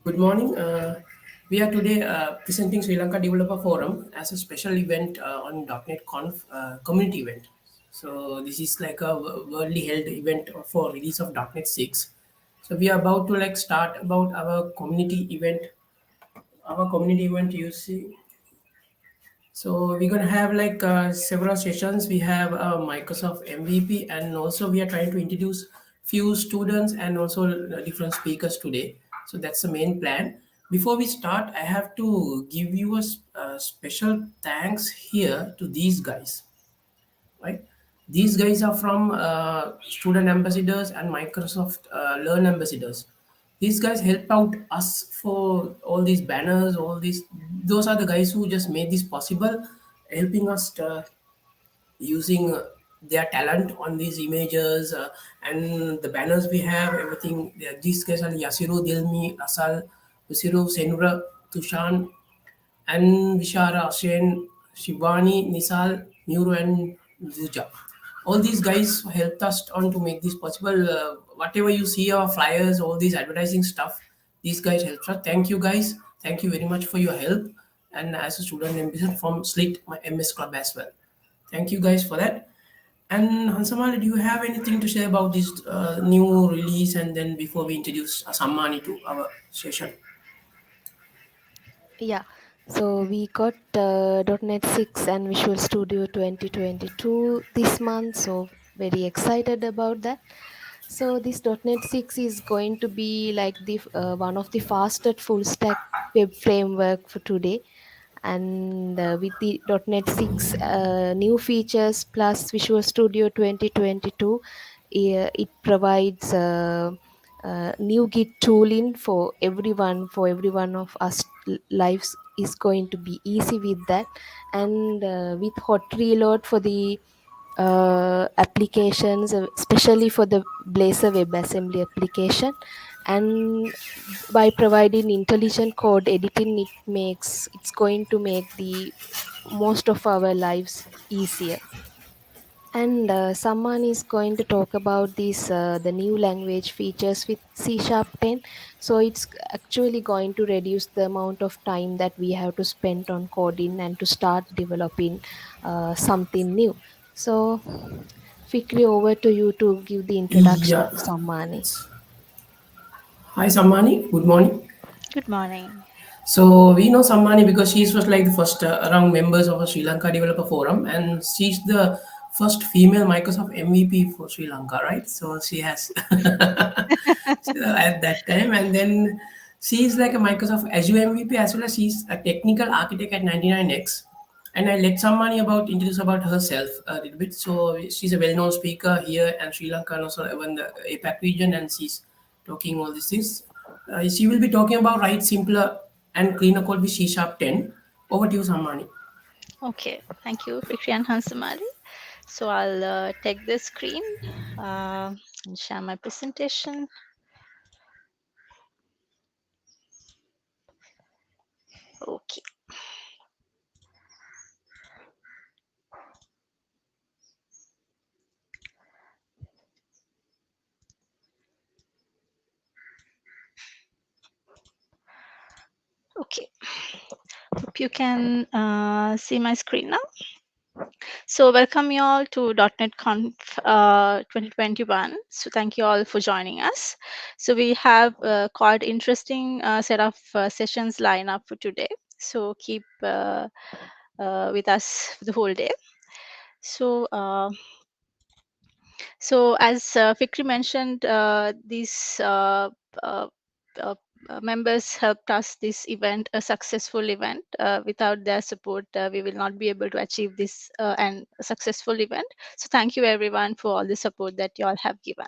Good morning. We are today presenting Sri Lanka Developer Forum as a special event on .NET Conf community event. So this is like a worldly held event for release of .NET 6. So we are about to like start about our community event. Our community event, you see. So we're gonna have like several sessions. We have Microsoft MVP, and also we are trying to introduce few students and also different speakers today. So that's the main plan. Before we start, I have to give you a special thanks here to these guys, right? These guys are from student ambassadors and Microsoft Learn ambassadors. These guys help out us for all these banners, all these. Those are the guys who just made this possible, helping us using their talent on these images and the banners we have. Everything. These guys are Yasiru, Dilmi, Asal, Rusiru, Senura, Tushan, and Vishara, Shane, Shivani, Nisal, Nuru, and Zuja. All these guys helped us on to make this possible. Whatever you see our flyers, all these advertising stuff, these guys helped us. Thank you guys. Thank you very much for your help. And as a student ambassador from SLIT, my MS club as well. Thank you guys for that. And Hansamali, do you have anything to say about this new release? And then before we introduce Sammani to our session. Yeah, so we got .NET 6 and Visual Studio 2022 this month, so very excited about that. So this .NET 6 is going to be like the one of the fastest full stack web framework for today. And with the .NET 6 new features plus Visual Studio 2022, it provides new Git tooling for everyone. For every one of us, lives is going to be easy with that. And with hot reload for the applications, especially for the Blazor WebAssembly application. And by providing intelligent code editing, it's going to make the most of our lives easier. And Samman is going to talk about these the new language features with C#10. So it's actually going to reduce the amount of time that we have to spend on coding and to start developing something new. So, Fikri, over to you to give the introduction Yeah. to Sammani. Hi, Sammani. Good morning. Good morning. So we know Sammani because she was like the first around members of a Sri Lanka Developer Forum, and she's the first female Microsoft MVP for Sri Lanka, right? So she has at that time, and then she's like a Microsoft Azure MVP as well as she's a technical architect at 99X. And I let Sammani about introduce about herself a little bit. So she's a well-known speaker here and Sri Lanka and also even the APAC region, and she's talking all these things. She will be talking about write simpler and cleaner code with C#10. Over to you, Sammani. Okay, thank you, Fikri and Hansamali. So I'll take the screen and share my presentation. Okay. Okay. Hope you can see my screen now. So welcome you all to .NET Conf 2021. So thank you all for joining us. So we have quite interesting set of sessions lined up for today. So keep with us for the whole day. So as Fikri mentioned, these uh, uh, members helped us this event a successful event. Without their support, we will not be able to achieve this and a successful event. So thank you everyone for all the support that you all have given.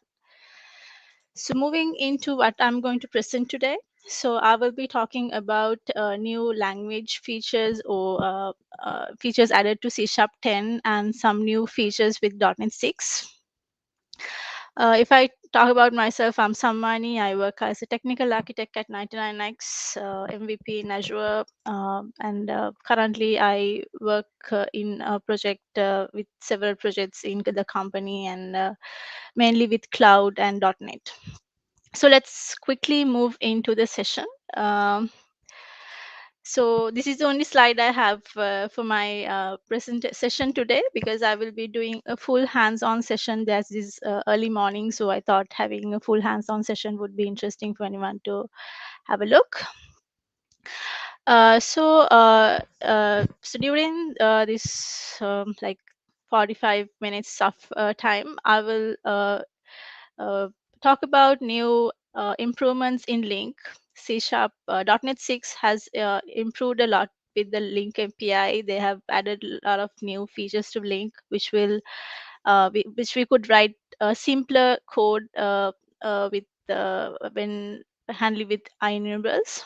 So moving into what I'm going to present today. So I will be talking about new language features or features added to C#10 and some new features with .NET 6. If I talk about myself, I'm Sammani. I work as a technical architect at 99X, MVP in Azure, and currently I work in a project with several projects in the company and mainly with cloud and .NET. So let's quickly move into the session. So this is the only slide I have for my present session today, because I will be doing a full hands-on session. There's this early morning, so I thought having a full hands-on session would be interesting for anyone to have a look. So during this like 45 minutes of time, I will uh, talk about new improvements in Link. C Sharp .NET 6 has improved a lot with the Link API. They have added a lot of new features to Link, which which we could write simpler code with when handling with enumerals.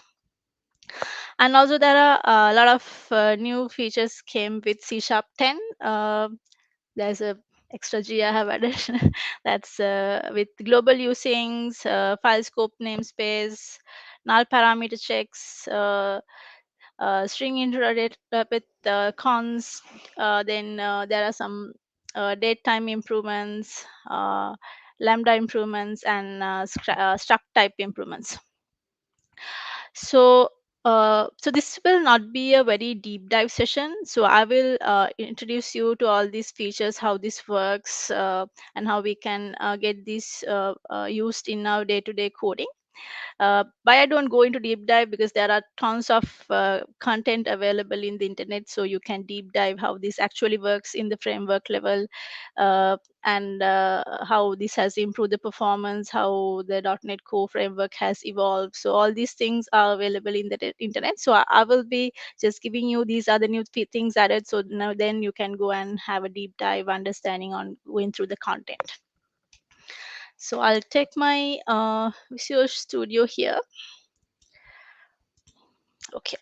And also there are a lot of new features came with C Sharp 10. There's a extra G I have added. That's with global usings, file scope namespace, null parameter checks, string interrogate with cons. Then there are some date time improvements, lambda improvements, and struct type improvements. So this will not be a very deep dive session. So I will introduce you to all these features, how this works, and how we can get this used in our day-to-day coding. But I don't go into deep dive because there are tons of content available in the internet, so you can deep dive how this actually works in the framework level, and how this has improved the performance, how the .NET Core framework has evolved. So all these things are available in the internet. So I will be just giving you these other new things added. So now then you can go and have a deep dive understanding on going through the content. So I'll take my Visual Studio here. Okay.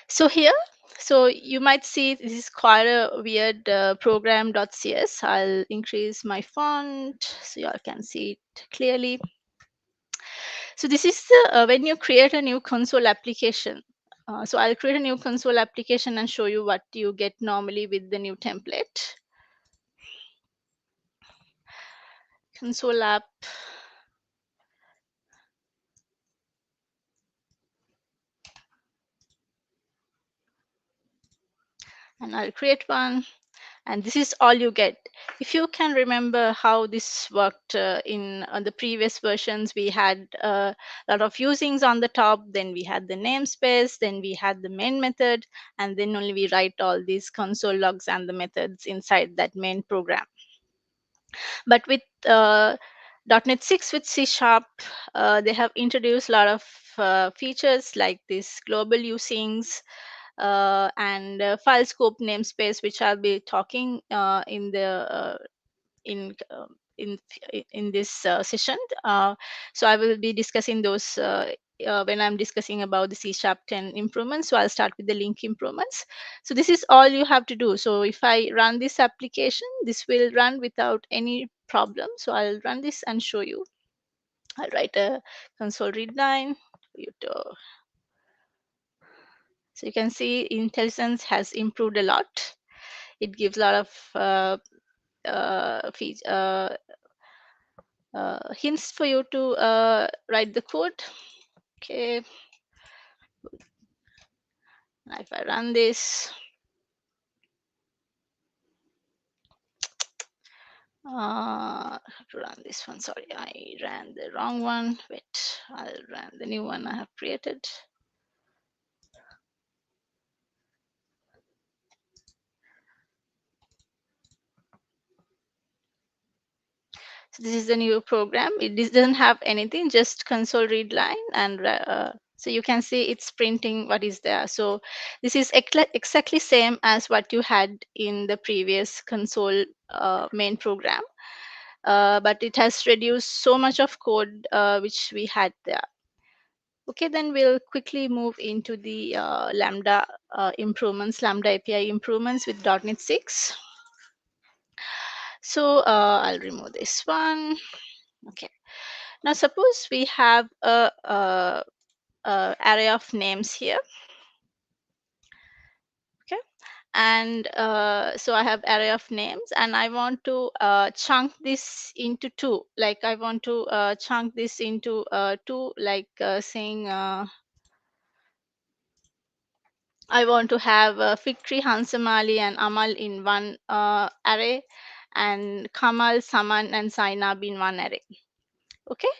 So here, so you might see this is quite a weird program.cs. I'll increase my font so you all can see it clearly. So this is the, when you create a new console application. So I'll create a new console application and show you what you get normally with the new template. Console app. And I'll create one. And this is all you get. If you can remember how this worked in the previous versions, we had a lot of usings on the top, then we had the namespace, then we had the main method, and then only we write all these console logs and the methods inside that main program. But with .NET 6 with C Sharp, they have introduced a lot of features like this global usings, and file scope namespace, which I'll be talking in the in uh, in in this session. So I will be discussing those when I'm discussing about the C Sharp 10 improvements. So I'll start with the link improvements. So this is all you have to do. So if I run this application, this will run without any problem. So I'll run this and show you. I'll write a console read line for you to. So you can see intelligence has improved a lot. It gives a lot of hints for you to write the code. Okay. Now if I run this, I have to run this one. Sorry, I ran the wrong one. Wait, I'll run the new one I have created. So this is the new program. It doesn't have anything, just console read line, and so you can see it's printing what is there. So this is exactly same as what you had in the previous console main program, but it has reduced so much of code which we had there. Okay, then we'll quickly move into the Lambda improvements, Lambda API improvements with .NET 6. So I'll remove this one. Okay. Now suppose we have a array of names here. Okay, And so I have array of names, and I want to chunk this into two. Like I want to chunk this into two, like saying I want to have Fikri, Hansamali, and Amal in one array, and Kamal, Saman, and Zainab in one array. Okay,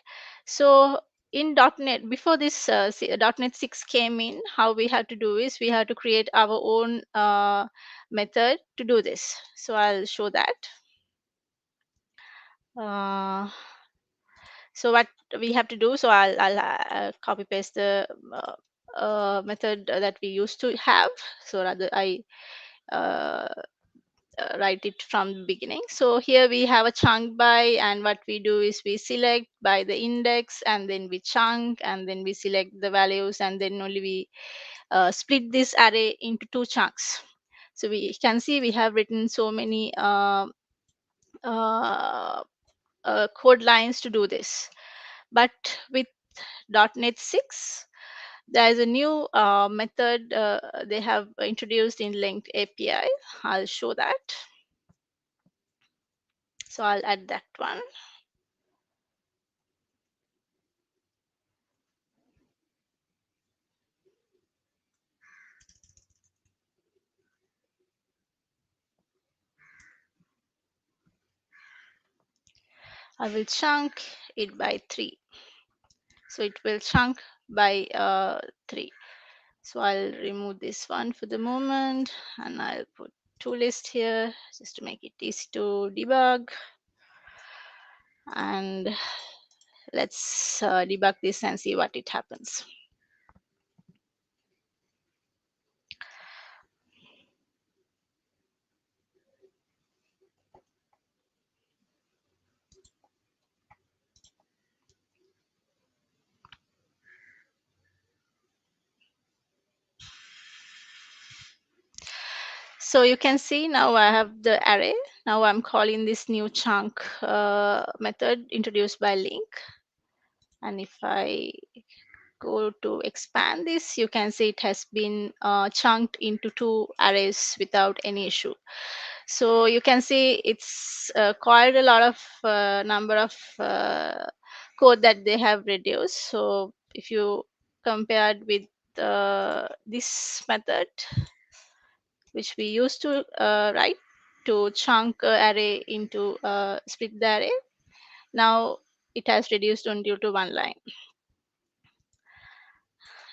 so in .NET, before this .NET 6 came in, how we had to do is we had to create our own method to do this. So I'll show that. So what we have to do, so I'll copy paste the method that we used to have. So rather I uh, write it from the beginning. So here we have a chunk by, and what we do is we select by the index, and then we chunk, and then we select the values, and then only we split this array into two chunks. So we can see we have written so many uh, code lines to do this. But with .NET 6, there is a new method they have introduced in linked API. I'll show that. So I'll add that one. I will chunk it by 3. So it will chunk by 3. So I'll remove this one for the moment, and I'll put toList here just to make it easy to debug. And let's debug this and see what it happens. So you can see now I have the array. Now I'm calling this new chunk method introduced by link. And if I go to expand this, you can see it has been chunked into two arrays without any issue. So you can see it's quite a lot of number of code that they have reduced. So if you compared with this method, which we used to write to chunk array into split the array, now it has reduced only to one line.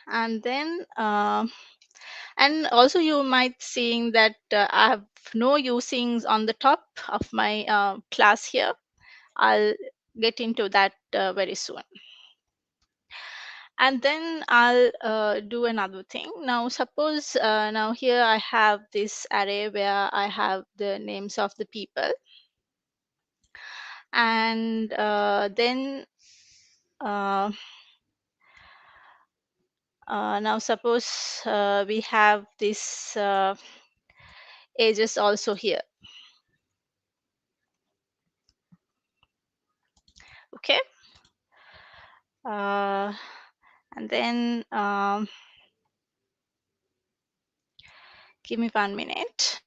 And then and also you might seeing that I have no usings on the top of my class here. I'll get into that very soon. And then I'll do another thing. Now suppose now here I have this array where I have the names of the people, and then now suppose we have this ages also here. Okay, and then give me 1 minute.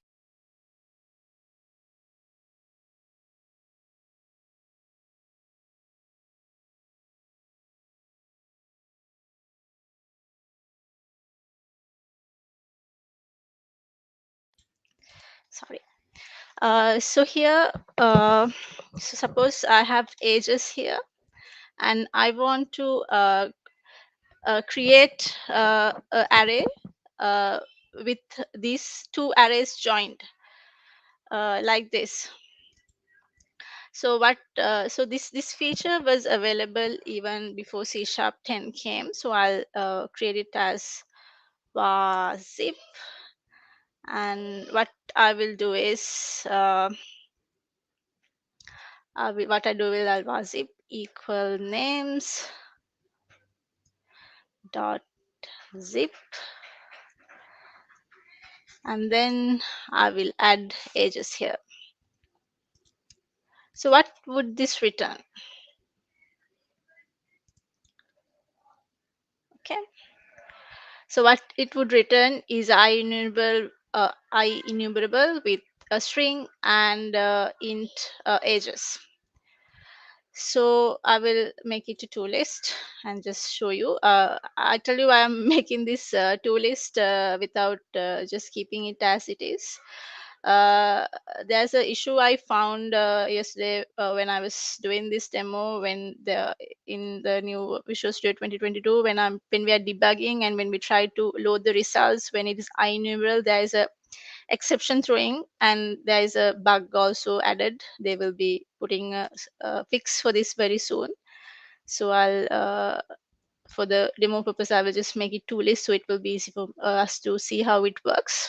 Sorry. So here, so suppose I have ages here, and I want to create an array with these two arrays joined like this. So what? So this feature was available even before C#10 came. So I'll create it as zip, and what I will do is what I do will I'll zip equal names dot zip, and then I will add ages here. So what would this return? Okay, so what it would return is I enable I enumerable with a string and int ages. So I will make it a to list and just show you. I tell you, I am making this to list without just keeping it as it is. Uh, there's an issue I found yesterday when I was doing this demo, when the in the new Visual Studio 2022, when we are debugging and when we try to load the results, when it is INumeral, there is a exception throwing, and there is a bug also added. They will be putting a fix for this very soon. So I'll for the demo purpose, I will just make it to list, so it will be easy for us to see how it works.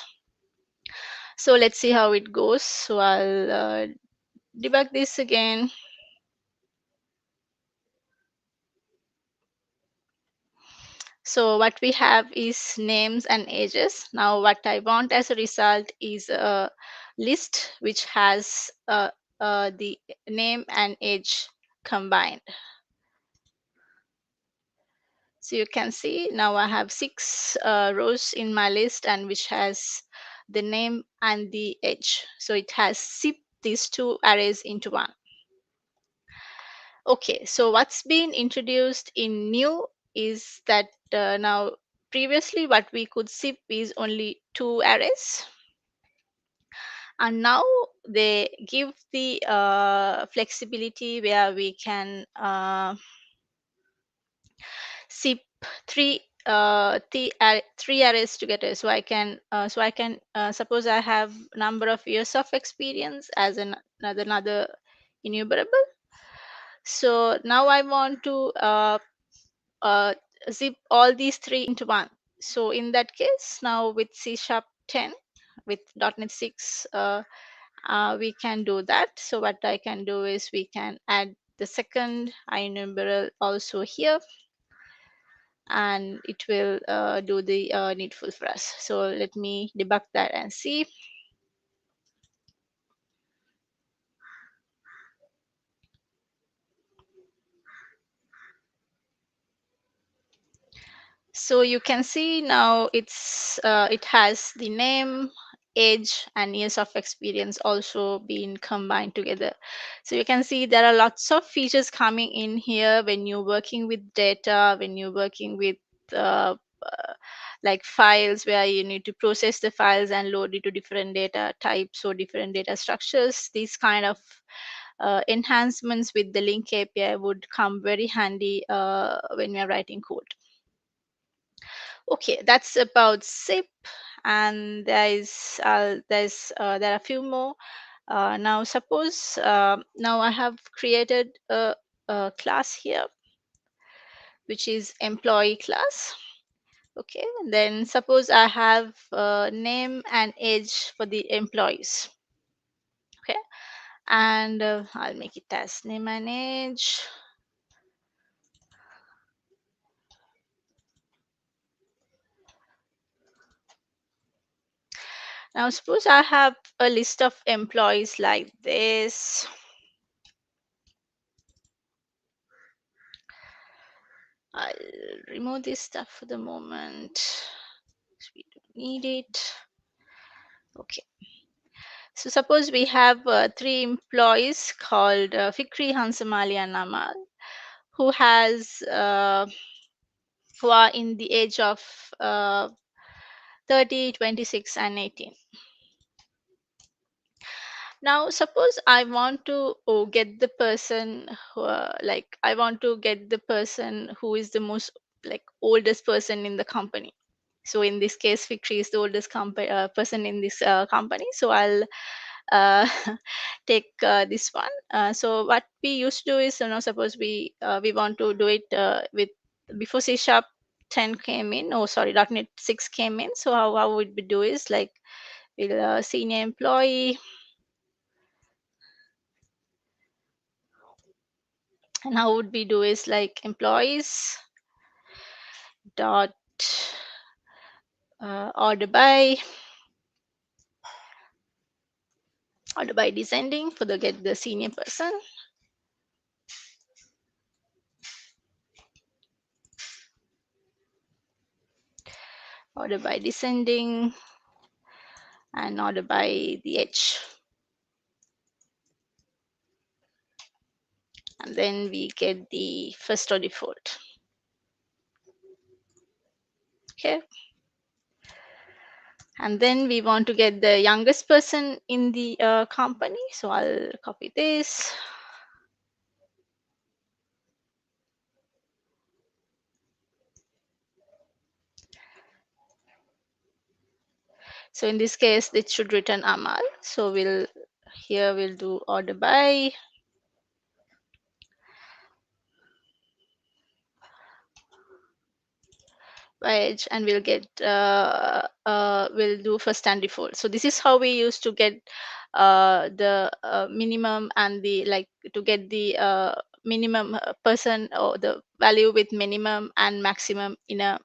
So let's see how it goes. So I'll debug this again. So what we have is names and ages. Now what I want as a result is a list which has the name and age combined. So you can see now I have 6 rows in my list, and which has the name and the age. So it has zipped these two arrays into one. Okay, so what's been introduced in new is that now previously what we could zip is only 2 arrays, and now they give the flexibility where we can zip three arrays together. So I can suppose I have number of years of experience as another enumerable. So now I want to uh, zip all these 3 into one. So in that case, now with C#10, with .NET 6, we can do that. So what I can do is we can add the second enumerable also here, and it will do the needful for us. So let me debug that and see. So you can see now it has the name, age, and years of experience also being combined together. So you can see there are lots of features coming in here when you're working with data, when you're working with uh, uh, like files, where you need to process the files and load it to different data types or different data structures. These kind of enhancements with the link API would come very handy when we are writing code. Okay, that's about zip, and there are a few more. Now suppose now I have created a class here, which is employee class. Okay, and then suppose I have name and age for the employees. Okay, and I'll make it as name and age. Now suppose I have a list of employees like this. I'll remove this stuff for the moment. We don't need it. Okay. So suppose we have 3 employees called Fikri, Hansamali, and Amal, who has who are in the age of 30, 26, and 18. Now suppose I want to get the person who, I want to get the person who is the most oldest person in the company. So in this case, Fikri is the oldest person in this company. So I'll uh, take this one. So what we used to do is, suppose we want to do it with before C# 10 came in, oh sorry, .NET 6 came in. So how would we do is we'll senior employee, and how would we do is employees dot order by descending for the get the senior person. Order by descending and order by the edge. And then we get the first or default. Okay. And then we want to get the youngest person in the company. So I'll copy this. So in this case, it should return Amal. So we'll do order by. Edge, and we'll get we'll do first and default. So this is how we used to get the minimum and the to get the minimum person or the value with minimum and maximum in a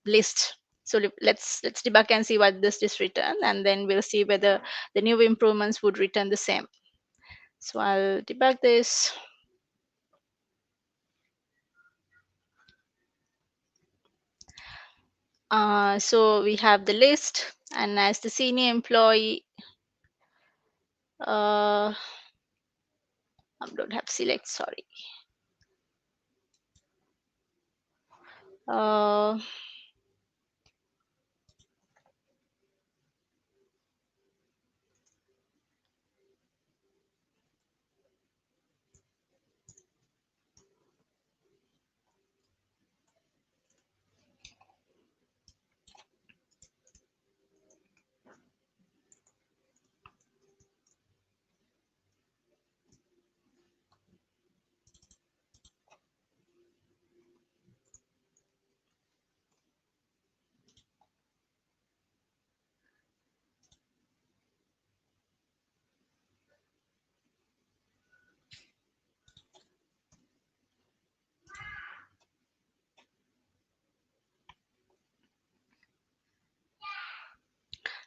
list. So let's debug and see what this return, and then we'll see whether the new improvements would return the same. So I'll debug this. So we have the list, and as the senior employee, I don't have select, sorry.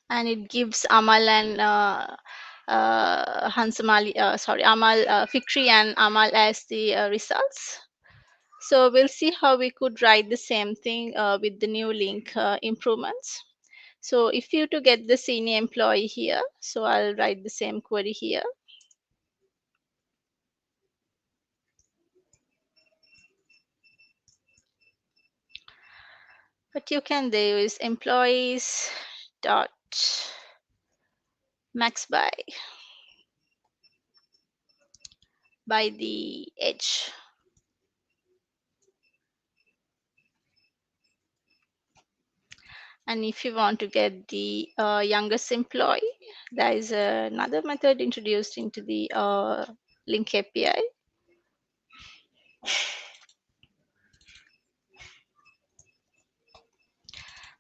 And it gives Amal and Amal, Fikri and Amal as the results. So we'll see how we could write the same thing with the new link improvements. So if you to get the senior employee here, so I'll write the same query here. What you can do is employees dot max by the edge. And if you want to get the youngest employee, there is another method introduced into the link API.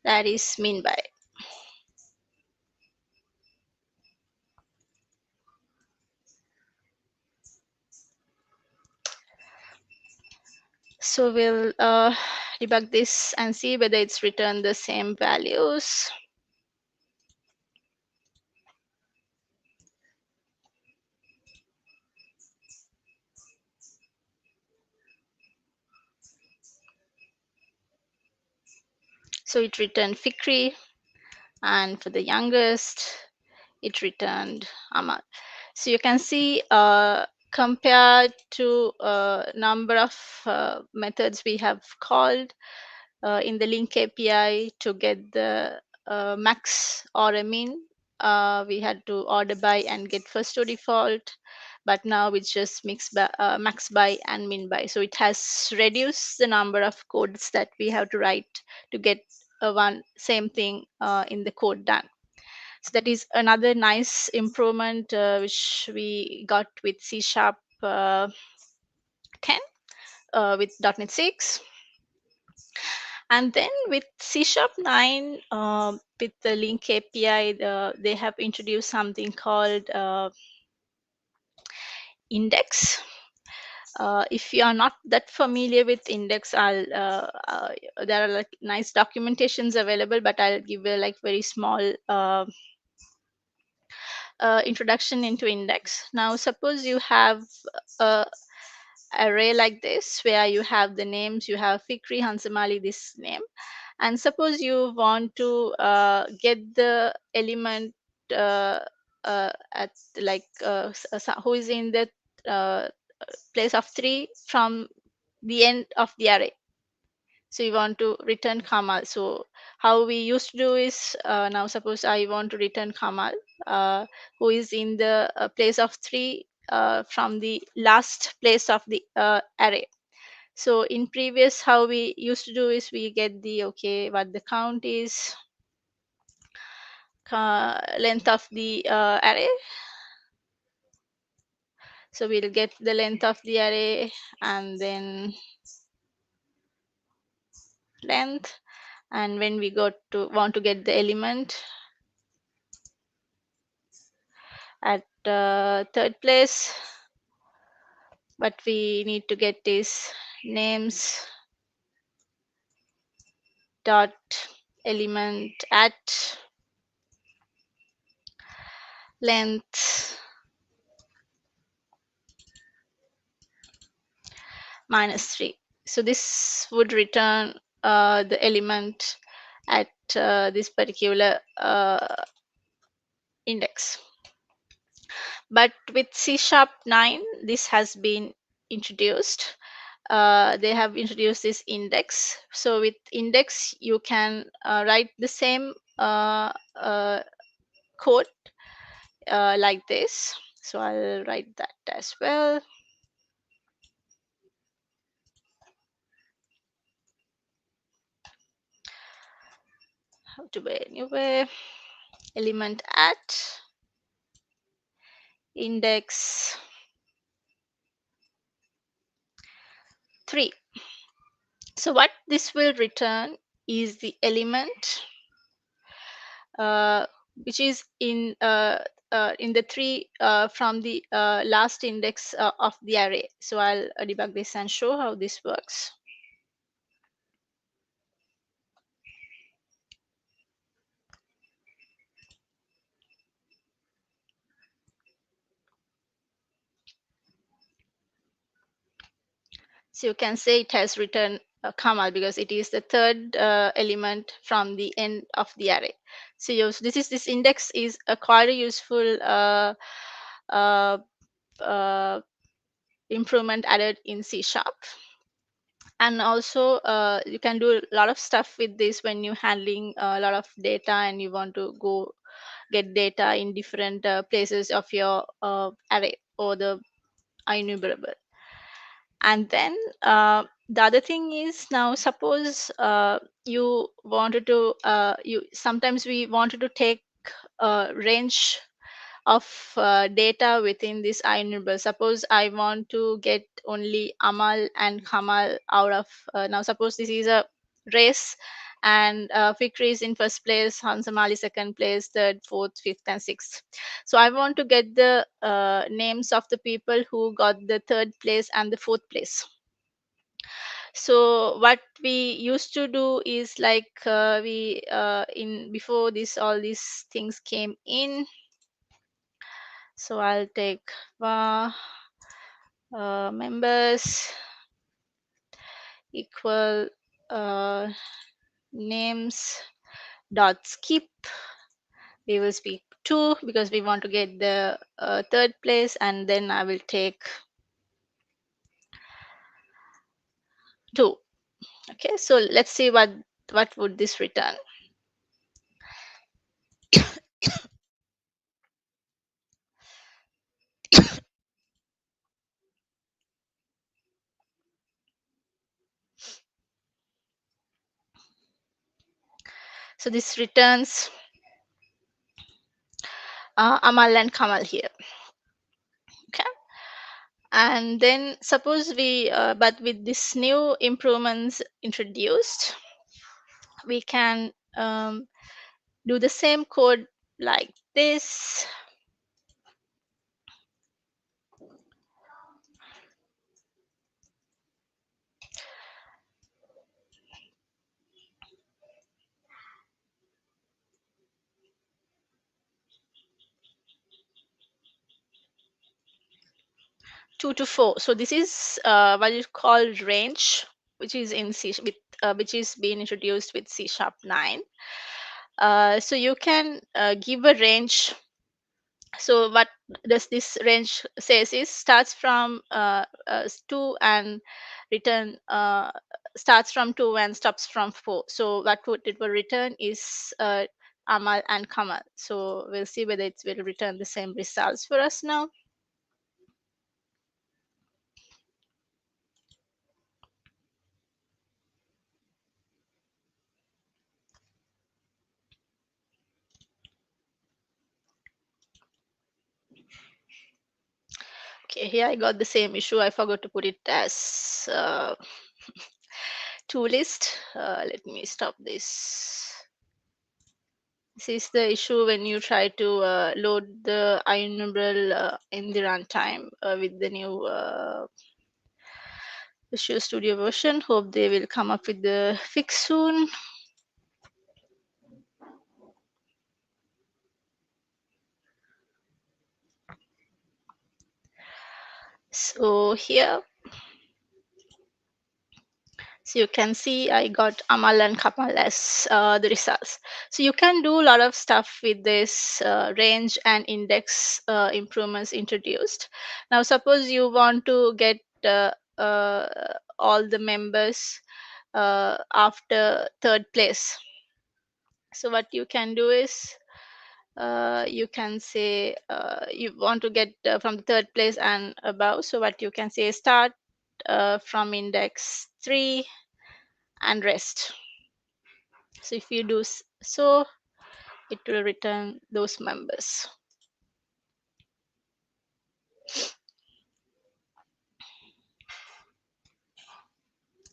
That is min by. So we'll debug this and see whether it's returned the same values. So it returned Fikri, and for the youngest, it returned Amal. So you can see compared to number of methods we have called in the link API to get the max or a min, we had to order by and get first to default, but now it's just max by and min by. So it has reduced the number of codes that we have to write to get one same thing in the code done. So that is another nice improvement which we got with C# 10 with .NET 6. And then with C# 9, with the link API, they have introduced something called index. If you are not that familiar with index, there are like nice documentations available, but I'll give a like very small introduction into index. Now, suppose you have a array like this where you have the names, you have Fikri, Hansamali, this name, and suppose you want to get the element like who is in the place of 3 from the end of the array. So you want to return Kamal. So how we used to do is, now suppose I want to return Kamal, who is in the place of 3 from the last place of the array. So in previous, how we used to do is we get the, okay, what the count is, length of the array. So we'll get the length of the array and then length. And when we want to get the element at third place, what we need to get is names dot element at length -3. So this would return the element at this particular index. But with C#9, this has been introduced. They have introduced this index. So with index, you can write the same code like this. So I'll write that as well. How to be anyway, element at index 3. So what this will return is the element which is in the 3 from the last index of the array. So I'll debug this and show how this works. So you can say it has returned Kamal because it is the third element from the end of the array. So this index is a quite a useful improvement added in C#. And also you can do a lot of stuff with this when you're handling a lot of data and you want to go get data in different places of your array or the enumerable. And then the other thing is, now suppose you wanted to sometimes we wanted to take a range of data within this enumerable. Suppose I want to get only Amal and Kamal out of now suppose this is a race and Fikri is in first place, Hansamali second place, third, fourth, fifth and sixth. So I want to get the names of the people who got the third place and the fourth place. So what we used to do is like we in before this all these things came in. So I'll take members equal names dot skip. We will speak 2 because we want to get the third place, and then I will take 2. Okay, so let's see what would this return. So this returns Amal and Kamal here. Okay, and then suppose we but with this new improvements introduced, we can do the same code like this. Two to 4. So this is what is called range, which is in C with which is being introduced with C#9. So you can give a range. So what does this range says is starts from 2 and return starts from 2 and stops from 4. So what would it will return is Amal and Kamal. So we'll see whether it will return the same results for us now. Okay, here I got the same issue. I forgot to put it as to list. Let me stop this. This is the issue when you try to load the enumeral in the runtime with the new Visual Studio version. Hope they will come up with the fix soon. So here, so you can see I got Amal and Kamal as the results. So you can do a lot of stuff with this range and index improvements introduced. Now suppose you want to get all the members after third place. So what you can do is you can say you want to get from the third place and above. So what you can say, start from index 3 and rest. So if you do so, it will return those members.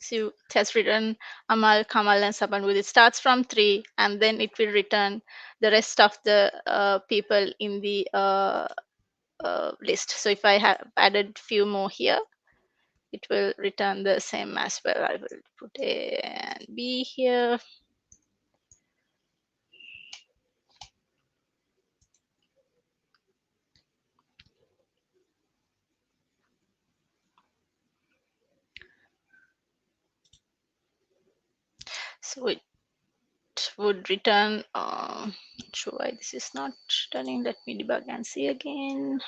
So it has written Amal, Kamal, and Saban. It starts from 3, and then it will return the rest of the people in the list. So if I have added few more here, it will return the same as well. I will put A and B here. So it would return sure why this is not turning. Let me debug and see again.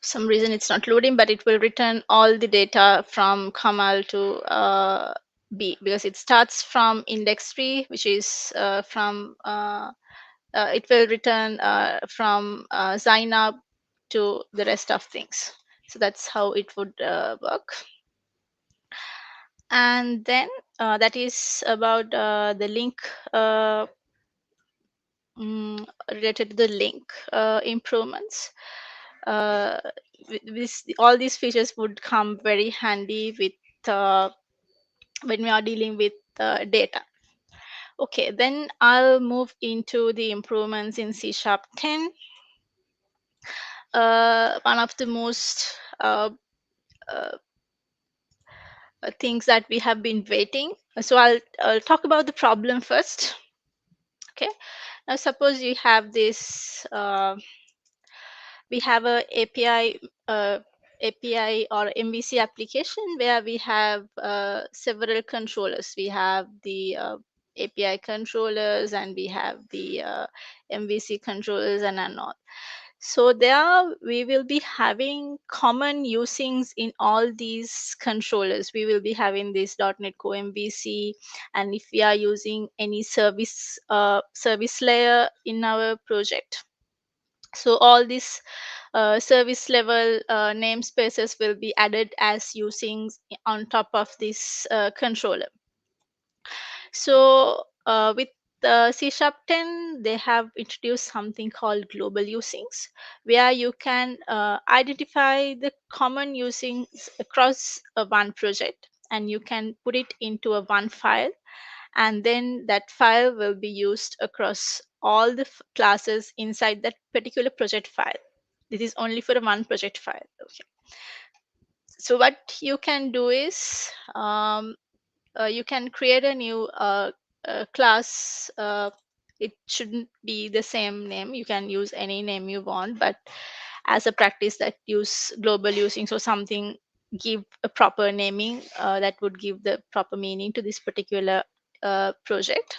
Some reason it's not loading, but it will return all the data from Kamal to B, because it starts from index 3, which is from it will return from Zainab to the rest of things. So that's how it would work. And then that is about the link related to the link improvements. All these features would come very handy with when we are dealing with data. Okay, then I'll move into the improvements in C# 10. One of the most things that we have been waiting. So I'll talk about the problem first. Okay, now suppose you have this we have a API or MVC application where we have several controllers. We have the API controllers, and we have the MVC controllers, and all. So there we will be having common usings in all these controllers. We will be having this .NET Core MVC, and if we are using any service layer in our project. So all these service level namespaces will be added as usings on top of this controller. So with C# 10, they have introduced something called global usings, where you can identify the common usings across one project, and you can put it into a one file, and then that file will be used across all the classes inside that particular project file. This is only for one project file. Okay. So what you can do is you can create a new class. it shouldn't be the same name. You can use any name you want, but as a practice that use global using, so something give a proper naming that would give the proper meaning to this particular project.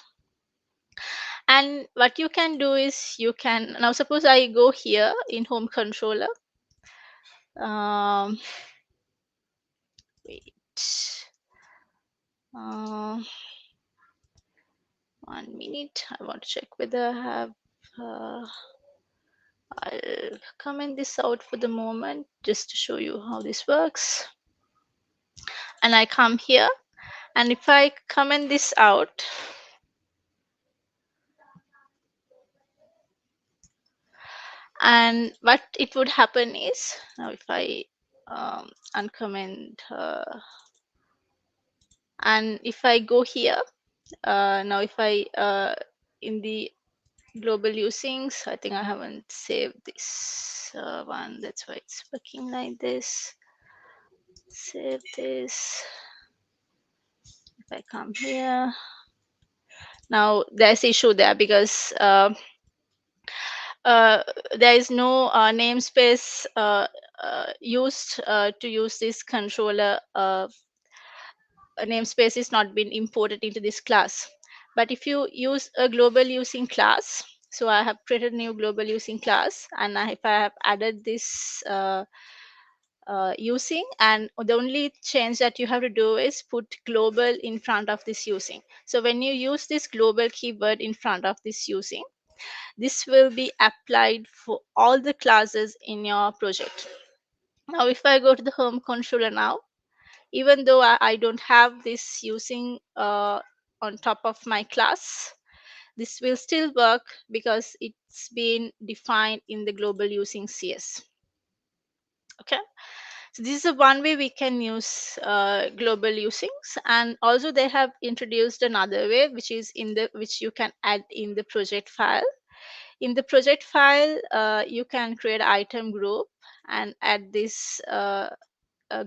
And what you can do is you can now suppose I go here in home controller. Wait. 1 minute. I want to check whether I have. I'll comment this out for the moment just to show you how this works. And I come here, and if I comment this out, and what it would happen is, now if I uncomment and if I go here, now if I in the global usings, I think I haven't saved this one, that's why it's working like this. Save this. If I come here, now there's issue there because there is no namespace used to use this controller. A namespace is not been imported into this class. But if you use a global using class, so I have created a new global using class, and if I have added this using, and the only change that you have to do is put global in front of this using. So when you use this global keyword in front of this using, this will be applied for all the classes in your project. Now if I go to the home controller now, even though I don't have this using on top of my class, this will still work because it's been defined in the global using CS. Okay, so this is a one way we can use global usings, and also they have introduced another way, which is which you can add in the project file. In the project file, you can create an item group and add this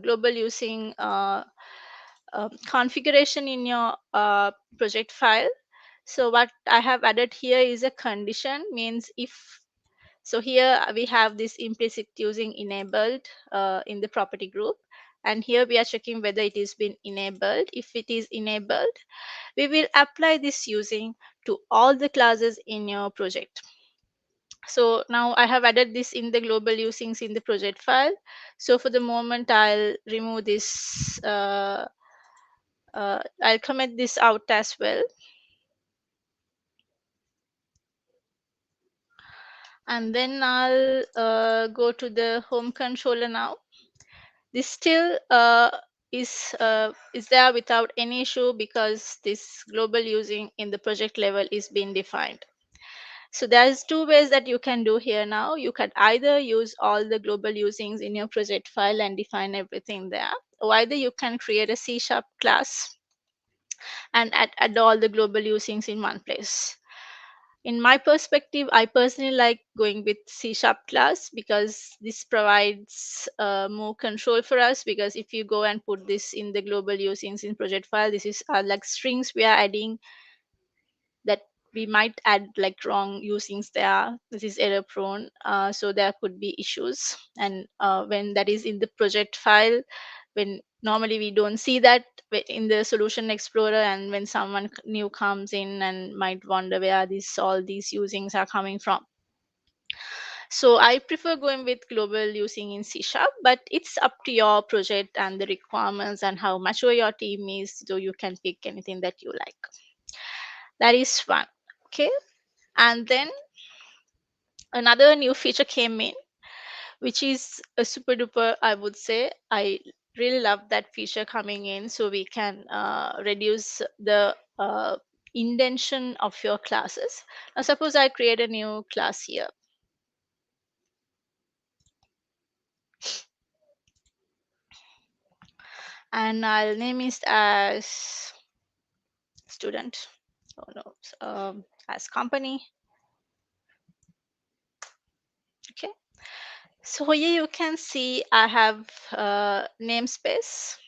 global using configuration in your project file. So what I have added here is a condition, means if, so here we have this implicit using enabled in the property group, and here we are checking whether it is been enabled. If it is enabled, we will apply this using to all the classes in your project. So now I have added this in the global usings in the project file. So for the moment, I'll remove this. I'll comment this out as well. And then I'll go to the home controller now. This still is there without any issue because this global using in the project level is being defined. So there's two ways that you can do here now. You can either use all the global usings in your project file and define everything there, or either you can create a C# class and add all the global usings in one place. In my perspective, I personally like going with C# class because this provides more control for us, because if you go and put this in the global usings in project file, this is like strings we are adding that we might add like wrong usings there. This is error prone, so there could be issues. And when that is in the project file, when normally we don't see that in the solution explorer, and when someone new comes in and might wonder where all these usings are coming from. So I prefer going with global using in C#, but it's up to your project and the requirements and how mature your team is, so you can pick anything that you like. That is one. Okay, and then another new feature came in, which is a super duper, I would say. I really love that feature coming in, so we can reduce the indention of your classes. Now suppose I create a new class here, and I'll name it as student. Oh no, as company. Okay, so here you can see I have namespace,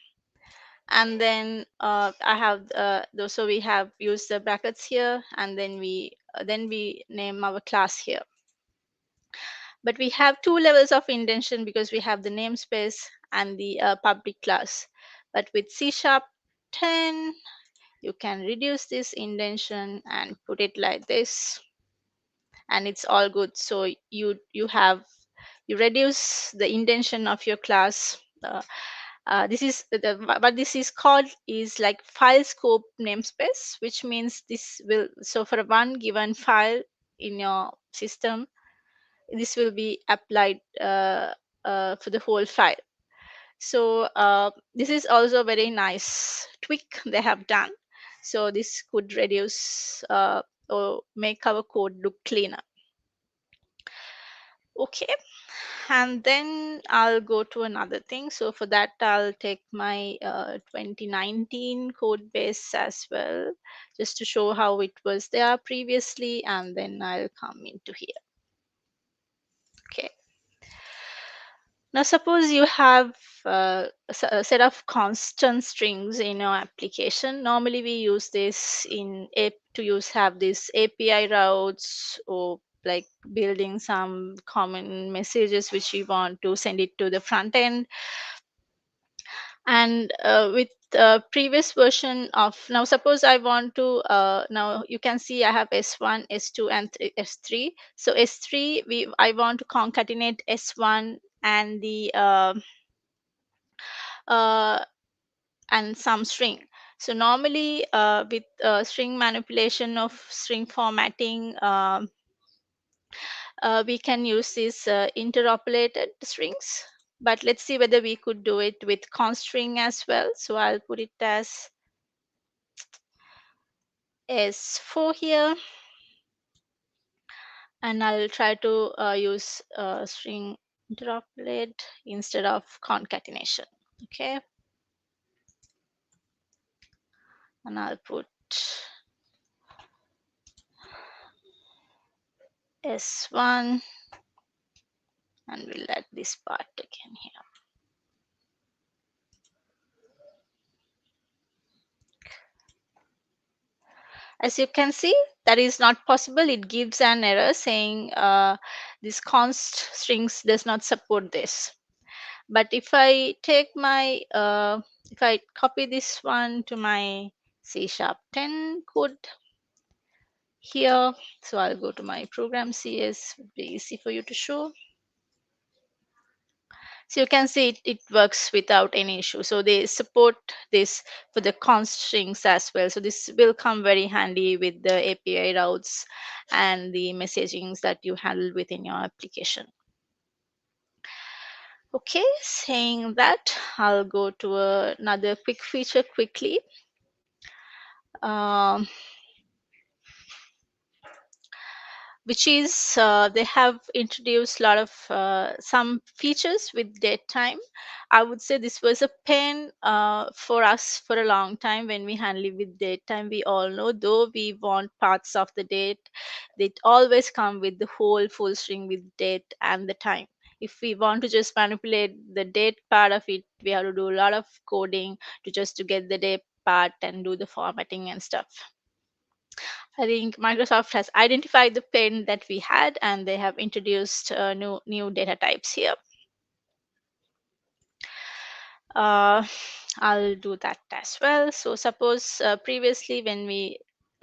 and then I have so we have used the brackets here, and then we then we name our class here. But we have two levels of indentation because we have the namespace and the public class. But with C# 10, you can reduce this indentation and put it like this, and it's all good. So you reduce the indentation of your class. This is what this is called is like file scope namespace, which means this will, so for one given file in your system, this will be applied for the whole file. So this is also a very nice tweak they have done. So this could reduce or make our code look cleaner. Okay, and then I'll go to another thing. So for that, I'll take my 2019 code base as well, just to show how it was there previously, and then I'll come into here. Okay. Now, suppose you have a set of constant strings in your application. Normally, we use this have these API routes, or like building some common messages which we want to send it to the front end. And with previous version of, now suppose I want to, now you can see I have S1, S2 and S3. So S3, I want to concatenate S1 and the and some string. So normally with string manipulation of string formatting, we can use these interpolated strings. But let's see whether we could do it with const string as well. So I'll put it as S4 here, and I'll try to use string interpolate instead of concatenation. Okay, and I'll put S1, and we'll add this part again here. As you can see, that is not possible. It gives an error saying this const strings does not support this. But if I take my, if I copy this one to my C# 10 code here, so I'll go to my program CS, it would be easy for you to show. So you can see it works without any issue. So they support this for the const strings as well. So this will come very handy with the API routes and the messagings that you handle within your application. Okay, saying that, I'll go to another quick feature quickly. Which is they have introduced a lot of some features with date time. I would say this was a pain for us for a long time when we handle it with date time. We all know, though we want parts of the date, they always come with the whole full string with date and the time. If we want to just manipulate the date part of it, we have to do a lot of coding to get the date part and do the formatting and stuff. I think Microsoft has identified the pain that we had, and they have introduced new data types here. I'll do that as well. So suppose previously when we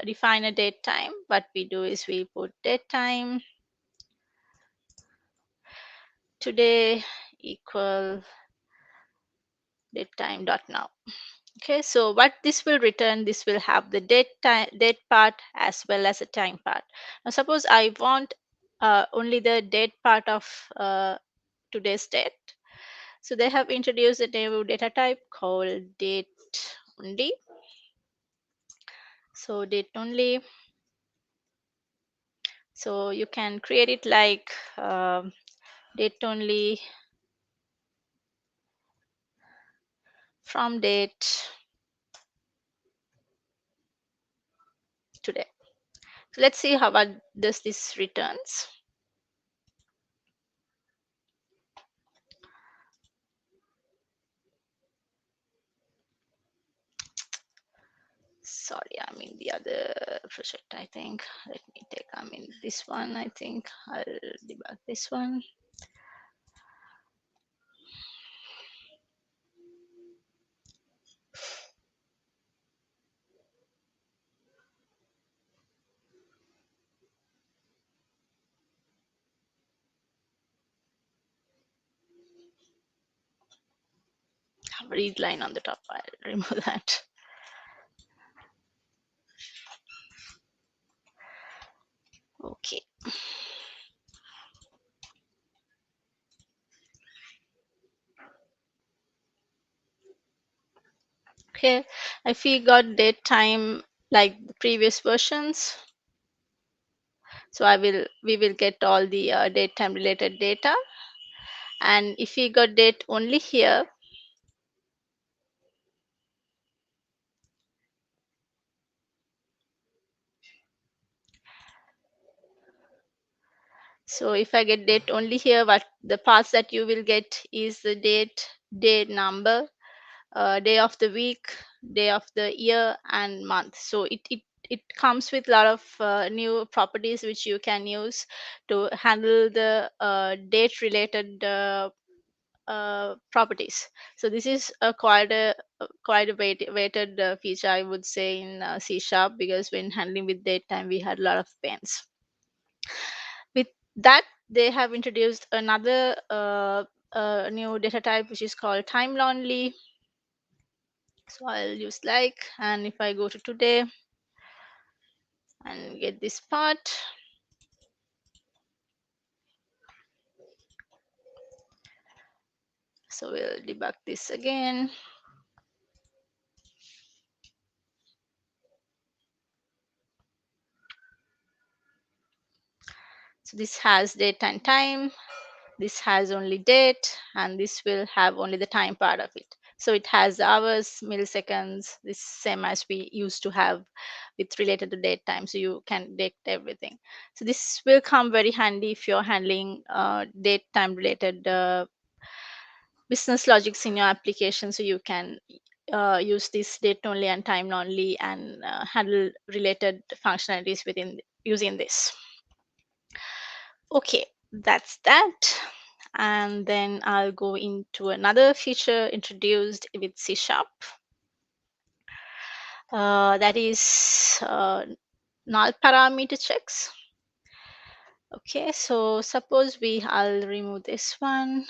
define a date time, what we do is we put date time today equal date time dot now. Okay, so what this will return, this will have the date part as well as the time part. Now suppose I want only the date part of today's date. So they have introduced a new data type called date only. So date only. So you can create it like date only from date today. So let's see how what does this returns. sorry, I'm in the other project, I think. Let me take, I'm in this one, I think. I'll debug this one. Have a read line on the top, I'll remove that. Okay. Okay, if we got date time like the previous versions, so we will get all the date time related data. And if we got date only here, so if I get date only here, what the parts that you will get is the date, day number, day of the week, day of the year, and month. So it comes with a lot of new properties which you can use to handle the date related properties. So this is quite a weighted feature, I would say, in C sharp, because when handling with date time we had a lot of pains. With that, they have introduced another new data type which is called time only. So I'll use like, and if I go to today and get this part, so we'll debug this again. So this has date and time, this has only date, and this will have only the time part of it. So it has hours, milliseconds, this same as we used to have with related to date time, so you can date everything. So this will come very handy if you're handling date time related business logics in your application, so you can use this date only and time only and handle related functionalities within using this. Okay, that's that. And then I'll go into another feature introduced with C sharp. That is null parameter checks. Okay, so suppose I'll remove this one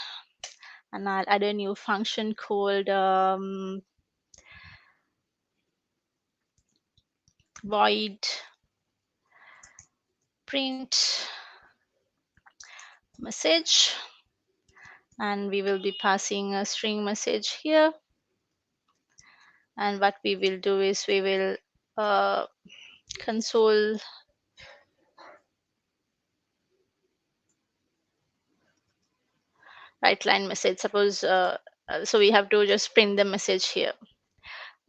and I'll add a new function called void print message, and we will be passing a string message here. And what we will do is we will console write line message. Suppose so we have to just print the message here.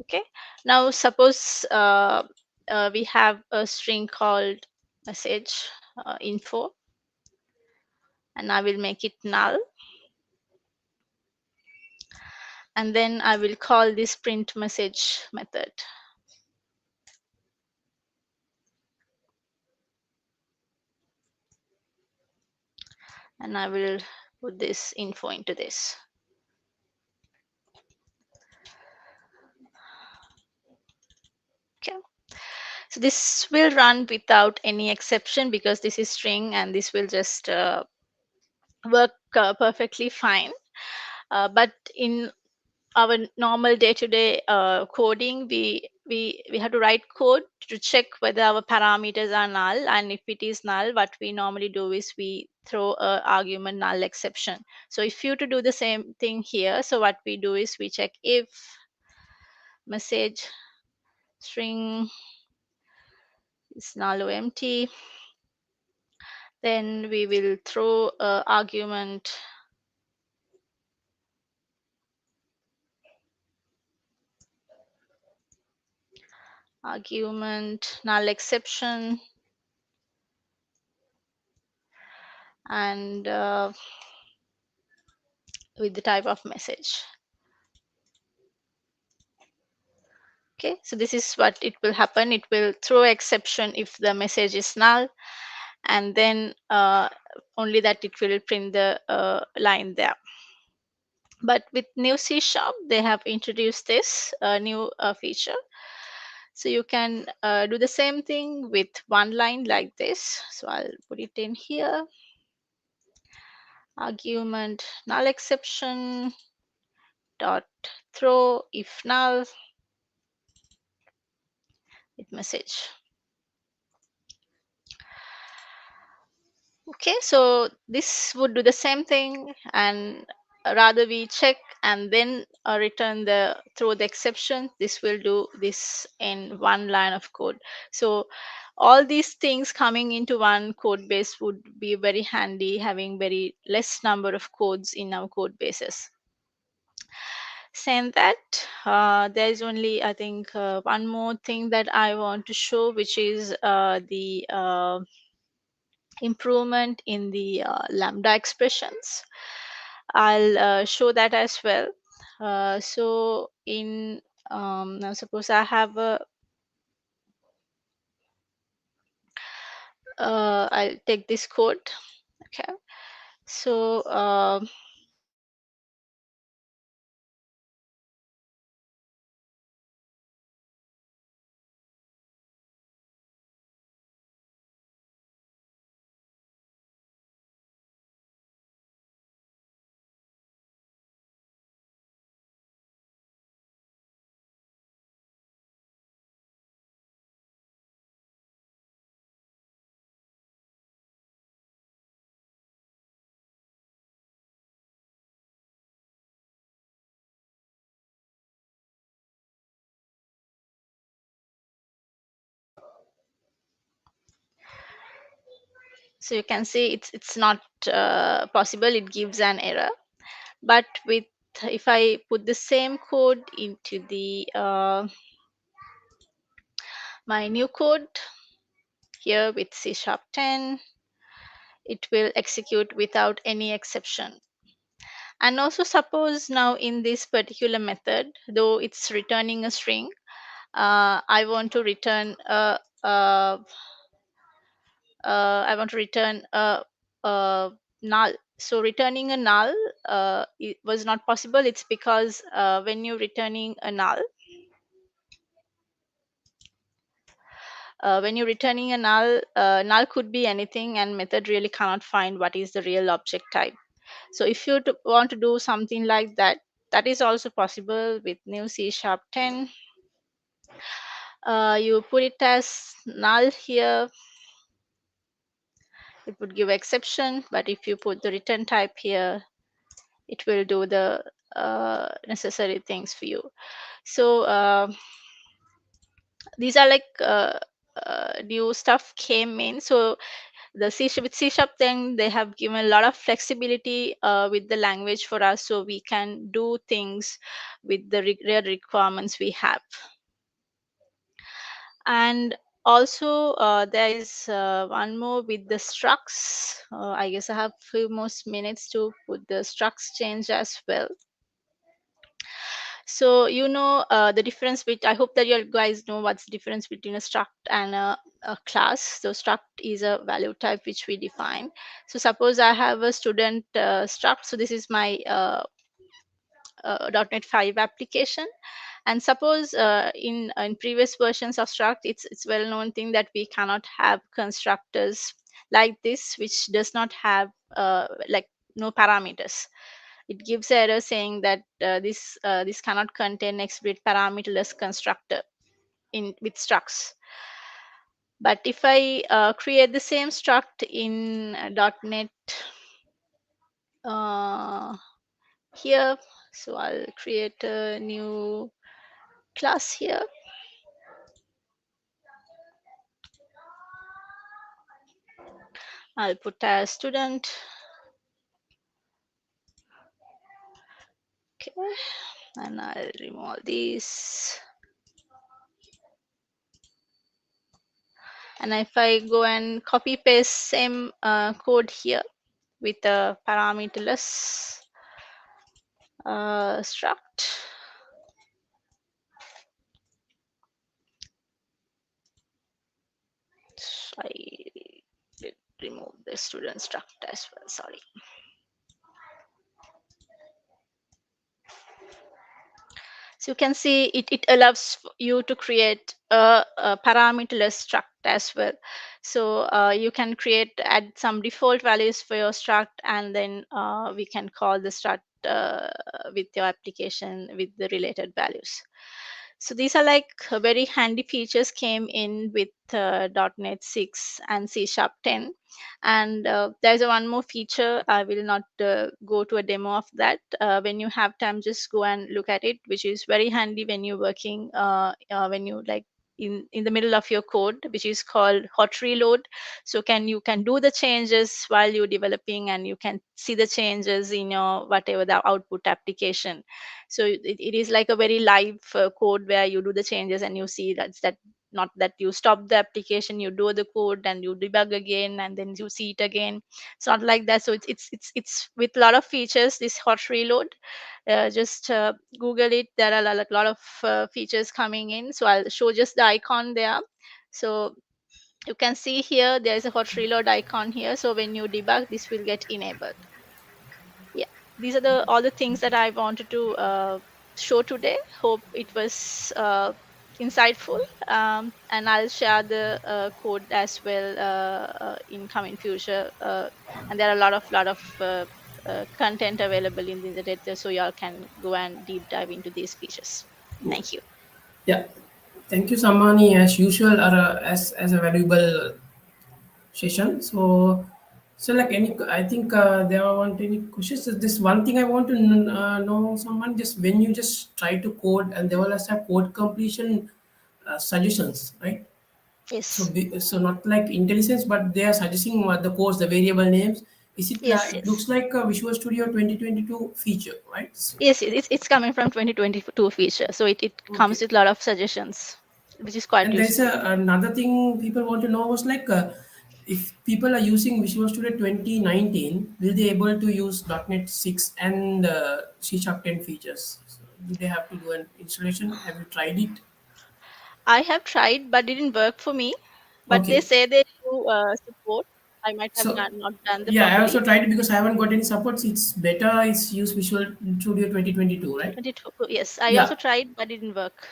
Okay, now suppose we have a string called message info, and I will make it null, and then I will call this print message method, and I will put this info into this. Okay, so this will run without any exception because this is string, and this will just work perfectly fine. But in our normal day-to-day coding, we have to write code to check whether our parameters are null, and if it is null, what we normally do is we throw a argument null exception. So if you to do the same thing here, so what we do is we check if message string is null or empty, then we will throw a argument null exception, and with the type of message. Okay, so this is what it will happen. It will throw exception if the message is null, and then only that it will print the line there. But with new C#, they have introduced this new feature. So you can do the same thing with one line like this. So I'll put it in here. Argument null exception dot throw if null with message. Okay, so this would do the same thing, and rather we check and then return the throw the exception. This will do this in one line of code. So all these things coming into one code base would be very handy, having very less number of codes in our code bases. Saying that, there is only, I think, one more thing that I want to show, which is the improvement in the lambda expressions. I'll show that as well. So in now suppose I have a I'll take this code. Okay, so so you can see it's not possible. It gives an error. But with if I put the same code into the my new code here with C#10, it will execute without any exception. And also suppose now in this particular method, though it's returning a string, I want to return I want to return a null. So returning a null it was not possible. It's because when you're returning a null, null could be anything, and method really cannot find what is the real object type. So if you want to do something like that, that is also possible with new C#10. You put it as null here, it would give exception, but if you put the return type here, it will do the necessary things for you. So these are like new stuff came in. So the with C# then they have given a lot of flexibility with the language for us, so we can do things with the real requirements we have. And also there is one more with the structs. I guess I have few more minutes to put the structs change as well. So the difference I hope that you guys know what's the difference between a struct and a class. So struct is a value type which we define. So suppose I have a student struct. So this is my .NET 5 application, and suppose in previous versions of struct, it's well known thing that we cannot have constructors like this, which does not have like no parameters. It gives error saying that this cannot contain explicit parameterless constructor in with structs. But if I create the same struct in .NET here, so I'll create a new class here. I'll put as student. Okay, and I'll remove all these. And if I go and copy paste same code here with a parameterless struct, I did remove the student struct as well, sorry. So you can see it allows you to create a parameterless struct as well. So you can add some default values for your struct, and then we can call the struct with your application with the related values. So these are like very handy features came in with .NET 6 and C# 10. And there's one more feature. I will not go to a demo of that. When you have time, just go and look at it, which is very handy when you're working, when you like in the middle of your code, which is called hot reload. So you can do the changes while you're developing, and you can see the changes in your whatever the output application. So it is like a very live code where you do the changes and you see that not that you stop the application, you do the code and you debug again and then you see it again. It's not like that. So it's with a lot of features, this hot reload. Just Google it. There are a lot of features coming in. So I'll show just the icon there. So you can see here there is a hot reload icon here. So when you debug, this will get enabled. Yeah, these are all the things that I wanted to show today. Hope it was insightful, and I'll share the code as well in coming future. And there are a lot of content available in the internet, so y'all can go and deep dive into these features. Thank you. Yeah, thank you, Sammani, as usual, as a valuable session. So like I think there aren't any questions. So this one thing I want to know, someone, just when you just try to code, and they will also have code completion suggestions, right? So Yes, so not like intelligence, but they are suggesting what the codes, the variable names. Is it yes, it yes. looks like a Visual Studio 2022 feature, right? So, Yes, it's coming from 2022 feature, so it comes okay. with a lot of suggestions, which is quite And there's useful. another thing people want to know was like, if people are using Visual Studio 2019, will they able to use .NET 6 and C# 10 features? So do they have to do an installation? Have you tried it? I have tried, but didn't work for me. But they Okay. say they do support. I might have So not done the yeah, I properly. also tried it because I haven't got any supports. It's better. It's use Visual Studio 2022, right? 22. Yes, I also Yeah. tried, but didn't work.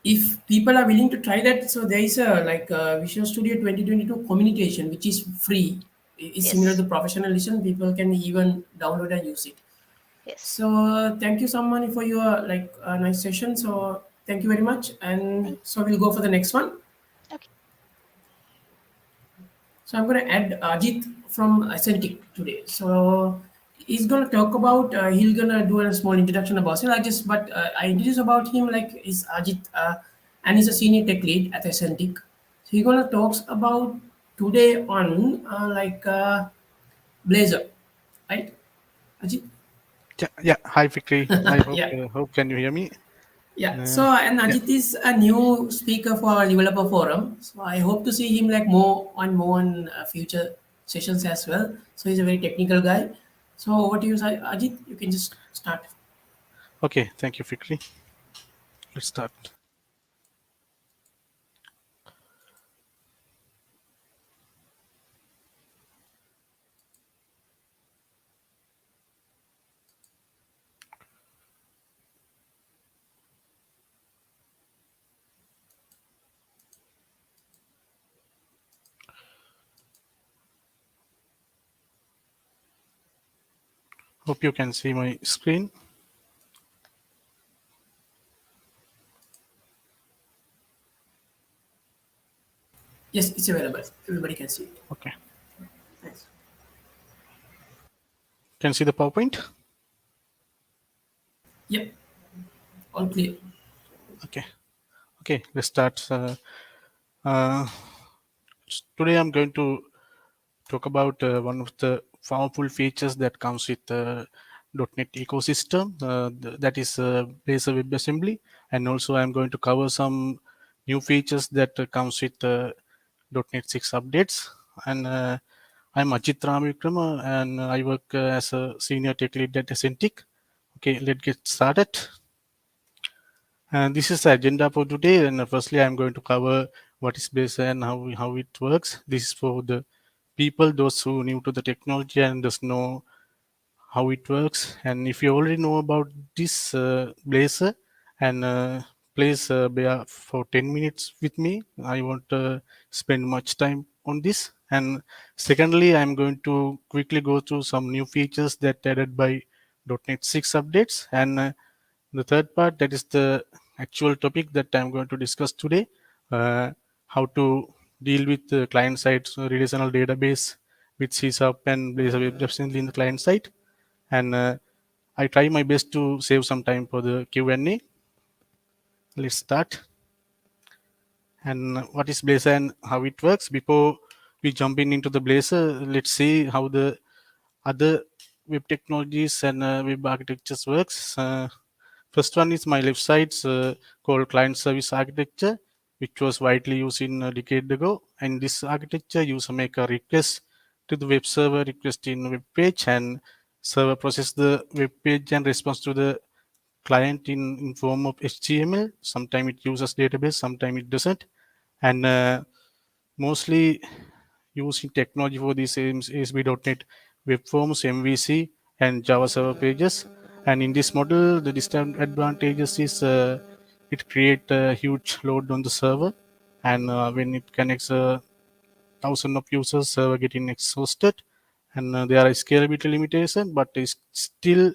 If people are willing to try that, so there is a like Visual Studio 2022 communication, which is free. It's similar Yes, to professionalism. People can even download and use it. yes. So thank you, Sammani, for your like nice session. So thank you very much, and Thank. so we'll go for the next one. Okay. So I'm going to add Ajit from Ascentic today. So he's going to talk about. He's going to do a small introduction about him. But I introduce about him like is Ajit, and he's a senior tech lead at Ascentic. So he's going to talk about today on Blazor, right, Ajit? Yeah, yeah. Hi, Fikri. I hope Yeah. can you hear me? Yeah. Uh, So and yeah. Ajit is a new speaker for our developer forum. So I hope to see him like more on future sessions as well. So he's a very technical guy. So over to you, Ajit. You can just start. Okay. Thank you, Fikri. Let's start. Hope you can see my screen. Yes, it's available. Everybody can see it. Okay. Thanks. Can you see the PowerPoint? Yep. All clear. Okay. Okay. Let's start. Uh, Today I'm going to talk about one of the powerful features that comes with the .NET ecosystem, that is Blazor WebAssembly, and also I'm going to cover some new features that comes with .NET 6 updates. And I'm Ajit Ramavikrama, and I work as a senior tech lead at Ascentic. Okay, let's get started. And this is the agenda for today. And firstly, I'm going to cover what is Blazor and how it works. This is for the people, those who new to the technology and does know how it works. And if you already know about this Blazor and plays for 10 minutes with me, I won't spend much time on this. And secondly, I'm going to quickly go through some new features that added by .NET 6 updates. And the third part, that is the actual topic that I'm going to discuss today, how to deal with the client-side relational database with C# and Blazor WebAssembly in the client side. And I try my best to save some time for the Q&A. Let's start. And what is Blazor and how it works? Before we jump into the Blazor, let's see how the other web technologies and web architectures works. First one is my left side called client service architecture, which was widely used in a decade ago. And this architecture, user make a request to the web server, request in web page, and server process the web page and response to the client in form of HTML. Sometimes it uses database, sometimes it doesn't. And mostly using technology for this is ASP.NET Web Forms, MVC, and Java Server Pages. And in this model, the disadvantages is it creates a huge load on the server, and when it connects thousands of users, server getting exhausted, and there are scalability limitation, but it's still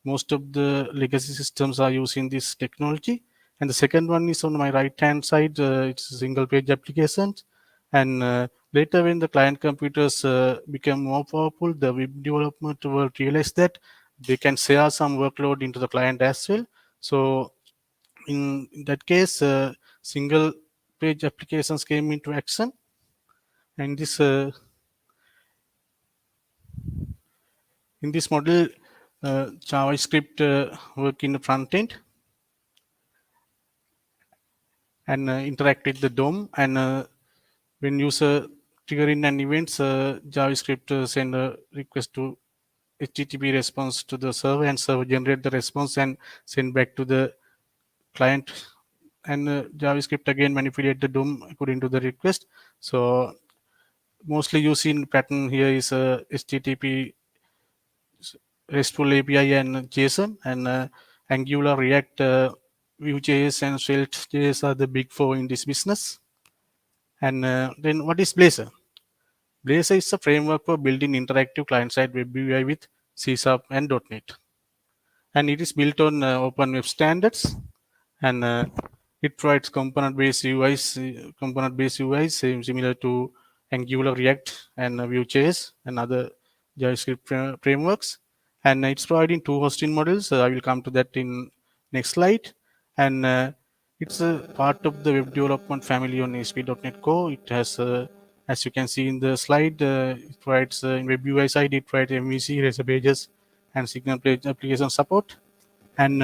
most of the legacy systems are using this technology. And the second one is on my right hand side, it's a single page applications. And later when the client computers become more powerful, the web development will realize that they can share some workload into the client as well. So in that case, single page applications came into action. And this in this model, JavaScript work in the front end and interact with the DOM. And when user trigger in an events, JavaScript send a request to HTTP response to the server, and server generate the response and send back to the client. And JavaScript again manipulate the DOM according to the request. So mostly using pattern here is HTTP RESTful API and JSON, and Angular, React, Vue.js, and Svelte.js are the big four in this business. And then what is Blazor? Blazor is a framework for building interactive client-side web UI with C# and .NET. And it is built on open web standards, and it provides component-based UIs similar to Angular, React, and Vue.js and other JavaScript frameworks. And it's providing two hosting models. I will come to that in next slide. And it's a part of the web development family on ASP.NET Core. It has, as you can see in the slide, it provides in web UI side, it provides MVC, razor pages, and signal page application support. And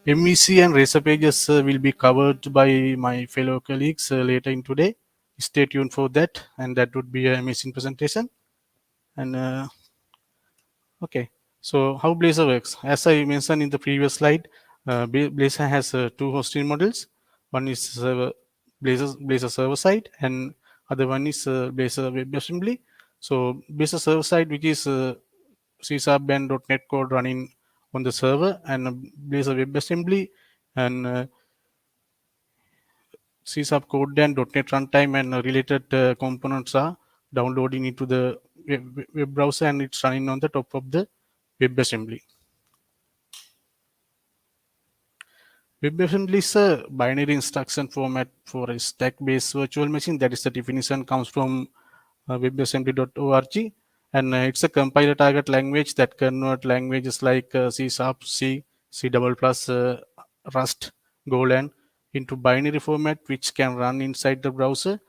MVC and razor pages will be covered by my fellow colleagues later in today. Stay tuned for that, and that would be an amazing presentation. And okay, so how Blazor works? As I mentioned in the previous slide, Blazor has two hosting models. One is Blazor server side, and other one is Blazor WebAssembly. So Blazor server side, which is C# and .NET code running on the server, and Blazor WebAssembly and C# code and .NET runtime and related components are downloading into the web browser, and it's running on the top of the WebAssembly. WebAssembly is a binary instruction format for a stack-based virtual machine. That is, the definition comes from webassembly.org, and it's a compiler target language that convert languages like C#, C, C++, Rust, Golang into binary format, which can run inside the browser.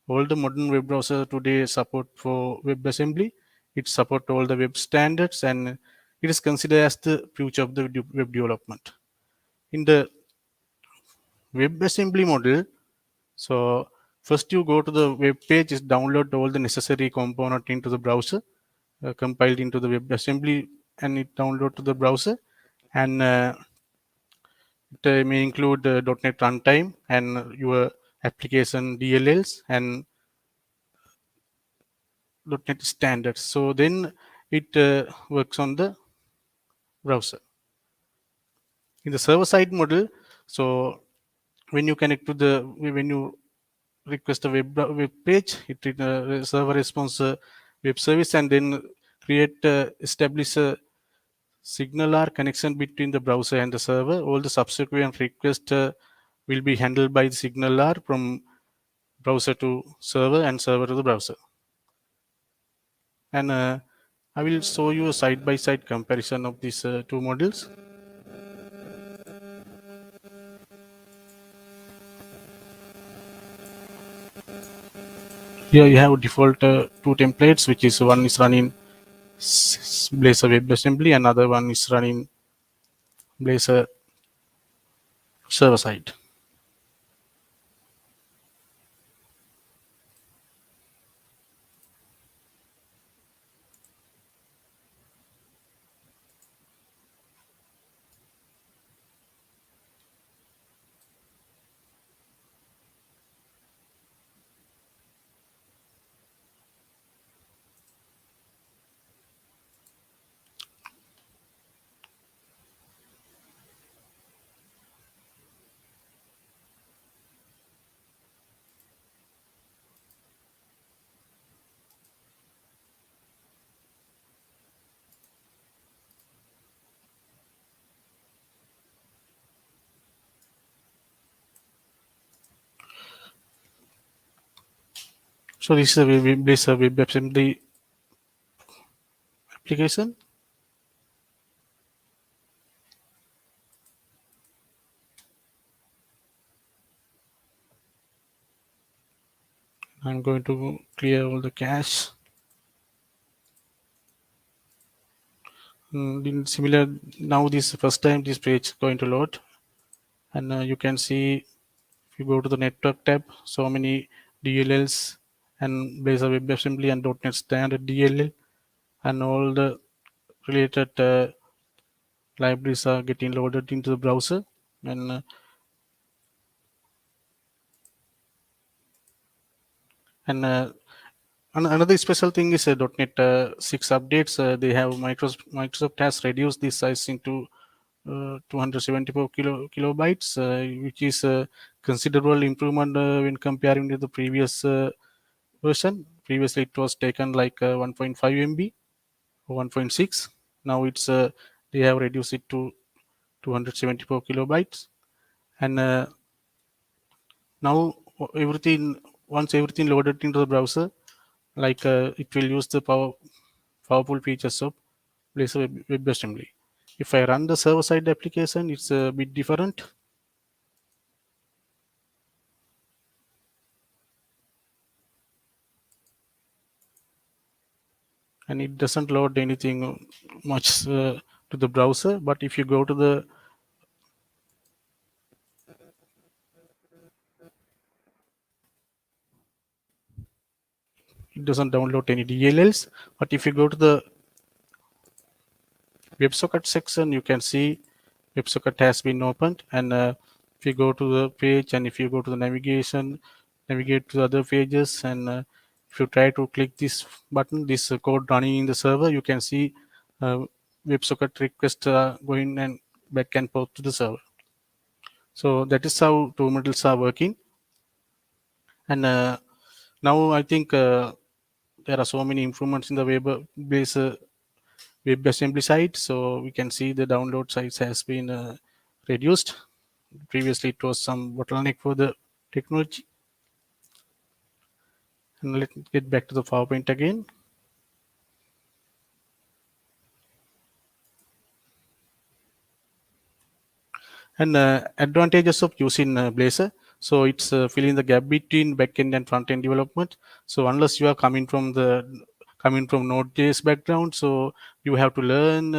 All the modern web browsers today support for WebAssembly. It supports all the web standards, and it is considered as the future of the web development. In the WebAssembly model, so first you go to the web page, is download all the necessary component into the browser, compiled into the WebAssembly, and it download to the browser. And it may include .NET runtime and your application DLLs and .NET standards. So then it works on the browser. In the server-side model, so when you connect to the, when you request a web page, it server response web service, and then establish a signal or connection between the browser and the server. All the subsequent requests will be handled by the signal R from browser to server and server to the browser. And I will show you a side-by-side comparison of these two models. Here you have default two templates, which is one is running Blazor WebAssembly, and another one is running Blazor server side. So this is a Blazor WebAssembly application. I'm going to clear all the cache. In similar, now this first time this page is going to load, and you can see if you go to the network tab, so many DLLs and Blazor WebAssembly and .NET Standard DLL and all the related libraries are getting loaded into the browser. And another special thing is .NET 6 updates. They have Microsoft has reduced this size into 274 kilobytes, which is a considerable improvement when comparing with the previous version. Previously, it was taken like 1.5 MB or 1.6. Now it's they have reduced it to 274 kilobytes, and now once everything loaded into the browser, like it will use the powerful features of Blazor WebAssembly. If I run the server-side application, it's a bit different. And it doesn't load anything much to the browser. But if you go to the it doesn't download any DLLs. But if you go to the WebSocket section, you can see WebSocket has been opened. And if you go to the page, and if you go to the navigate to the other pages, and if you try to click this button, this code running in the server, you can see WebSocket requests going and back and forth to the server. So that is how two models are working. And now I think there are so many improvements in the Blazor WebAssembly side. So we can see the download size has been reduced. Previously, it was some bottleneck for the technology. And let's get back to the PowerPoint again. And advantages of using Blazor. So it's filling the gap between backend and front-end development. So unless you are coming from Node.js background, so you have to learn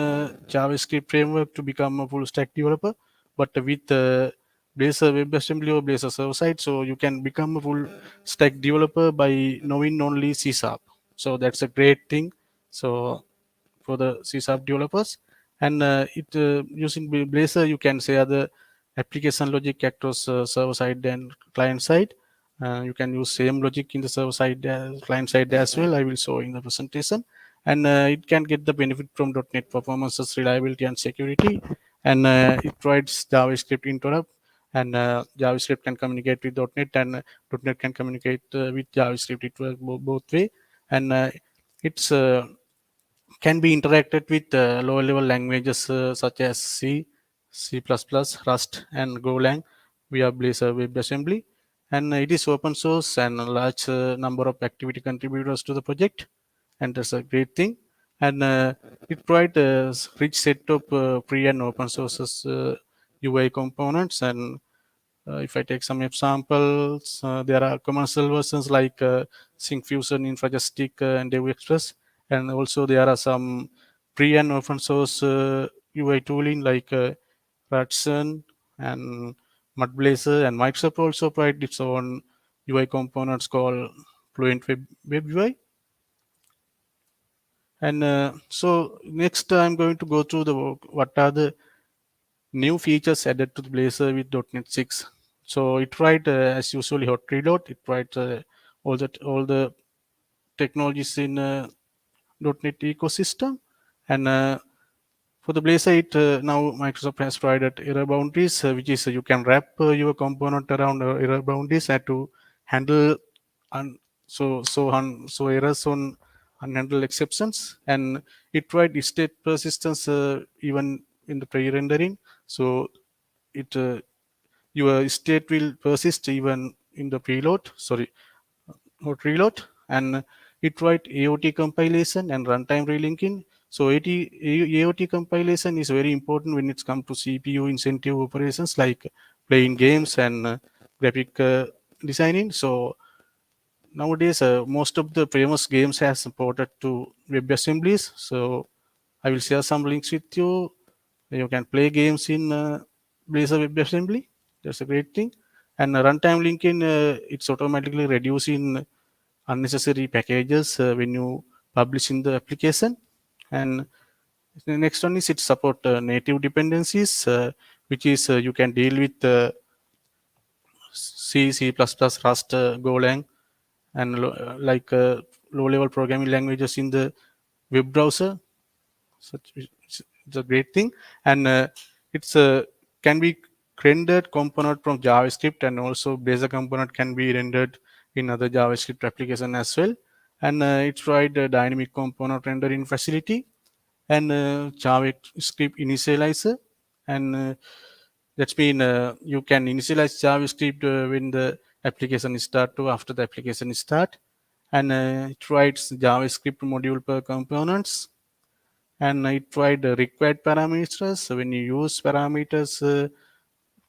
JavaScript framework to become a full stack developer. But with Blazor WebAssembly or Blazor server-side, so you can become a full stack developer by knowing only C#. So that's a great thing. So for the C# developers, and using Blazor, you can share the application logic across server side and client side. You can use same logic in the server side, client side as well. I will show in the presentation. And it can get the benefit from .NET performances, reliability, and security. And it provides JavaScript interrupt. And JavaScript can communicate with .NET, and .NET can communicate with JavaScript. It works both way. And it's can be interacted with lower level languages such as C, C++, Rust, and Golang via Blazor WebAssembly. And it is open source and a large number of activity contributors to the project. And that's a great thing. And it provides a rich set of free and open sources UI components. And if I take some examples, there are commercial versions like SyncFusion, Infogistic, and DevExpress. And also there are some free and open source UI tooling like Ratson and Mudblazer, and Microsoft also provides its own UI components called Fluent Web UI. And so next I'm going to go through the what are the new features added to the Blazor with .NET 6. So it provides as usually hot reload. It provides all the technologies in .NET ecosystem. And for the Blazor, now Microsoft has provided error boundaries, which is you can wrap your component around error boundaries and to handle so errors on unhandled exceptions. And it provides state persistence even in the pre-rendering. So it your state will persist even in the preload. Sorry, not reload. And it provides AOT compilation and runtime relinking. So AOT compilation is very important when it comes to CPU incentive operations like playing games and graphic designing. So nowadays, most of the famous games have supported to WebAssemblies. So I will share some links with you. You can play games in Blazor WebAssembly. That's a great thing. And runtime linking, it's automatically reducing unnecessary packages when you publish in the application. And the next one is it support native dependencies, which is you can deal with C, C++, Rust, Golang, and like low-level programming languages in the web browser. It's a great thing. And it's can be rendered component from JavaScript, and also Blazor component can be rendered in other JavaScript application as well. And it provides a dynamic component rendering facility and JavaScript initializer. And that's mean you can initialize JavaScript when the application is start to after the application is start. And it writes JavaScript module per components. And it provides required parameters. So when you use parameters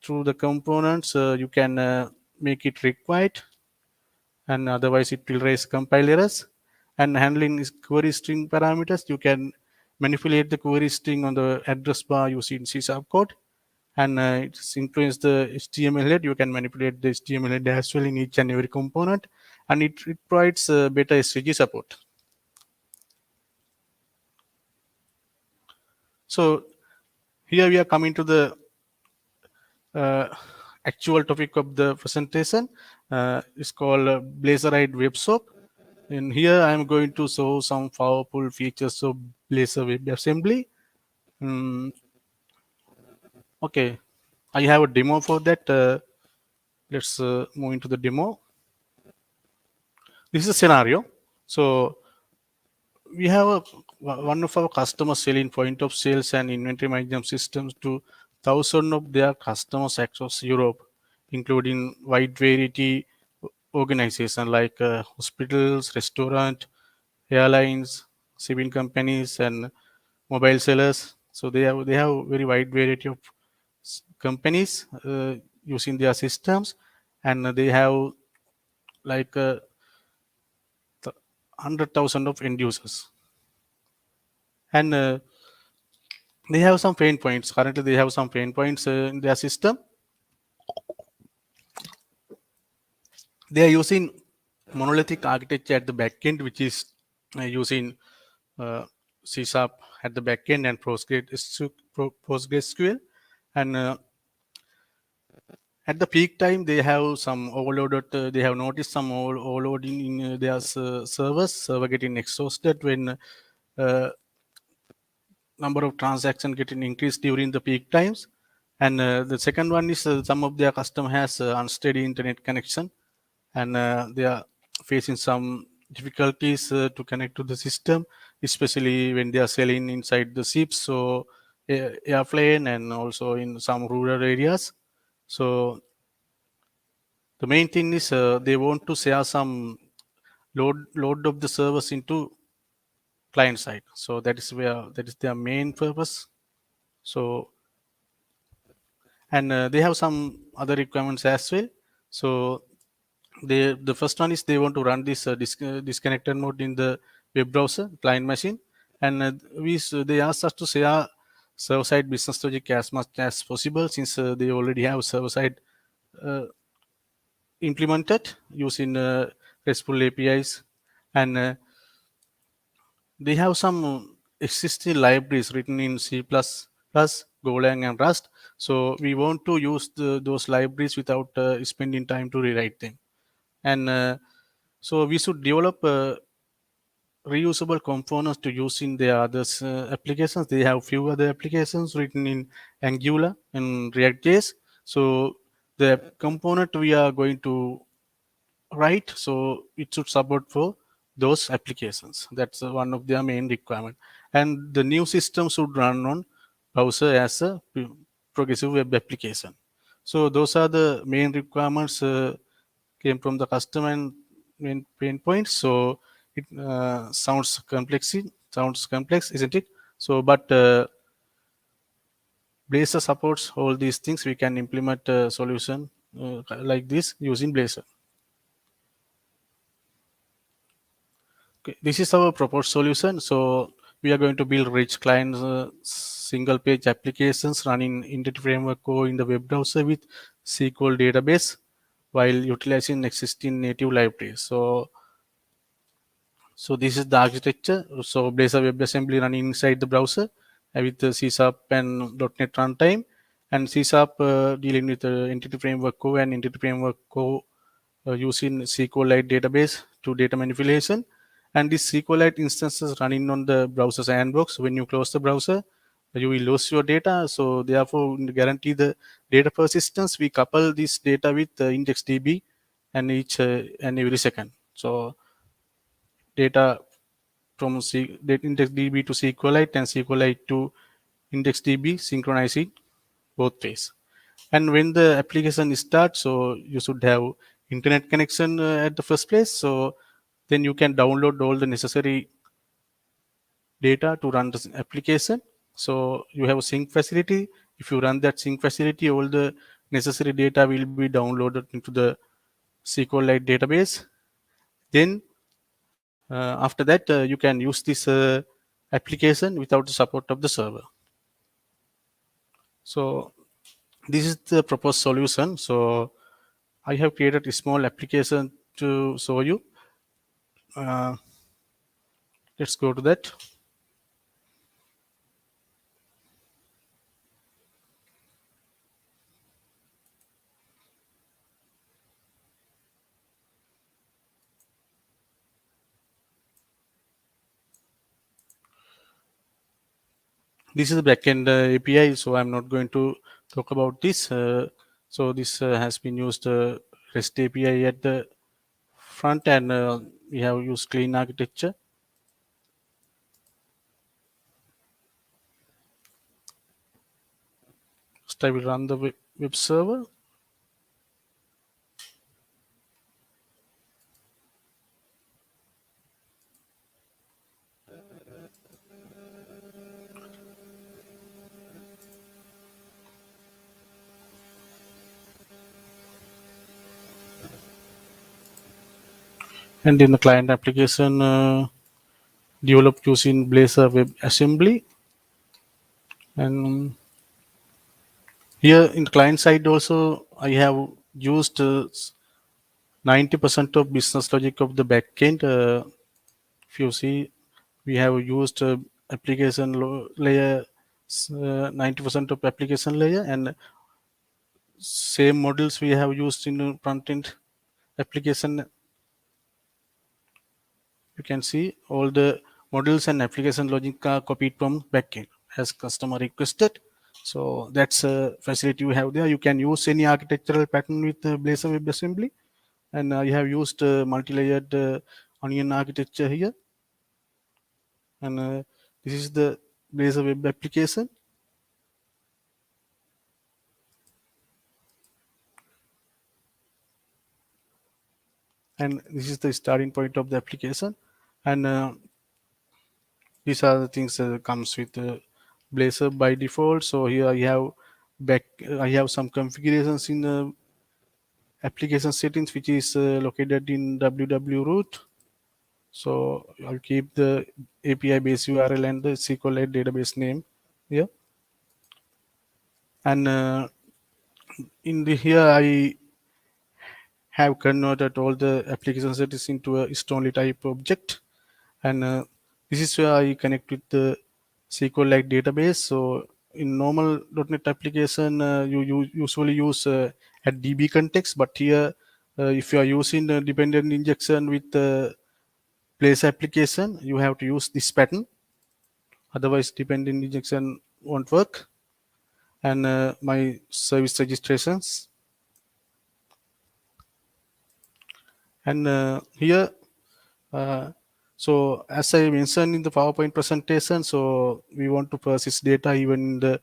through the components, you can make it required, and otherwise it will raise compile errors. And handling is query string parameters, you can manipulate the query string on the address bar using C# code. And it's influence the HTML head. You can manipulate the HTML head as well in each and every component. And it provides better SVG support. So here we are coming to the actual topic of the presentation. It's called Blazoride WebSoap. And here I'm going to show some powerful features of Blazor WebAssembly. Okay, I have a demo for that. Let's move into the demo. This is a scenario. So we have one of our customers selling point of sales and inventory management systems to thousands of their customers across Europe, including wide variety organizations like hospitals, restaurants, airlines, shipping companies, and mobile sellers. So they have very wide variety of companies using their systems, and they have like 100,000 of end users. And they have some pain points. Currently, they have some pain points in their system. They are using monolithic architecture at the backend, which is using C# at the backend and PostgreSQL. And at the peak time they have some overloaded. They have noticed some overloading in their servers. Server getting exhausted when number of transactions getting increased during the peak times. And the second one is some of their custom has unsteady internet connection, and they are facing some difficulties to connect to the system, especially when they are selling inside the ships, so airplane, and also in some rural areas. So the main thing is they want to share some load of the servers into client side. So that is their main purpose. So and they have some other requirements as well. So the first one is they want to run this disconnected mode in the web browser client machine, and they asked us to share server side business logic as much as possible, since they already have server side uh, implemented using RESTful APIs, and they have some existing libraries written in C++, Golang, and Rust. So we want to use those libraries without spending time to rewrite them. And so we should develop reusable components to use in their other applications. They have few other applications written in Angular and React.js. So the component we are going to write, so it should support for those applications. That's one of their main requirement. And the new system should run on browser as a progressive web application. So those are the main requirements came from the customer and main pain points. So it sounds complex, isn't it? So but Blazor supports all these things. We can implement a solution like this using Blazor. Okay, this is our proposed solution. So we are going to build rich client single page applications running Internet Framework Core in the web browser with SQL database while utilizing existing native libraries. So this is the architecture. So Blazor WebAssembly running inside the browser with the C# and .NET runtime, and C# dealing with the Entity Framework Core and Entity Framework Core using SQLite database to data manipulation. And this SQLite instances running on the browser sandbox. When you close the browser, you will lose your data. So therefore, to guarantee the data persistence, we couple this data with IndexedDB and each and every second. So data from IndexedDB to SQLite and SQLite to IndexedDB synchronizing both ways. And when the application starts, so you should have internet connection at the first place. So then you can download all the necessary data to run the application. So you have a sync facility. If you run that sync facility, all the necessary data will be downloaded into the SQLite database. Then after that, you can use this application without the support of the server. So this is the proposed solution. So I have created a small application to show you. Let's go to that. This is the backend API, so I'm not going to talk about this. So this has been used REST API at the front, and we have used clean architecture. First, I will run the web server. And in the client application, developed using Blazor WebAssembly. And here in the client side also, I have used 90% of business logic of the backend. If you see, we have used application layer, 90% of application layer, and same models we have used in front-end application. You can see all the models and application logic are copied from backend as customer requested. So that's a facility you have there. You can use any architectural pattern with Blazor WebAssembly, and you have used multi-layered onion architecture here. And this is the Blazor web application. And this is the starting point of the application. And these are the things that comes with Blazor by default. So here I have some configurations in the application settings, which is located in www root. So I'll keep the API base URL and the SQLite database name here. And in the here I have converted all the application settings into a SQLite type object, and this is where I connect with the SQLite database. So in normal .NET application, you usually use a DB context, but here if you are using the dependent injection with the place application, you have to use this pattern. Otherwise, dependent injection won't work. And my service registrations. And here, so as I mentioned in the PowerPoint presentation, so we want to persist data even in the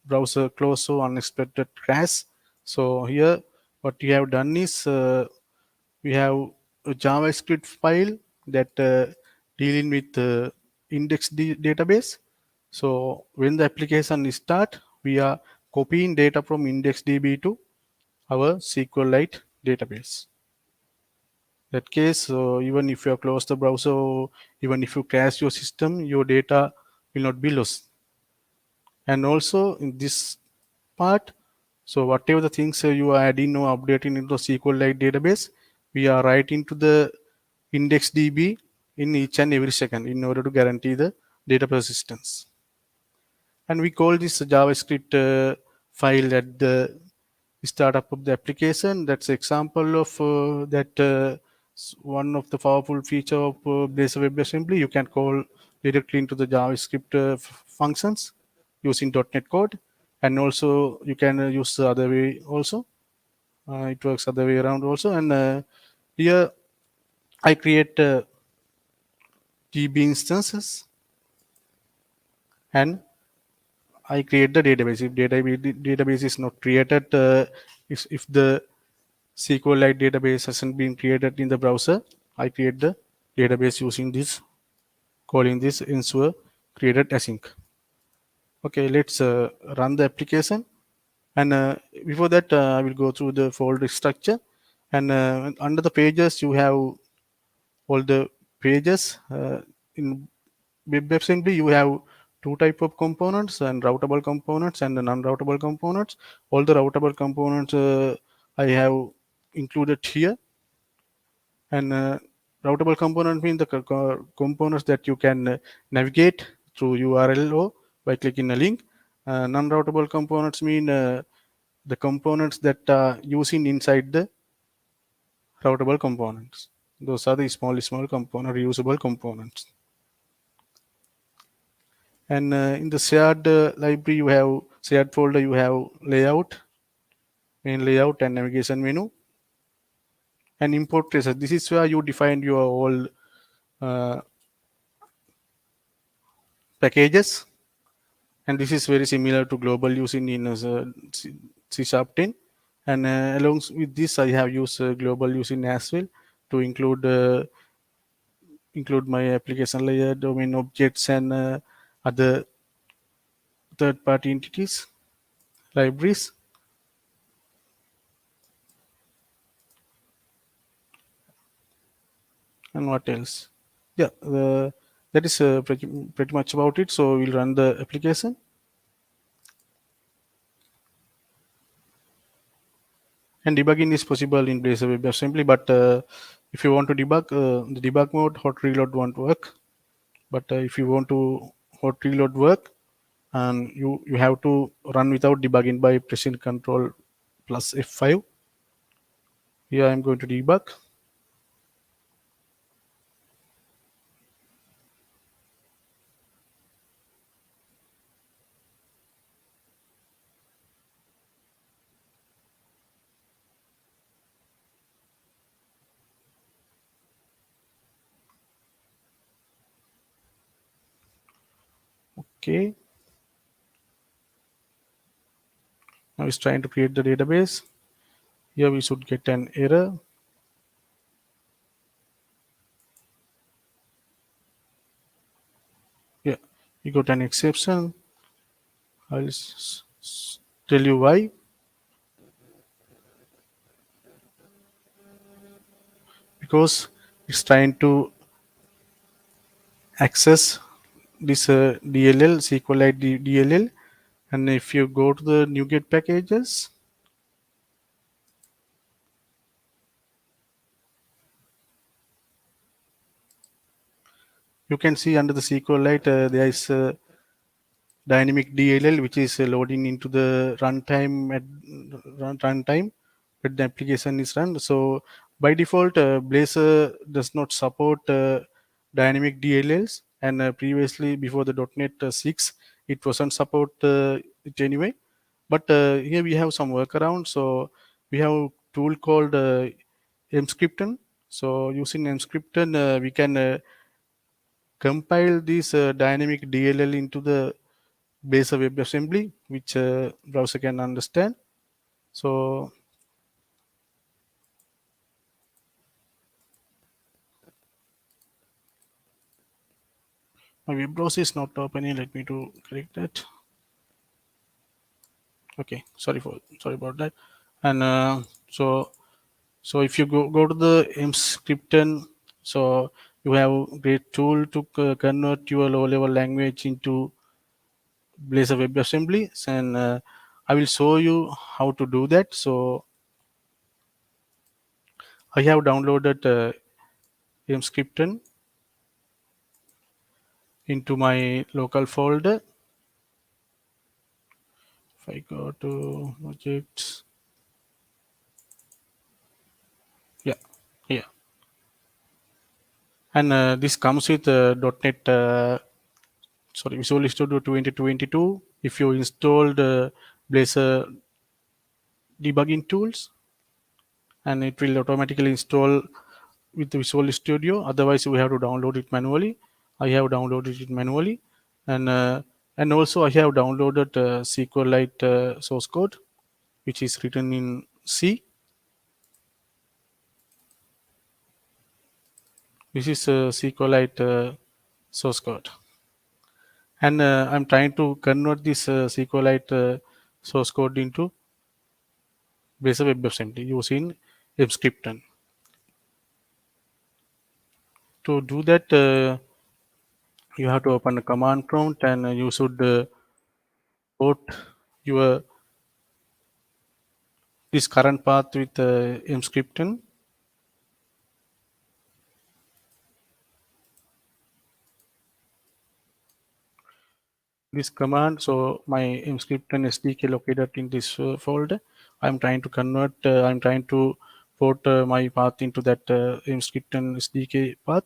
browser close so unexpected crash. So here, what we have done is we have a JavaScript file that dealing with index database. So when the application is start, we are copying data from IndexedDB to our SQLite database. That case, even if you close the browser, even if you crash your system, your data will not be lost. And also in this part, so whatever the things you are adding or updating into SQLite database, we are writing to the IndexedDB in each and every second in order to guarantee the data persistence. And we call this JavaScript file at the startup of the application. That's an example of one of the powerful feature of Blazor WebAssembly. You can call directly into the JavaScript functions using .NET code, and also you can use the other way also. It works other way around also. And here I create DB instances, and I create the database. If database is not created, if the SQLite database hasn't been created in the browser, I create the database using this, calling this ensure created async. Okay, let's run the application. And before that, I will go through the folder structure. And under the pages, you have all the pages. In WebAssembly, you have two type of components, and routable components and the non-routable components. All the routable components I have included here. And routable component means the components that you can navigate through URL or by clicking a link. Non-routable components mean the components that are using inside the routable components. Those are the small component reusable components. And in the shared library, you have shared folder, you have layout, main layout and navigation menu, and import traces. This is where you define your all packages, and this is very similar to global using in C#10. And along with this, I have used global using as well to include my application layer, domain objects, and other third-party entities, libraries. And what else? Yeah, that is pretty much about it. So we'll run the application. And debugging is possible in Blazor WebAssembly, but if you want to debug, the debug mode hot reload won't work. But if you want to hot reload work, and you have to run without debugging by pressing Control plus F5. Here I'm going to debug. Okay. Now it's trying to create the database. Here we should get an error. Yeah, we got an exception. I'll tell you why. Because it's trying to access this DLL, SQLite DLL. And if you go to the NuGet packages, you can see under the SQLite there is a dynamic DLL which is loading into the runtime at runtime when the application is run. So by default, Blazor does not support dynamic DLLs, and previously before the .NET 6, it wasn't support it anyway. But here we have some workaround. So we have a tool called mscripton. So using mscripton, we can compile this dynamic DLL into the base of WebAssembly, which browser can understand. So my web browser is not opening. Let me to correct that. Okay, sorry about that. And so if you go to the mscripton, so you have a great tool to convert your low level language into Blazor WebAssembly, and I will show you how to do that. So I have downloaded mscripton into my local folder. If I go to projects, yeah, here, and this comes with .NET, Visual Studio 2022. If you installed Blazor debugging tools, and it will automatically install with the Visual Studio. Otherwise, we have to download it manually. I have downloaded it manually, and also I have downloaded SQLite source code, which is written in C. This is SQLite source code, and I'm trying to convert this SQLite source code into Blazor WebAssembly using mscripton. To do that, you have to open a command prompt, and you should put your this current path with mscripton. This command, so my mscripton SDK located in this folder. I'm trying to convert, I'm trying to put my path into that mscripton SDK path.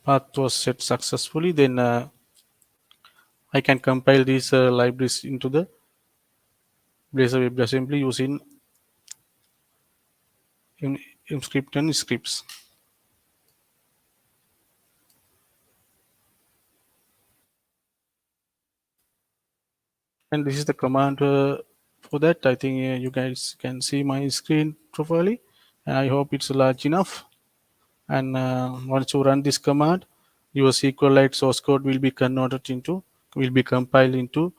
Path was set successfully. Then I can compile these libraries into the Blazor WebAssembly using mscripton scripts. And this is the command for that. I think you guys can see my screen properly, and I hope it's large enough. And once you run this command, your SQLite source code will be compiled into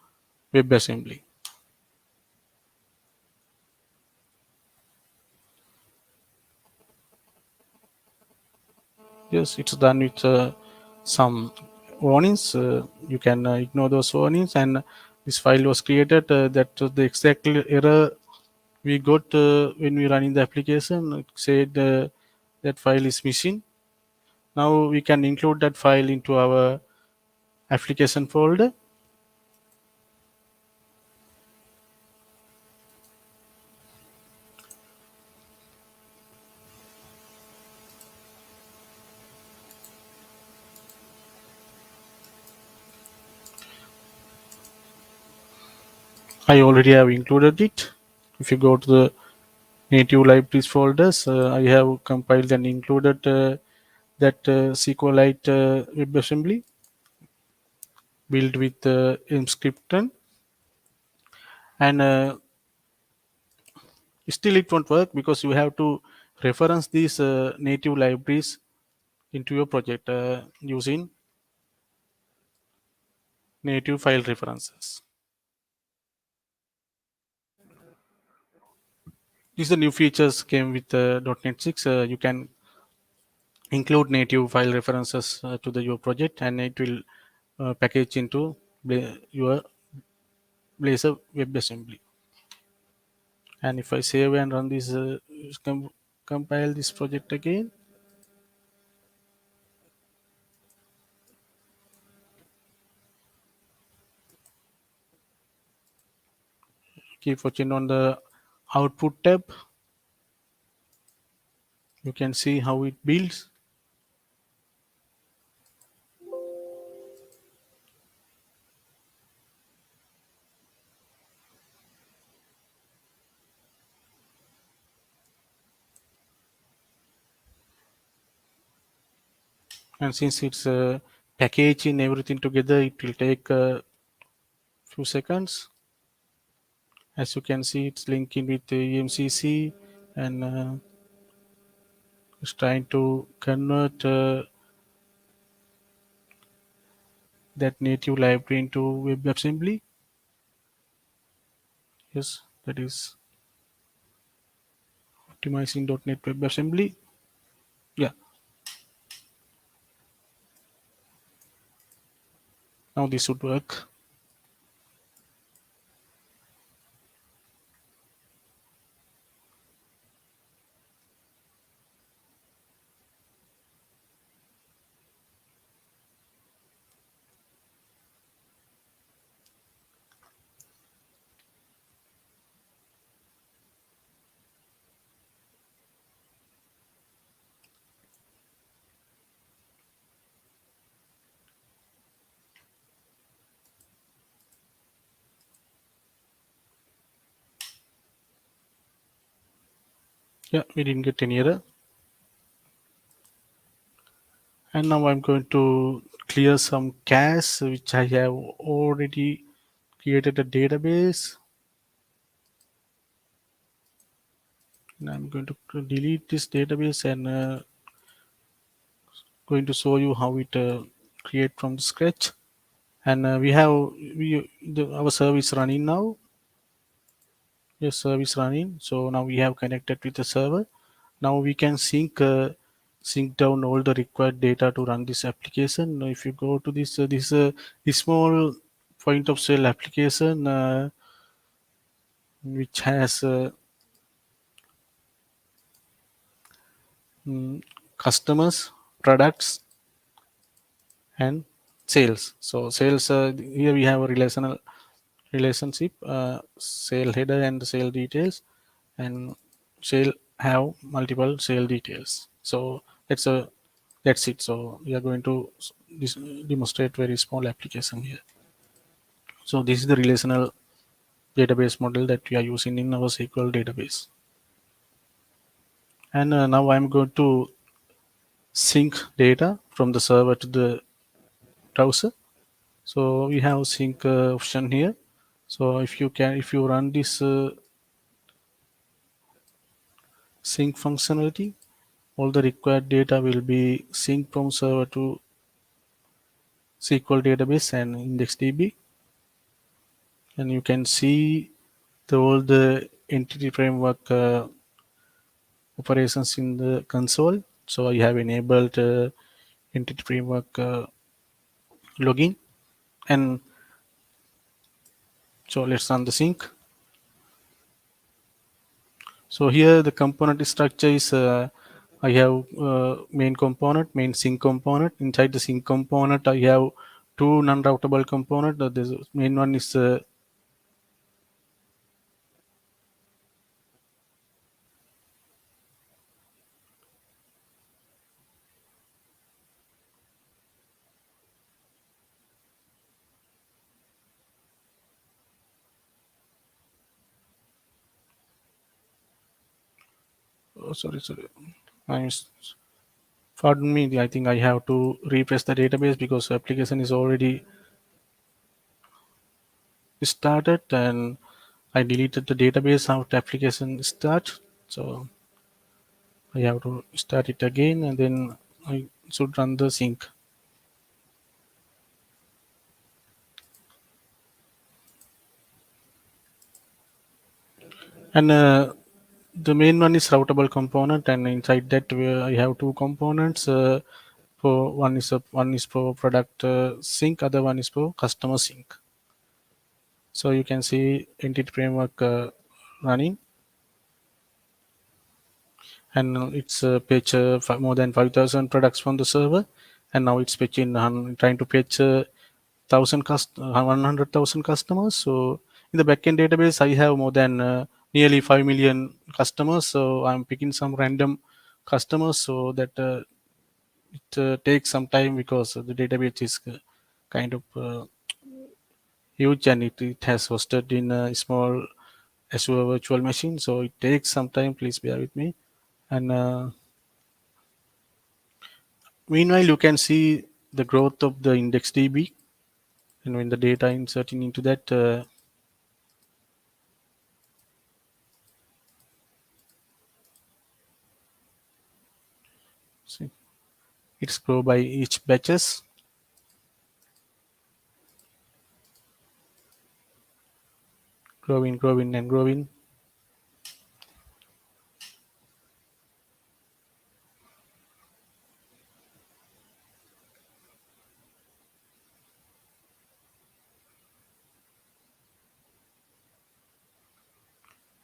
WebAssembly. Yes, it's done with some warnings. You can ignore those warnings, and this file was created. That the exact error we got when we running the application. It said that file is missing. Now we can include that file into our application folder. I already have included it. If you go to the native libraries folders, I have compiled and included that SQLite WebAssembly built with Mscripton, and still it won't work because you have to reference these native libraries into your project using native file references. These are new features came with .NET 6. You can include native file references to your project, and it will package into your Blazor WebAssembly. And if I save and run this, compile this project again, keep watching on the output tab, you can see how it builds. And since it's packaging everything together, it will take a few seconds. As you can see, it's linking with the EMCC, and it's trying to convert that native library into WebAssembly. Yes, that is optimizing .NET WebAssembly. Yeah, now this should work. Yeah, we didn't get any error. And now I'm going to clear some cache which I have already created a database. And I'm going to delete this database and going to show you how it create from scratch. And our service running now. Yes, service running. So now we have connected with the server. Now we can sync down all the required data to run this application. Now if you go to this small point of sale application which has customers, products, and sales. So sales, here we have a relationship, sale header and the sale details, and sale have multiple sale details. So that's it. So we are going to demonstrate very small application here. So this is the relational database model that we are using in our SQL database. And now I'm going to sync data from the server to the browser. So we have sync option here. So if you run this sync functionality, all the required data will be synced from server to SQL database and IndexedDB, and you can see all the entity framework operations in the console. So I have enabled entity framework login, and so let's run the sync. So here the component structure is I have main component, main sync component. Inside the sync component, I have two non-routable component. The main one is sorry. Pardon me. I think I have to refresh the database because application is already started and I deleted the database after application start. So I have to start it again and then I should run the sync. And the main one is routable component, and inside that I have two components. For one is for product sync, other one is for customer sync. So you can see entity framework running, and it's fetch more than 5,000 products from the server, and now it's fetching trying to fetch 100,000 customers. So in the backend database, I have more than nearly 5 million customers. So I'm picking some random customers so that it takes some time because the database is kind of huge and it has hosted in a small Azure virtual machine. So it takes some time. Please bear with me. And meanwhile, you can see the growth of the index DB. And when the data inserting into that, see, it's grow by each batches, growing and growing.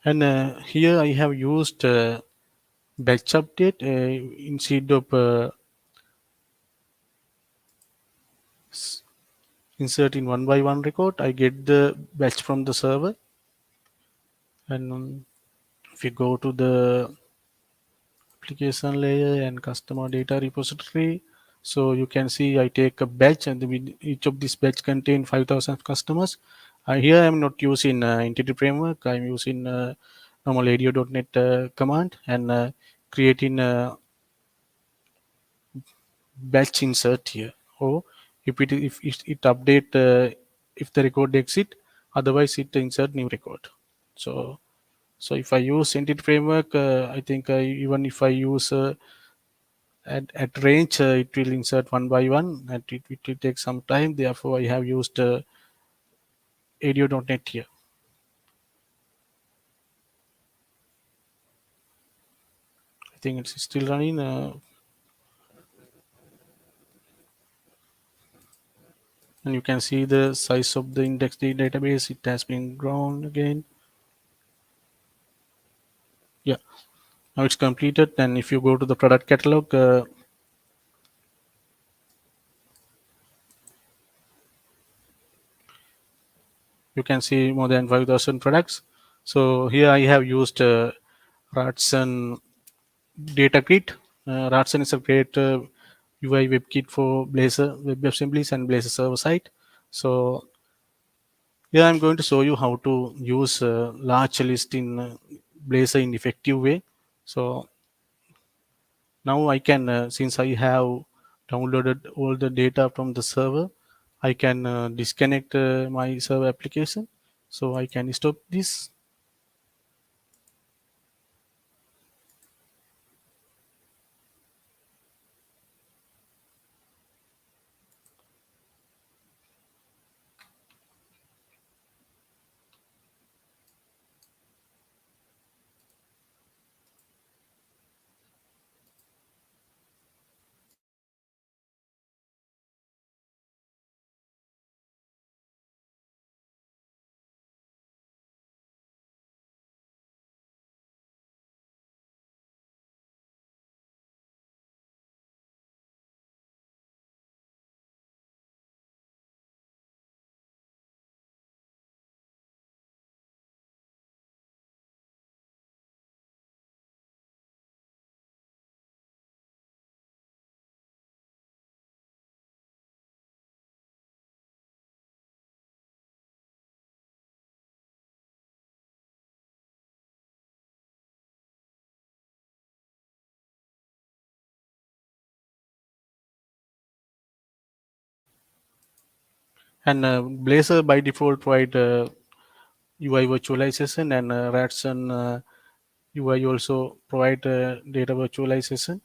And here I have used batch update instead of inserting one by one record. I get the batch from the server, and if you go to the application layer and customer data repository, so you can see I take a batch and each of this batch contain 5,000 customers. Here I'm not using entity framework. I'm using normal ADO.NET command and creating a batch insert here. Or if it update if the record exit, otherwise it insert new record. So if I use entity framework, I think even if I use at range, it will insert one by one, and it will take some time. Therefore, I have used ADO.NET here. I think it's still running. And you can see the size of the index database. It has been grown again. Yeah, now it's completed. And if you go to the product catalog, you can see more than 5,000 products. So here I have used Ratson data kit. Ratson is a great UI WebKit for Blazor WebAssemblies and Blazor server side. So here I'm going to show you how to use large list in Blazor in effective way. So now I can, since I have downloaded all the data from the server, I can disconnect my server application. So I can stop this. And Blazor by default provide UI virtualization, and Ratson UI also provide data virtualization.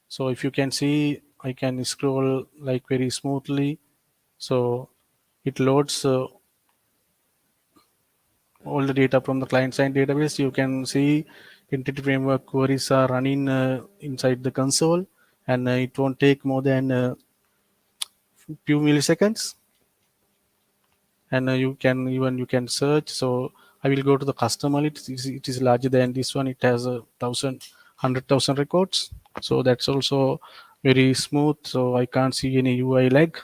So if you can see, I can scroll like very smoothly. So it loads all the data from the client-side database. You can see entity framework queries are running inside the console, and it won't take more than few milliseconds. And you can search. So I will go to the customer. It is larger than this one. It has 100,000 records. So that's also very smooth. So I can't see any UI lag.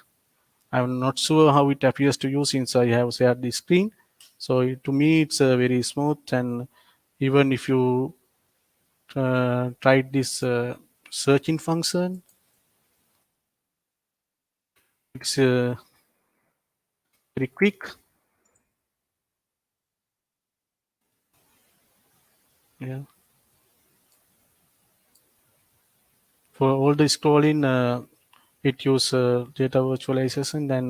I'm not sure how it appears to you since I have shared the screen. So to me, it's very smooth. And even if you tried this searching function, it's very quick. Yeah. For all the scrolling, it use data virtualization, then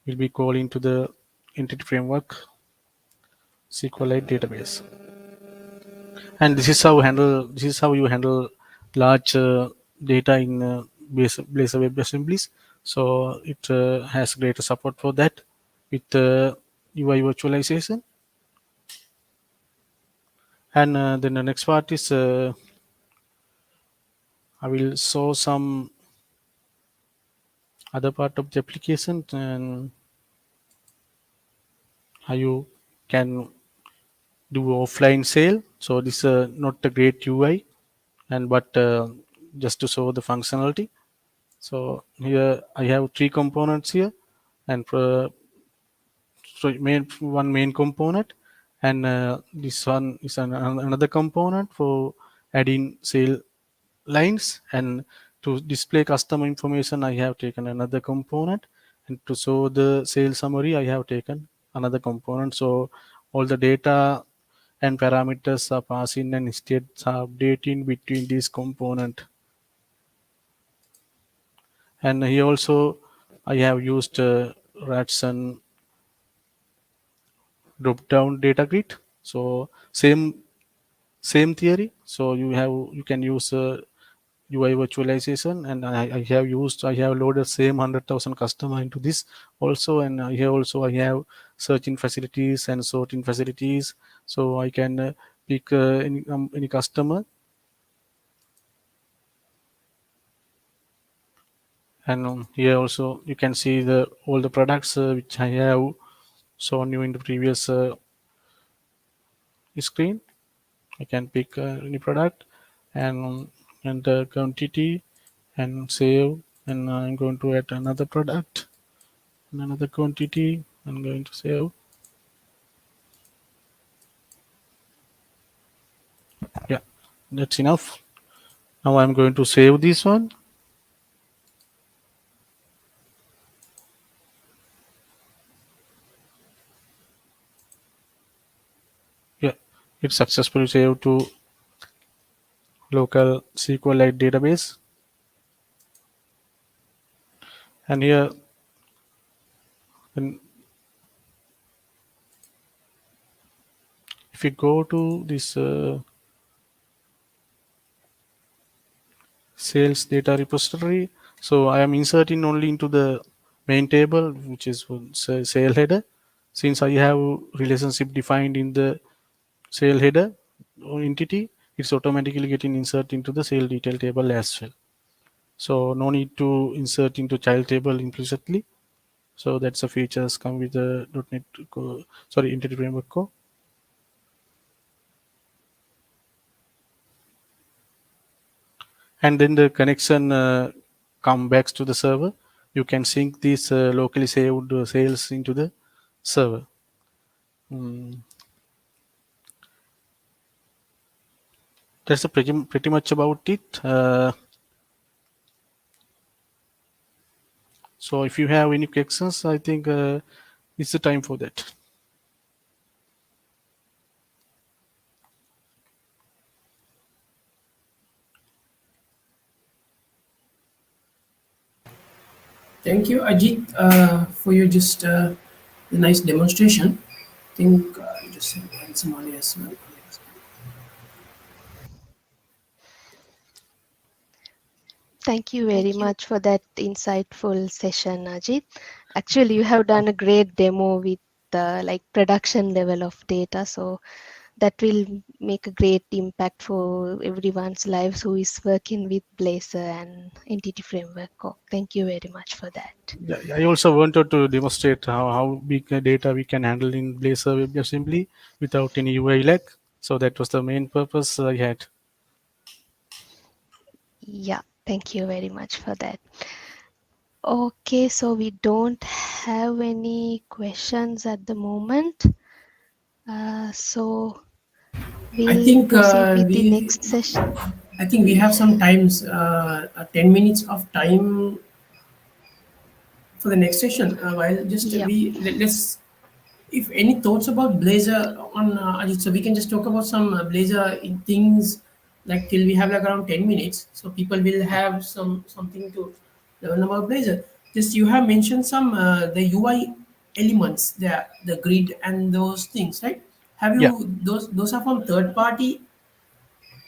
we'll be calling to the entity framework SQLite database. And this is how you handle large data in Blazor web assemblies. So it has greater support for that with UI virtualization. And then the next part is I will show some other part of the application and how you can do offline sale. So this is not a great UI, and but just to show the functionality. So here I have three components here, and so one main component, and this one is another component for adding sale lines, and to display customer information I have taken another component, and to show the sales summary I have taken another component. So all the data and parameters are passing and states are updating between these component. And here also I have used Ratson drop down data grid. So same theory. So you can use UI virtualization, and I have loaded same 100,000 customer into this also, and here also I have searching facilities and sorting facilities. So I can pick any customer, and here also you can see the all the products which I have shown you in the previous screen. I can pick any product and enter quantity and save, and I'm going to add another product and another quantity. I'm going to save. Yeah, that's enough. Now I'm going to save this one. Yeah, it's successfully saved to local SQLite database. And here, then if you go to this sales data repository, so I am inserting only into the main table, which is sale header. Since I have relationship defined in the sale header or entity, it's automatically getting inserted into the sale detail table as well. So no need to insert into child table implicitly. So that's the features come with the .NET Core, sorry, Entity Framework Core. And then the connection come back to the server. You can sync these locally saved sales into the server. That's pretty much about it. So if you have any questions, I think it's the time for that. Thank you, Ajit, for your just the nice demonstration. I think just add some audio as well. Thank you very much for that insightful session, Ajit. Actually, you have done a great demo with like production level of data, so that will make a great impact for everyone's lives who is working with Blazor and Entity Framework. Oh, thank you very much for that. Yeah, I also wanted to demonstrate how big data we can handle in Blazor WebAssembly without any UI lag. So that was the main purpose I had. Yeah, thank you very much for that. Okay, so we don't have any questions at the moment. So I we'll think proceed with the next session. we have some times 10 minutes of time for the next session. While just Yep. let's if any thoughts about Blazor on Ajit, so we can just talk about some Blazor in things like till we have like around 10 minutes, so people will have something to learn about Blazor. Just you have mentioned some the UI elements, the grid and those things, right? Have Yeah, you those are from third party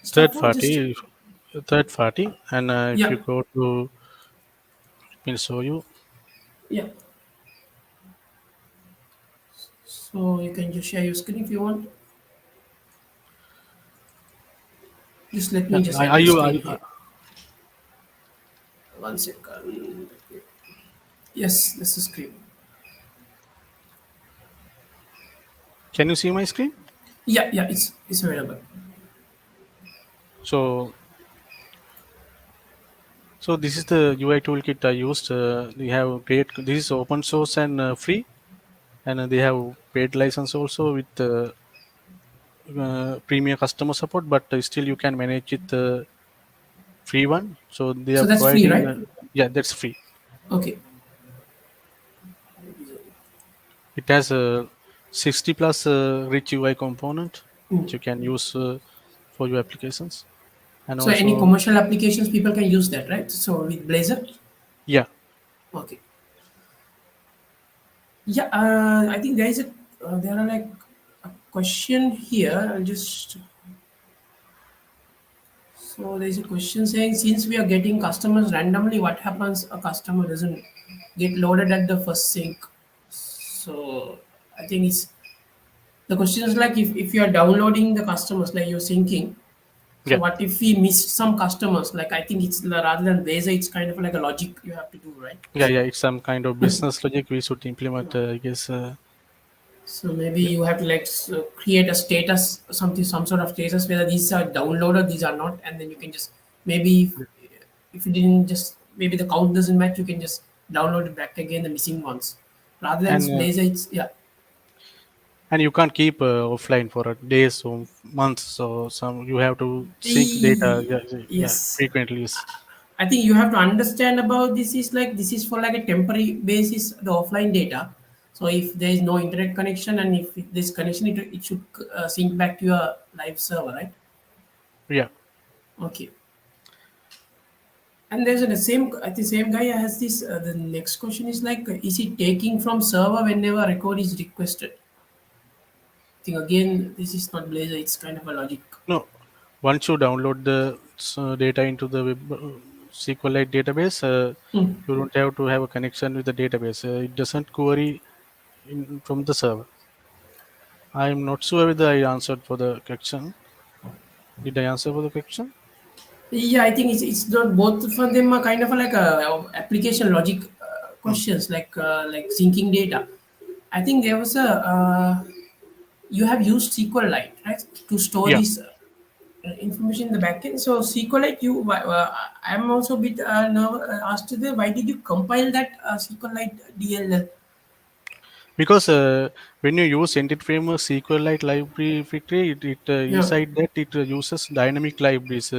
third stuff or just party, third party, and if yeah you go to, let me show you. yeah. So you can just share your screen if you want. Just let Yeah, me just I, end I, the you, screen here. One second. Yes, this is screen. can you see my screen? Yeah, yeah, it's available. So, so this is the UI toolkit I used. We have great. This is open source and free, and they have paid license also with premium customer support. But still, you can manage it free one. So they So are that's free, providing. right? Yeah, that's free. Okay. It has a 60 plus rich UI component Mm. which you can use for your applications, and So any also commercial applications people can use that, right? So with Blazor. yeah. Okay. Yeah, I think there are like a question here. I'll just so there's a question saying since we are getting customers randomly, what happens a customer doesn't get loaded at the first sync? So I think it's the question is like if you are downloading the customers like you're syncing. So Yeah, what if we miss some customers? Like I think it's rather than Blazor, it's kind of like a logic you have to do, right? yeah, yeah. It's some kind of business logic we should implement. I guess. So maybe Yeah. you have to like create a status, something, some sort of status whether these are downloaded, these are not, and then you can just maybe if you didn't just maybe the count doesn't match, you can just download it back again the missing ones. Rather than And this Blazor, it's yeah. you can't keep offline for days or months. So some you have to sync data. E- Yeah, yeah, yes. frequently. Yes. I think you have to understand about this is like this is for like a temporary basis the offline data. So if there is no internet connection and if this connection it should sync back to your live server, right? Yeah. Okay. And there's the same I think same guy has this the next question is like is it taking from server whenever record is requested? I think again this is not Blazor, it's kind of a logic. No. Once you download the data into the web, SQLite database, Hmm. you don't have to have a connection with the database. It doesn't query from the server. I'm not sure whether I answered for the question. Did I answer for the question? Yeah, I think it's not both of them are kind of like a application logic Hmm. questions like syncing data. I think there was a you have used SQLite right to store Yeah, this information in the backend. So SQLite, I'm also a bit asked to the why did you compile that SQLite DLL? because when you use Entity Framework SQLite library factory, Yeah, inside that it uses dynamic libraries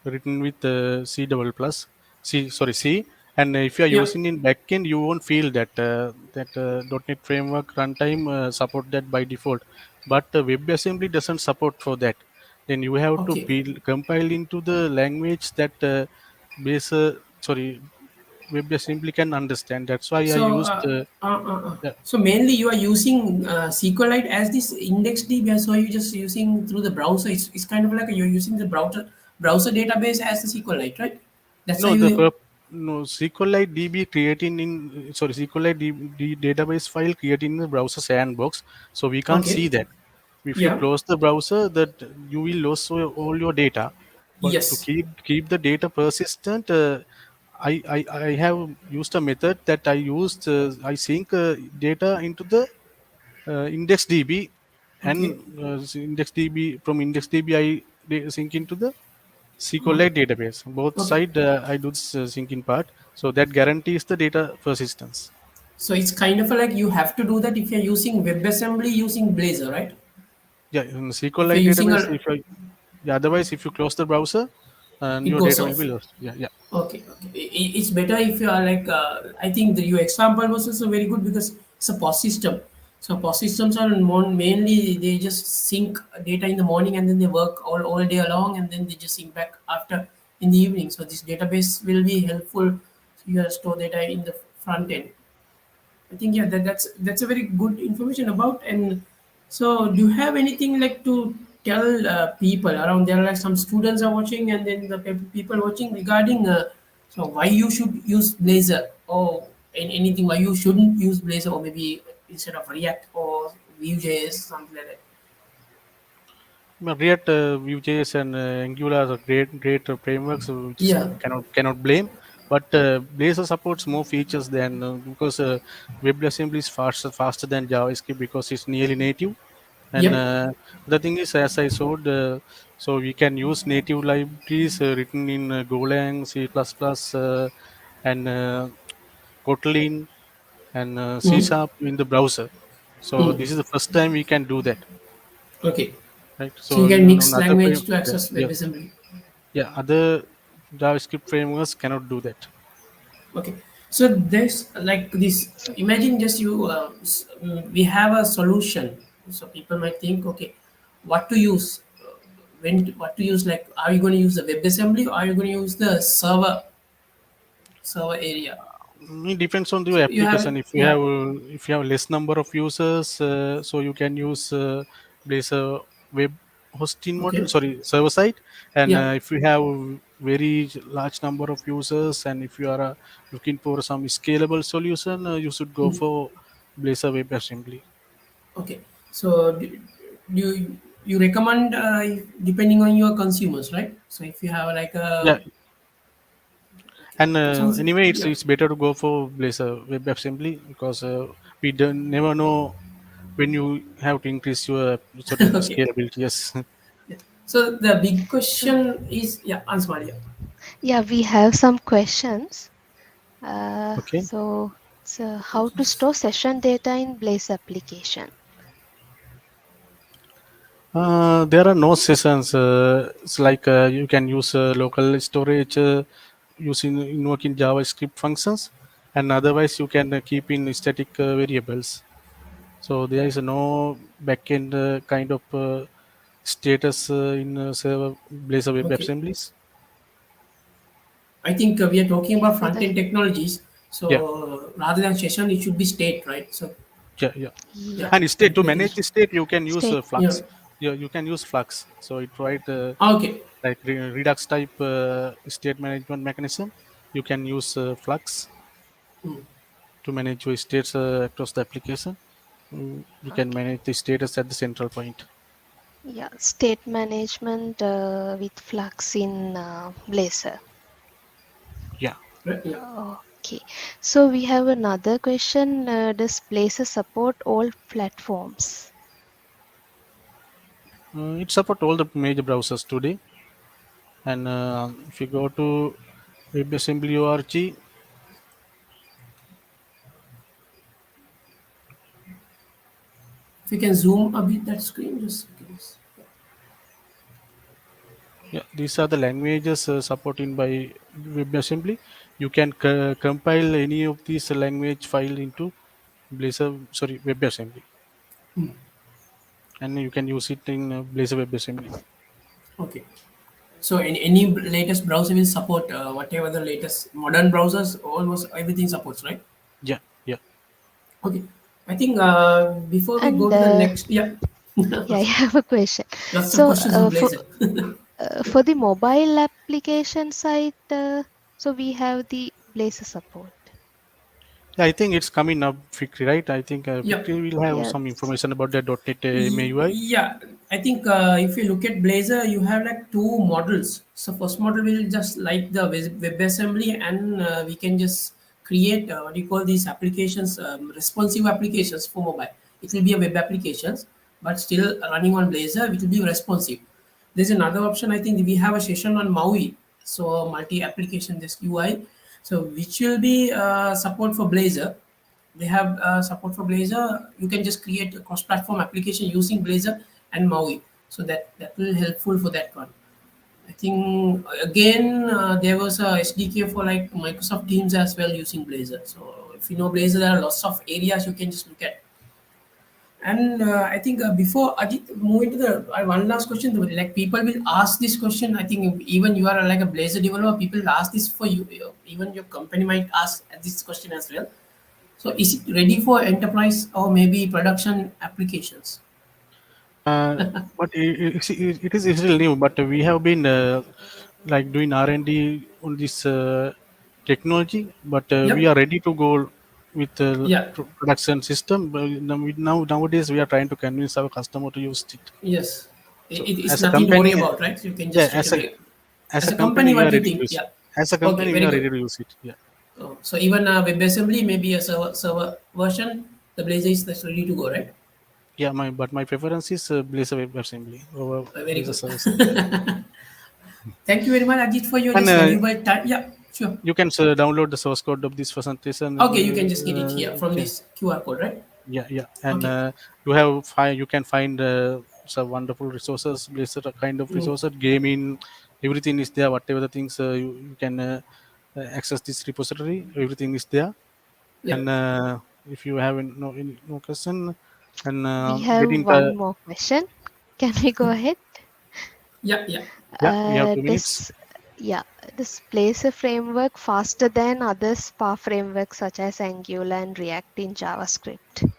written with C double plus C sorry C. And if you are yeah, using in backend, you won't feel that .NET Framework runtime support that by default. But WebAssembly doesn't support for that. Then you have to okay, build compile into the language that base sorry WebAssembly can understand. That's why I So, used. Yeah. so mainly you are using SQLite as this index DB. So you're just using through the browser. It's kind of like you're using the browser database as the SQLite, right? That's how No, the you. no SQLite DB creating in sorry SQLite database file created in the browser sandbox, so we can't see Okay. that. If you Yeah. close the browser, that you will lose all your data. But to Yes. keep the data persistent, I have used a method that I sync data into the index DB, Okay. and index DB from index DB sync into the SQLite database. Both Okay. side I do this syncing part, so that guarantees the data persistence. So it's kind of like you have to do that if you're using WebAssembly using Blazor, right? Yeah, in If you're SQLite using database, a, yeah, otherwise if you close the browser, and it your goes data will be off. lost. Yeah, yeah. Okay, okay. It's better if you are like, I think your example was also very good because it's a POS system. So POS systems are mainly they just sync data in the morning and then they work all day long and then they just sync back after in the evening. So this database will be helpful. So you store data in the front end. I think yeah, that's a very good information about. And so, do you have anything like to tell people around there? Like some students are watching, and then the people watching regarding so why you should use Blazor or anything why you shouldn't use Blazor or maybe instead of React or Vue.js something like that. React, Vue.js, and Angular are great frameworks, which is Yeah. cannot blame. But Blazor supports more features than because WebAssembly is faster than JavaScript because it's nearly native. And Yep. the thing is, as I showed, so we can use native libraries written in Golang, C++, and Kotlin, and C Mm. Sharp in the browser. So Mm. this is the first time we can do that, Okay. right? So you So can on mix other language frame, to yeah, access yeah, WebAssembly. yeah, other JavaScript frameworks cannot do that. Okay, so there's like this. Imagine just you. We have a solution. So people might think, okay, what to use? What to use? Like, are you going to use the WebAssembly or are you going to use the server area? It depends on the So you have application. it. Yeah. If you have less number of users, so you can use Blazor web hosting model, Okay. sorry, server side. And Yeah. if you have very large number of users, and if you are looking for some scalable solution, you should go for Blazor WebAssembly. Okay. So do you recommend depending on your consumers, right? So if you have like Yeah, a and anyway, yeah. it's better to go for Blazor WebAssembly because we don't never know when you have to increase your certain Okay. scalability. Yes. Yeah. So the big So, question is yeah, answer Maria. yeah, we have some questions. Okay. So how to store session data in Blaze application? There are no sessions. It's like you can use local storage using invoking JavaScript functions, and otherwise you can keep in static variables. So there is no backend kind of status in server Blazor Web Okay. Assemblies. I think we are talking Okay, about for front the end technologies. Yeah, So rather than session, it should be state, right? So yeah, yeah. yeah, yeah And state that to will be the manage the state, you can use state. yeah. Flux. Yeah, you can use Flux. So it provide Okay. like Redux type state management mechanism. You can use Flux to manage your states across the application. You can Okay. manage the status at the central point. Yeah, state management with Flux in Blazor. Yeah. Right, yeah. Okay. So we have another question. Does Blazor support all platforms? It support all the major browsers today. And if you go to WebAssembly org, If you can zoom a bit that screen, just please. yeah, these are the languages supported by WebAssembly. You can compile any of these language file into Blazor, sorry, WebAssembly, and you can use it in Blazor WebAssembly. Okay. So any latest browser will support whatever the latest modern browsers, almost everything supports, right? Yeah, yeah. Okay. I think before we go And to the next, yeah, yeah, I have a question. lots of So questions in Blazor. for the mobile application side, so we have the Blazor support. Yeah, I think it's coming up, Fikri, right? I think Yeah. Fikri will have some Yes. information about the .NET MAUI. Yeah, I think if you look at Blazor, you have like two models. So first model will just like the WebAssembly, and we can just create what you call these applications, responsive applications for mobile. It will be a web applications, but still running on Blazor. It will be responsive. There's another option. I think we have a session on Maui, so multi-application this UI, so which will be support for Blazor. They have support for Blazor. You can just create a cross-platform application using Blazor and Maui. So that will helpful for that one. I think again there was a SDK for like Microsoft Teams as well using Blazor. So if you know Blazor, there are lots of areas you can just look at. And I think before Ajit move into the one last question, like people will ask this question. I think even you are like a Blazor developer, people will ask this for you. Even your company might ask this question as well. So is it ready for enterprise or maybe production applications? But it is still new. But we have been like doing R&D on this technology. But we Yep. are ready to go with the Yeah. production system. But nowadays we are trying to convince our customer to use it. Yes. So It's as a nothing to worry company, about, right? So you can just yeah, straight away. as As a a company, company we what are do you ready to think? use. Yeah. As a Okay. company we Very are good. ready to use it. Yeah. So even WebAssembly, maybe a server version, the Blazor is that's ready to go, right? Yeah, my preference is Blazor WebAssembly over Very Blazor good. server side. Thank you very much, Ajit, for your And just valuable time. Yeah, sure. you can download the source code of this presentation. Okay, you can just get it here from Yeah, this QR code, right? yeah, yeah. And Okay. you can find some wonderful resources, Blazor kind of Mm, resources, gaming, everything is there. Whatever the things you can access this repository, everything is there. yeah. And if you have no question, and We get have in one more question. Can we go ahead? Yeah, yeah. Yeah, we have 2 minutes. This yeah, this Blazor framework faster than other SPA frameworks such as Angular and React in JavaScript.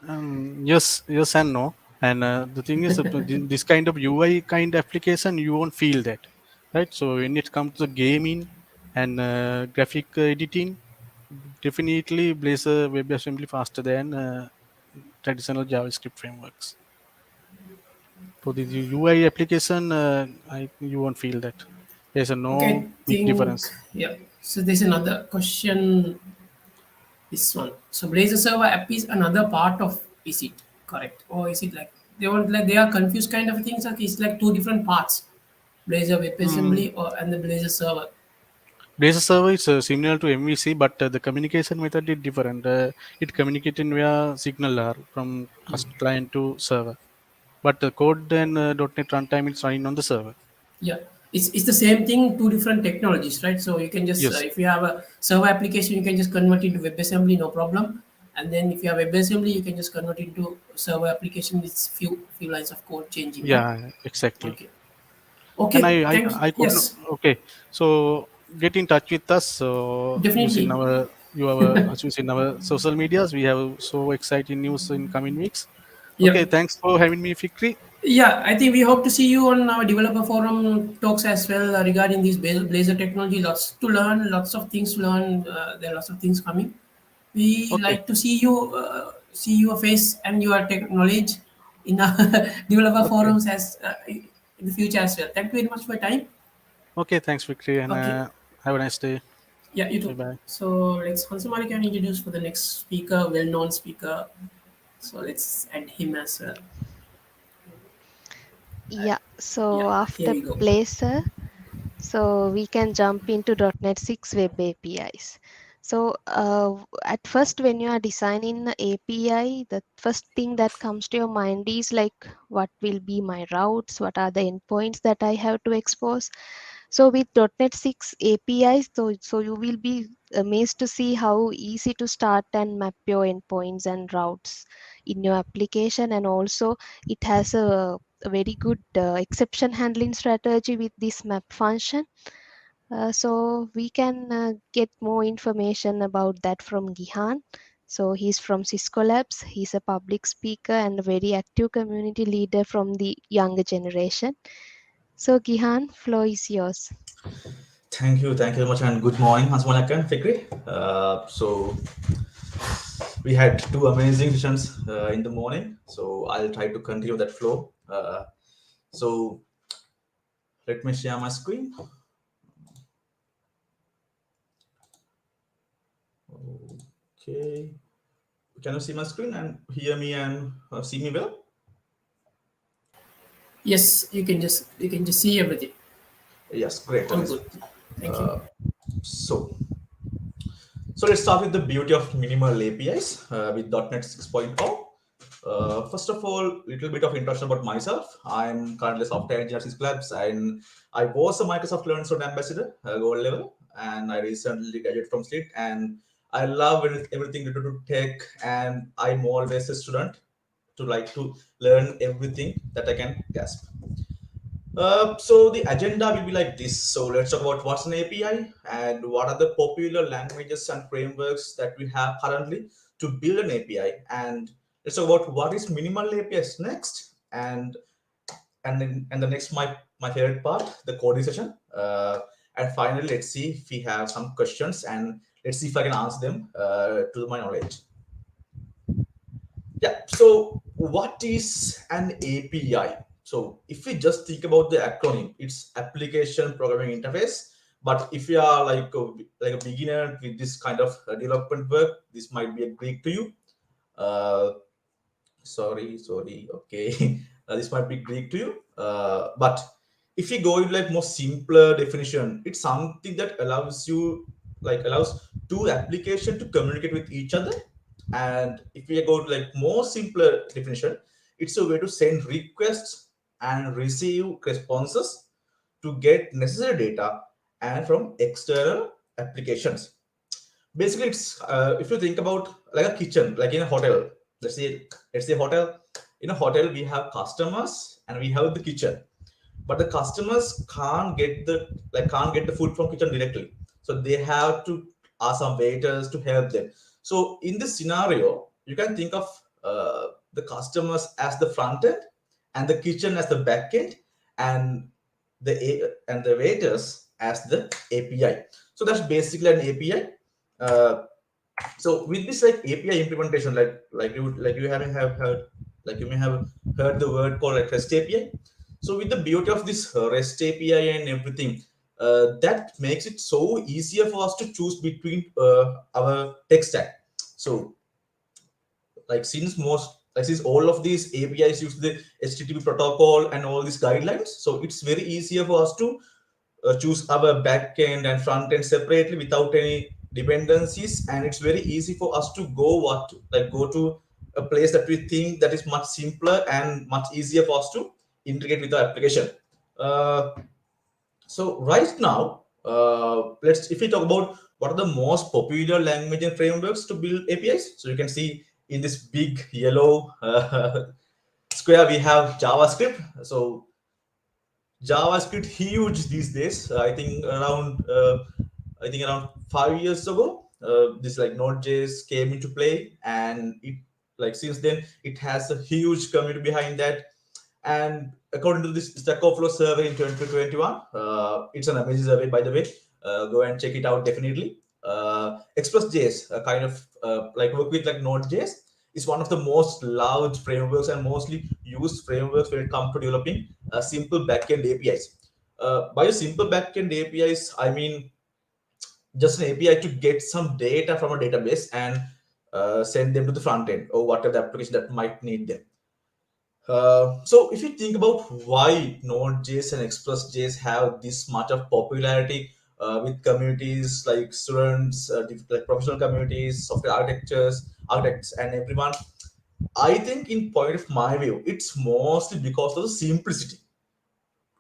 Yes, yes, and no. And the thing is, this kind of UI kind application, you won't feel that, right? So when it comes to gaming and graphic editing, definitely Blazor WebAssembly faster than traditional JavaScript frameworks. For the UI application, you won't feel that. There's a Okay, I no big think, difference. yeah. So there's another question. This one. So Blazor server app is another part of, is it correct? Or is it like they want like they are confused kind of things? Like it's like two different parts. Blazor Mm. WebAssembly or and the Blazor server. Blazor server is similar to MVC, but the communication method is different. It communicating via signal from client to server. But the code and .NET runtime is running on the server. Yeah. It's the same thing, two different technologies, right? So you can just Yes. if you have a server application, you can just convert it to WebAssembly, no problem. And then if you have WebAssembly, you can just convert it to server application with few lines of code changing, right? Yeah, exactly. Okay. And Okay. Thanks. I could not. Yes. Okay, so get in touch with us. So using Definitely. using our social medias, we have so exciting news in coming weeks. Okay, Yep. thanks for having me, Fikri. Yeah, I think we hope to see you on our developer forum talks as well regarding this Blazor technology. Lots to learn, lots of things to learn. There are lots of things coming. We Okay, like to see your face and your tech knowledge in our developer okay, forums as in the future as well. Thank you very much for your time. okay. Thanks, Fikri, and Okay, have a nice day. yeah, you Bye too. bye. So let's Hansamari can introduce for the next speaker, well-known speaker. So let's add him as well. Yeah, Yeah, so here after we go. Blazor, so we can jump into .NET 6 Web APIs. So at first, when you are designing the API, the first thing that comes to your mind is like, what will be my routes? What are the endpoints that I have to expose? So with .NET 6 APIs, so you will be amazed to see how easy to start and map your endpoints and routes in your application, and also it has a a very good exception handling strategy with this map function. So we can get more information about that from Gihan. So he's from Cisco Labs. He's a public speaker and a very active community leader from the younger generation. So Gihan, floor is yours. Thank you very much, and good morning, Sammani and Fikri. So we had two amazing sessions in the morning, so I'll try to continue that flow. So let me share my screen. Okay, can you see my screen and hear me and see me well? Yes, you can just see everything. Yes, great. All good. Thank you. So let's start with the beauty of minimal APIs with .NET 6.0. First of all, little bit of introduction about myself. I'm currently a software engineer at Cisco Labs, and I was a Microsoft Learning Student Ambassador, gold level, and I recently graduated from SLIT, and I love everything related to tech, and I'm always a student to like to learn everything that I can grasp. So the agenda will be like this. So let's talk about what's an API and what are the popular languages and frameworks that we have currently to build an API. And let's talk about what is minimal APIs next. And then the next my favorite part, the coding session. And finally, let's see if we have some questions and let's see if I can answer them to my knowledge. Yeah. So what is an API? So if we just think about the acronym, it's application programming interface. But if you are like a beginner with this kind of development work, this might be a Greek to you. Sorry. Okay, this might be Greek to you. But if you go in like more simpler definition, it's something that allows two applications to communicate with each other. And if we go to like more simpler definition, it's a way to send requests and receive responses to get necessary data and from external applications. Basically, it's if you think about like a kitchen, like in a hotel. Let's say hotel. In a hotel, we have customers and we have the kitchen, but the customers can't get the food from kitchen directly. So they have to ask some waiters to help them. So in this scenario, you can think of the customers as the front end and the kitchen as the back end, and the waiters as the API. So that's basically an API. So with this like API implementation, you may have heard the word called like REST API. So with the beauty of this REST API and everything, that makes it so easier for us to choose between our tech stack. So since all of these APIs use the HTTP protocol and all these guidelines, so it's very easier for us to choose our backend and front end separately without any dependencies, and it's very easy for us to go to a place that we think that is much simpler and much easier for us to integrate with our application. So right now, if we talk about what are the most popular language and frameworks to build APIs. So you can see in this big yellow square we have JavaScript. So JavaScript huge these days. I think around 5 years ago, this like Node.js came into play, and it since then it has a huge community behind that. And according to this Stack Overflow survey in 2021, it's an amazing survey, by the way. Go and check it out definitely. Express.js, kind of work with like Node.js, is one of the most loved frameworks and mostly used frameworks when it comes to developing simple backend APIs. By a simple backend APIs, I mean just an API to get some data from a database and send them to the front end or whatever the application that might need them. So if you think about why Node.js and Express.js have this much of popularity with communities like students, like professional communities, software architects, and everyone, I think in point of my view, it's mostly because of the simplicity.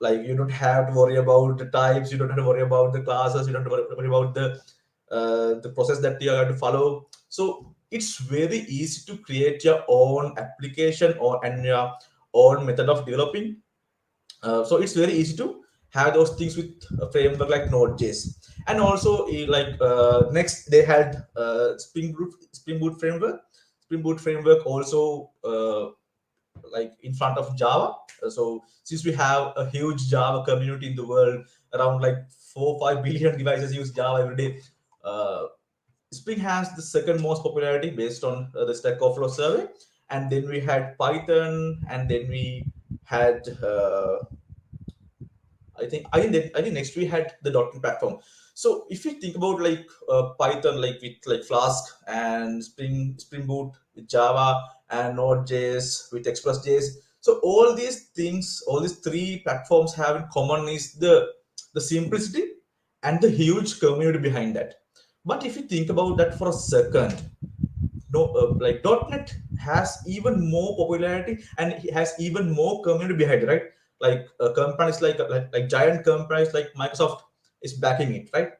Like you don't have to worry about the types, you don't have to worry about the classes, you don't have to worry about the process that you are going to follow. So it's very easy to create your own application or own method of developing. So it's very easy to have those things with a framework like Node.js. And also next they had Spring Boot framework. Spring Boot framework also like in front of Java. So since we have a huge Java community in the world, around like 4-5 billion devices use Java every day. Spring has the second most popularity based on the Stack Overflow survey, and then we had Python, and then we had I think next we had the .NET platform. So if you think about like Python, like with like Flask and Spring Boot with Java and Node.js with Express.js, so all these things, all these three platforms have in common is the simplicity and the huge community behind that. But if you think about that for a second, no, like .NET has even more popularity and it has even more community behind it, right? Like companies like giant companies like Microsoft is backing it, right?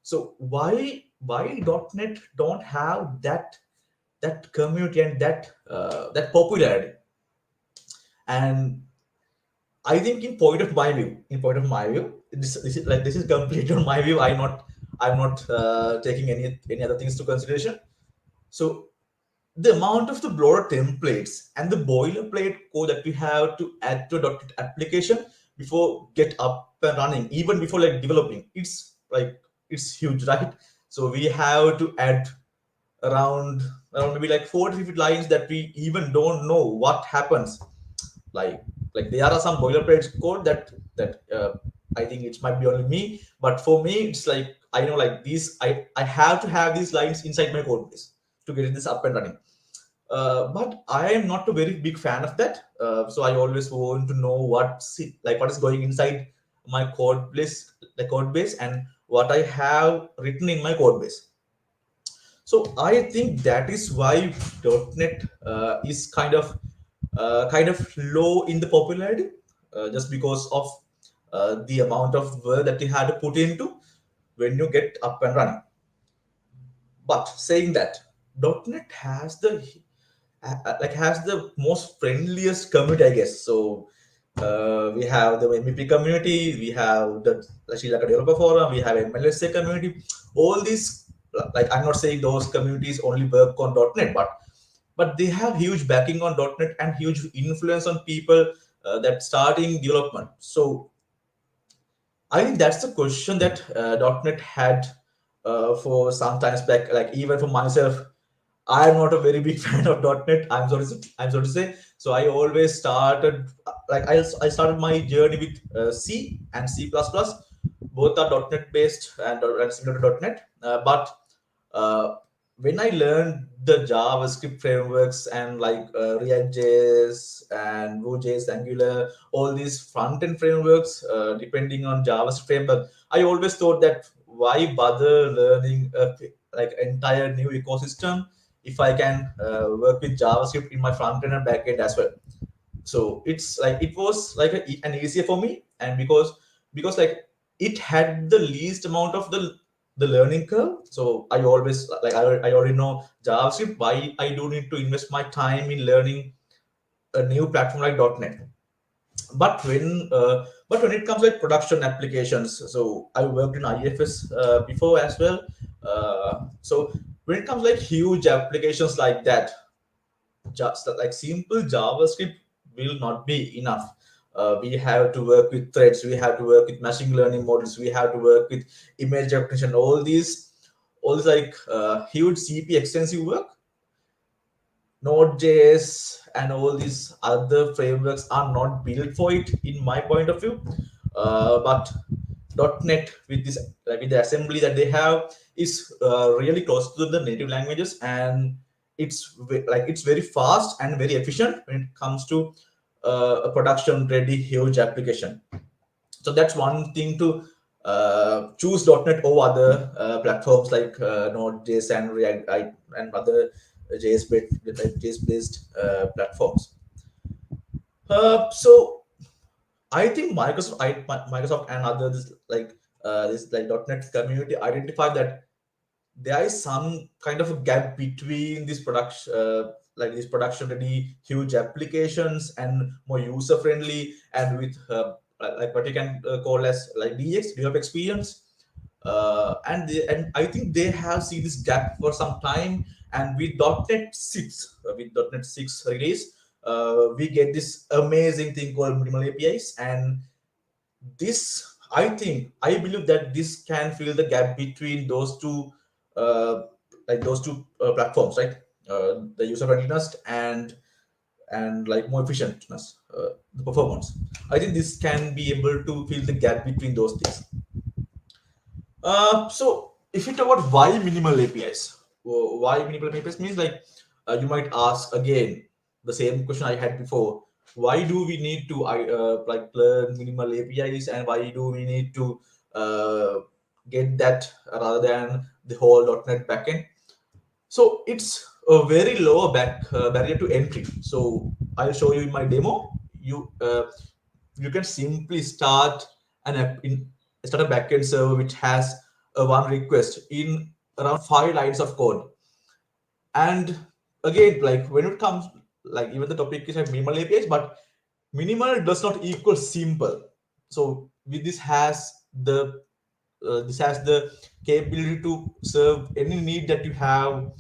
So why .NET don't have that community and that popularity? And I think in point of my view, this is completely on my view. I'm not taking any other things to consideration. So the amount of the bloated templates and the boilerplate code that we have to add to a .NET application before get up and running, even before like developing, it's huge, right? So we have to add around maybe like 4 to 50 lines that we even don't know what happens. Like there are some boilerplate code that I think it might be only me, but for me it's like I know like these I have to have these lines inside my code base to get this up and running. But I am not a very big fan of that. So I always want to know what is going inside my code base, and what I have written in my code base. So I think that is why .NET is kind of low in the popularity, just because of the amount of work that you had to put into when you get up and running. But saying that, .NET has the most friendliest community, I guess. So we have the MVP community, we have the Sri Lanka Developer Forum, we have MLSA community. All these, like I'm not saying those communities only work on .NET, but they have huge backing on .NET and huge influence on people that starting development. So I think that's the question that .NET had for some times back. Like even for myself, I'm not a very big fan of .NET. I'm sorry to say. So I always started I started my journey with C and C++. Both are .NET based and similar to .NET. But when I learned the JavaScript frameworks and like React.js and Vue.js, Angular, all these front-end frameworks, depending on JavaScript framework, I always thought that why bother learning like entire new ecosystem if I can work with JavaScript in my front end and back end as well. So it's like it was like an easier for me, and because like it had the least amount of the learning curve. So I always I already know JavaScript. Why I do need to invest my time in learning a new platform like .NET? But when it comes like production applications, so I worked in IFS before as well. So when it comes like huge applications like that, just like simple JavaScript will not be enough. We have to work with threads, we have to work with machine learning models, we have to work with image recognition, all these like huge CP extensive work. Node.js and all these other frameworks are not built for it, in my point of view. But .NET with this with the assembly that they have is really close to the native languages, and it's very fast and very efficient when it comes to a production ready huge application. So that's one thing to choose .NET over other platforms like Node.js and React and other JS-based platforms. So I think Microsoft and others like this like .NET community identify that there is some kind of a gap between this production, like these production ready huge applications and more user friendly, and with like what you can call as like DX. Do you have experience? And I think they have seen this gap for some time. And with .NET 6, with .NET 6 release, we get this amazing thing called minimal APIs, and this I believe that this can fill the gap between those two, platforms, right? The user friendliness and like more efficientness, the performance. I think this can be able to fill the gap between those things. So if you talk about why minimal APIs, why minimal APIs means like, you might ask again the same question I had before. Why do we need to like learn minimal APIs, and why do we need to uh, get that rather than the whole .NET backend? So it's a very low barrier to entry. So I'll show you in my demo. You can simply start start a backend server which has a one request in around 5 lines of code. And again, like when it comes, like even the topic is like minimal APIs, but minimal does not equal simple. So with this has the capability to serve any need that you have,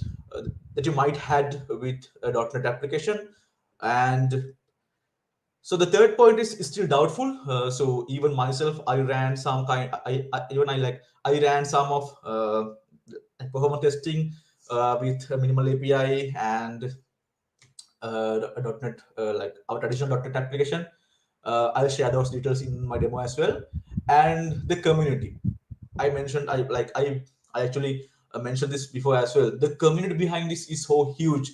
that you might had with a .NET application. And so the third point is still doubtful. So even myself, I ran some kind. I ran some of performance testing with a minimal API and a .NET, like our traditional .NET application. I'll share those details in my demo as well. And the community, I mentioned, I actually mentioned this before as well. The community behind this is so huge.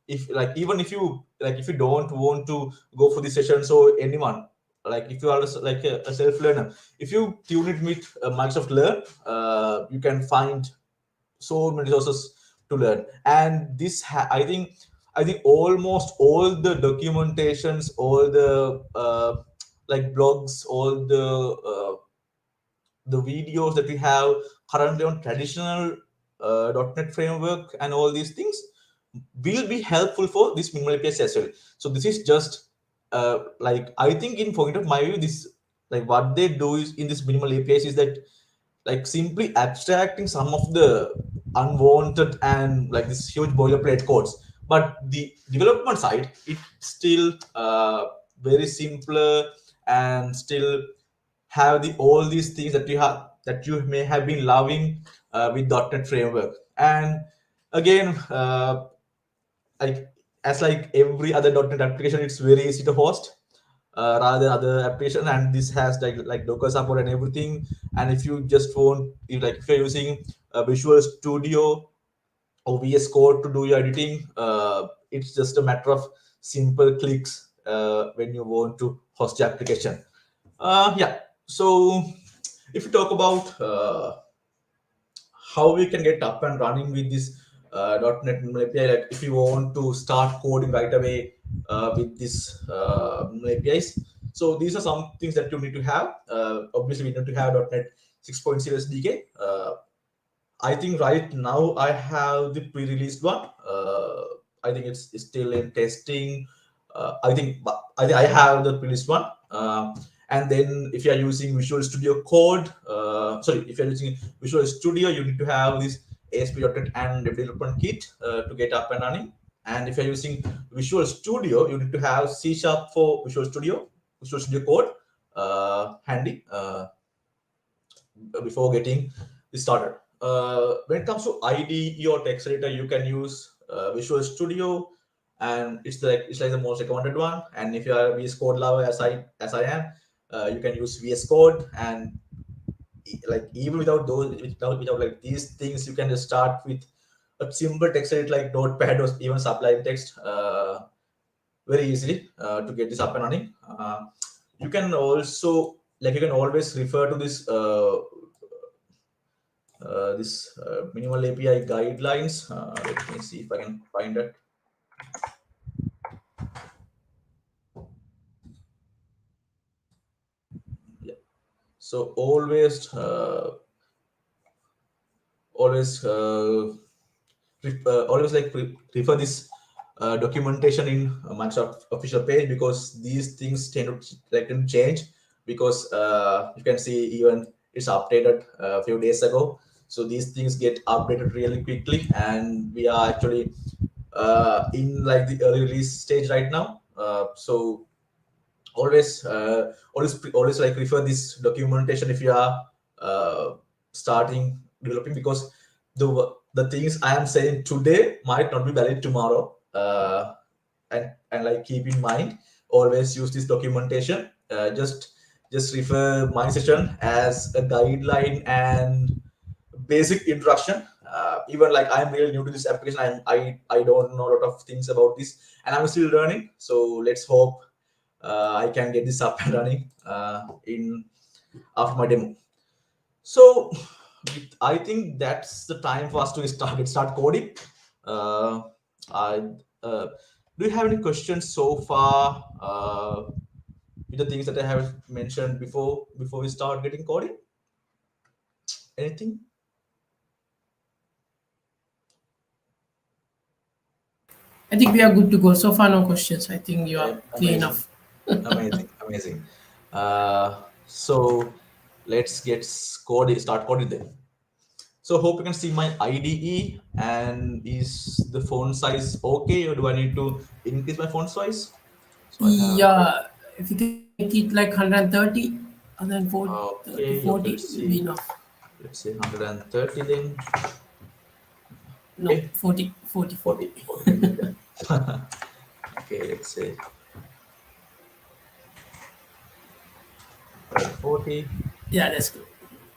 If like even if you don't want to go for the session, so anyone, like if you are like a self learner, if you tune it with Microsoft Learn, you can find so many resources to learn. And I think almost all the documentations, all the like blogs, all the videos that we have currently on traditional .NET framework and all these things will be helpful for this minimal APIs as well. So this is just like, I think in point of my view, this, like what they do is in this minimal APIs is that like simply abstracting some of the unwanted and like this huge boilerplate codes. But the development side, it's still very simpler, and still have all these things that you may have been loving with .NET framework. And again, like as like every other .NET application, it's very easy to host rather than other application. And this has like Docker support and everything. And if you just want, if you're using Visual Studio or VS Code to do your editing, it's just a matter of simple clicks when you want to host the application. Yeah. So if you talk about how we can get up and running with this .NET API, like if you want to start coding right away with this APIs. So these are some things that you need to have. Obviously, we need to have .NET 6.0 SDK. I think right now I have the pre-released one. I think it's still in testing. I have the pre-released one. And then if you are using Visual Studio Code, if you're using Visual Studio, you need to have this ASP.NET and development kit to get up and running. And if you're using Visual Studio, you need to have C# for Visual Studio Code handy before getting started. When it comes to IDE or text editor, you can use Visual Studio, and it's like the most recommended one. And if you are a VS Code lover, as I am, you can use VS Code. And like even without like these things, you can just start with a simple text edit like Notepad or even Sublime Text very easily to get this up and running. You can also, like, you can always refer to this minimal API guidelines. Let me see if I can find it. Yeah. So always always refer this documentation in Microsoft official page, because these things tend to change, because you can see even it's updated a few days ago. So these things get updated really quickly, and we are actually in like the early release stage right now. So always like refer this documentation if you are starting developing, because the things I am saying today might not be valid tomorrow. And like keep in mind, always use this documentation. Just refer my session as a guideline and basic introduction. Even like I'm really new to this application, I don't know a lot of things about this, and I'm still learning. So let's hope I can get this up and running in after my demo. So I think that's the time for us to start coding. I Do you have any questions so far with the things that I have mentioned before we start getting coding? Anything? I think we are good to go. So far, no questions. I think you are clear Amazing. enough. Amazing. So let's start coding then. So hope you can see my IDE, and is the font size okay, or do I need to increase my font size? So I have, Yeah, if you can make it like 130 and then 40, 30, okay, 40 let's will be see. enough. Let's say 130 then. No, Okay, 40, 40, 40. 40. Okay, let's say 40. Yeah, that's good.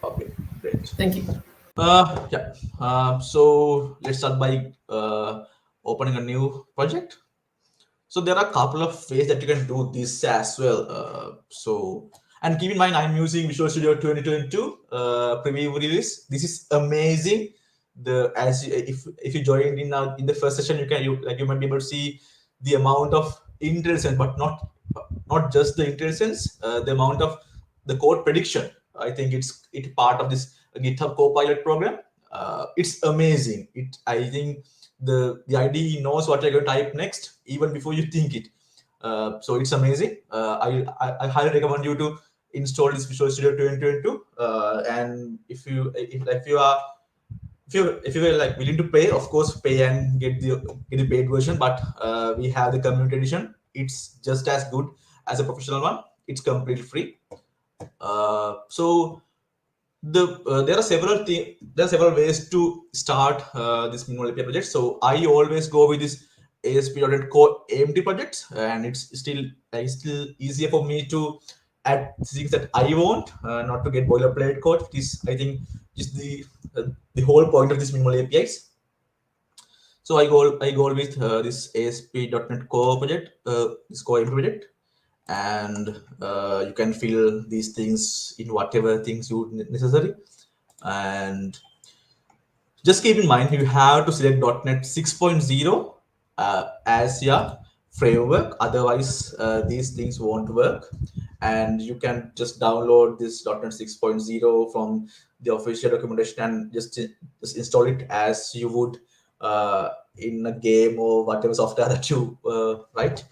Okay, great. Thank you. Yeah. So let's start by opening a new project. So there are a couple of ways that you can do this as well. And keep in mind, I'm using Visual Studio 2022 preview release. This is amazing. If you joined in the first session, you might be able to see the amount of intelligence, but not just the intelligence, the amount of the code prediction. I think it's part of this GitHub Copilot program. It's amazing. I think the IDE knows what you're going to type next even before you think it. So it's amazing. I highly recommend you to install this Visual Studio 2022. And if you were like willing to pay, of course, pay and get the paid version. But we have the community edition. It's just as good as a professional one. It's completely free. So there are several ways to start this minimal API project. So I always go with this ASP.NET Core AMD project, and it's still easier for me to add things that I want, not to get boilerplate code. I think is the whole point of this minimal APIs. So I go with this ASP.NET Core project, this Core AMD project, and you can fill these things in whatever things you necessary. And just keep in mind, you have to select .NET 6.0 as your framework, otherwise these things won't work. And you can just download this .NET 6.0 from the official documentation and just install it as you would in a game or whatever software that you write.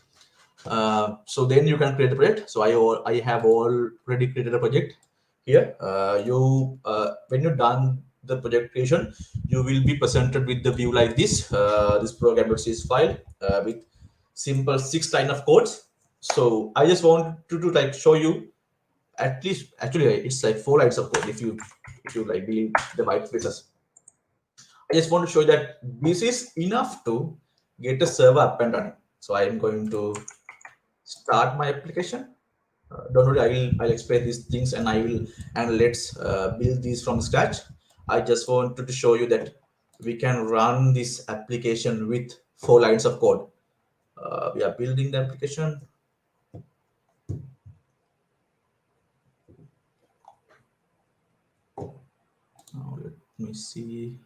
So then you can create a project. So I have already created a project here. When you're done the project creation, you will be presented with the view like this. This program.cs file with simple 6 line of codes. So I just want to like show you, at least actually it's like 4 lines of code if you like believe the white spaces. I just want to show you that this is enough to get a server up and running. So I am going to start my application. Don't worry, I'll explain these things, and let's build these from scratch. I just wanted to show you that we can run this application with 4 lines of code. We are building the application. Now let me see.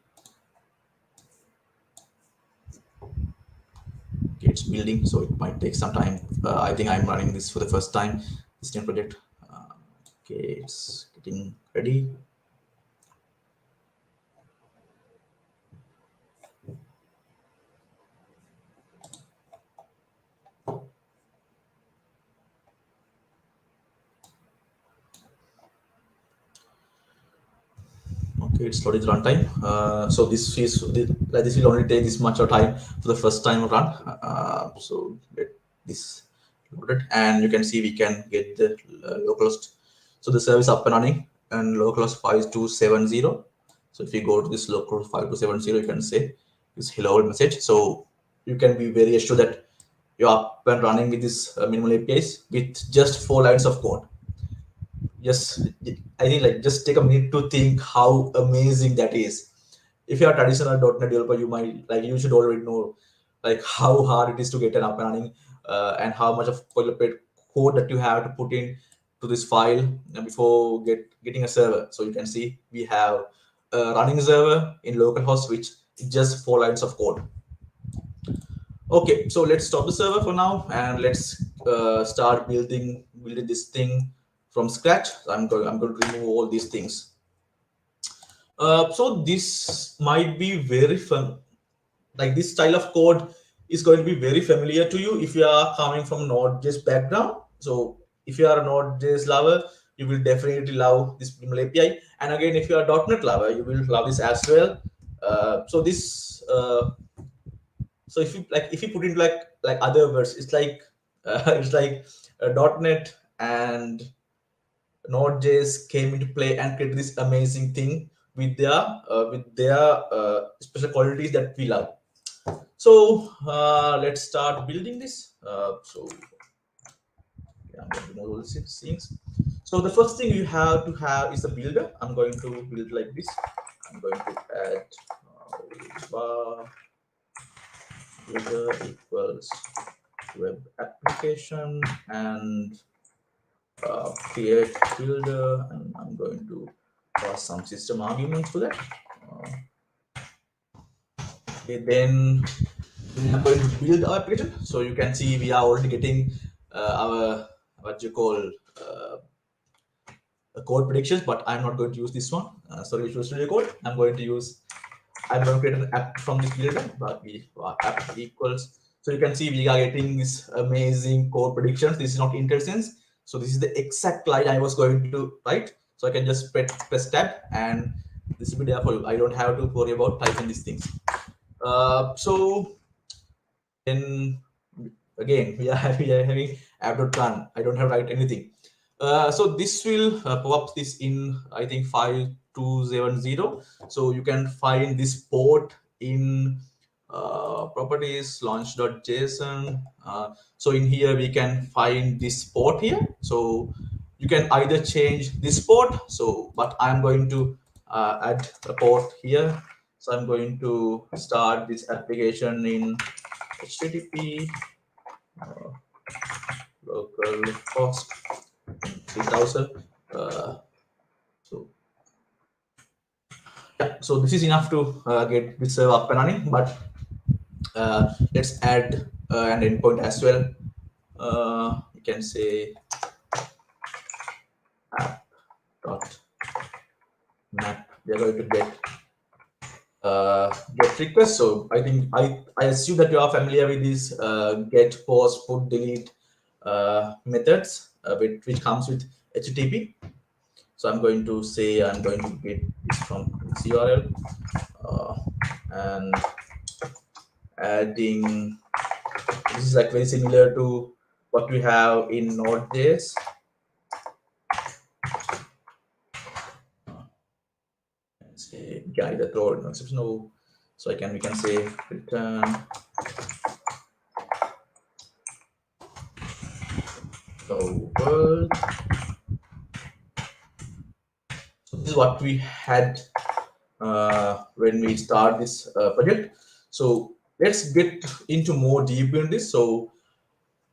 Okay, it's building, so it might take some time. I think I'm running this for the first time, this new project. Okay, it's getting ready. Okay, it's loaded runtime. So this will only take this much of time for the first time run. So get this loaded, and you can see we can get the localhost. So the service up and running, and localhost 5270. So if you go to this localhost 5270, you can say this hello message. So you can be very assured that you're up and running with this minimal APIs with just 4 lines of code. Yes, I think like just take a minute to think how amazing that is. If you're a traditional .NET developer, you should already know like how hard it is to get an up and running, and how much of boilerplate code that you have to put in to this file before getting a server. So you can see we have a running server in localhost, which is just 4 lines of code. Okay, so let's stop the server for now, and let's start building this thing from scratch. So I'm going to remove all these things. So this might be very fun. Like this style of code is going to be very familiar to you if you are coming from Node.js background. So if you are a Node.js lover, you will definitely love this minimal API. And again, if you are a .NET lover, you will love this as well. So this. So if you put in like other words, it's like it's like .NET and Node.js came into play and created this amazing thing with their special qualities that we love. So let's start building this. So yeah, I'm going to know all these things. So the first thing you have to have is a builder. I'm going to build like this. I'm going to add builder equals web application and create builder, and I'm going to pass some system arguments to that. Okay, then I'm going to build our application. So you can see we are already getting our code predictions, but I'm not going to use this one. Sorry, Visual Studio Code. I'm going to create an app from this builder, but app equals. So you can see we are getting this amazing code predictions. This is not Interns. So this is the exact line I was going to write. So I can just press tab, and this will be there for you. I don't have to worry about typing these things. So then again, we are having app.run. I don't have to write anything. So this will pop up this in, I think, 5270. So you can find this port in properties launch.json. So in here we can find this port here. So you can either change this port. So, but I'm going to add a port here. So I'm going to start this application in HTTP localhost 3000. So yeah, so this is enough to get this server up and running, but let's add an endpoint as well. You can say app.map. We are going to get request. So I think I assume that you are familiar with these get, post, put, delete methods which comes with HTTP. So I'm going to say I'm going to get this from this URL and adding. This is like very similar to what we have in Node.js. Say either throw it exceptional. So we can say return the world. So this is what we had when we start this project. So let's get into more deep in this. So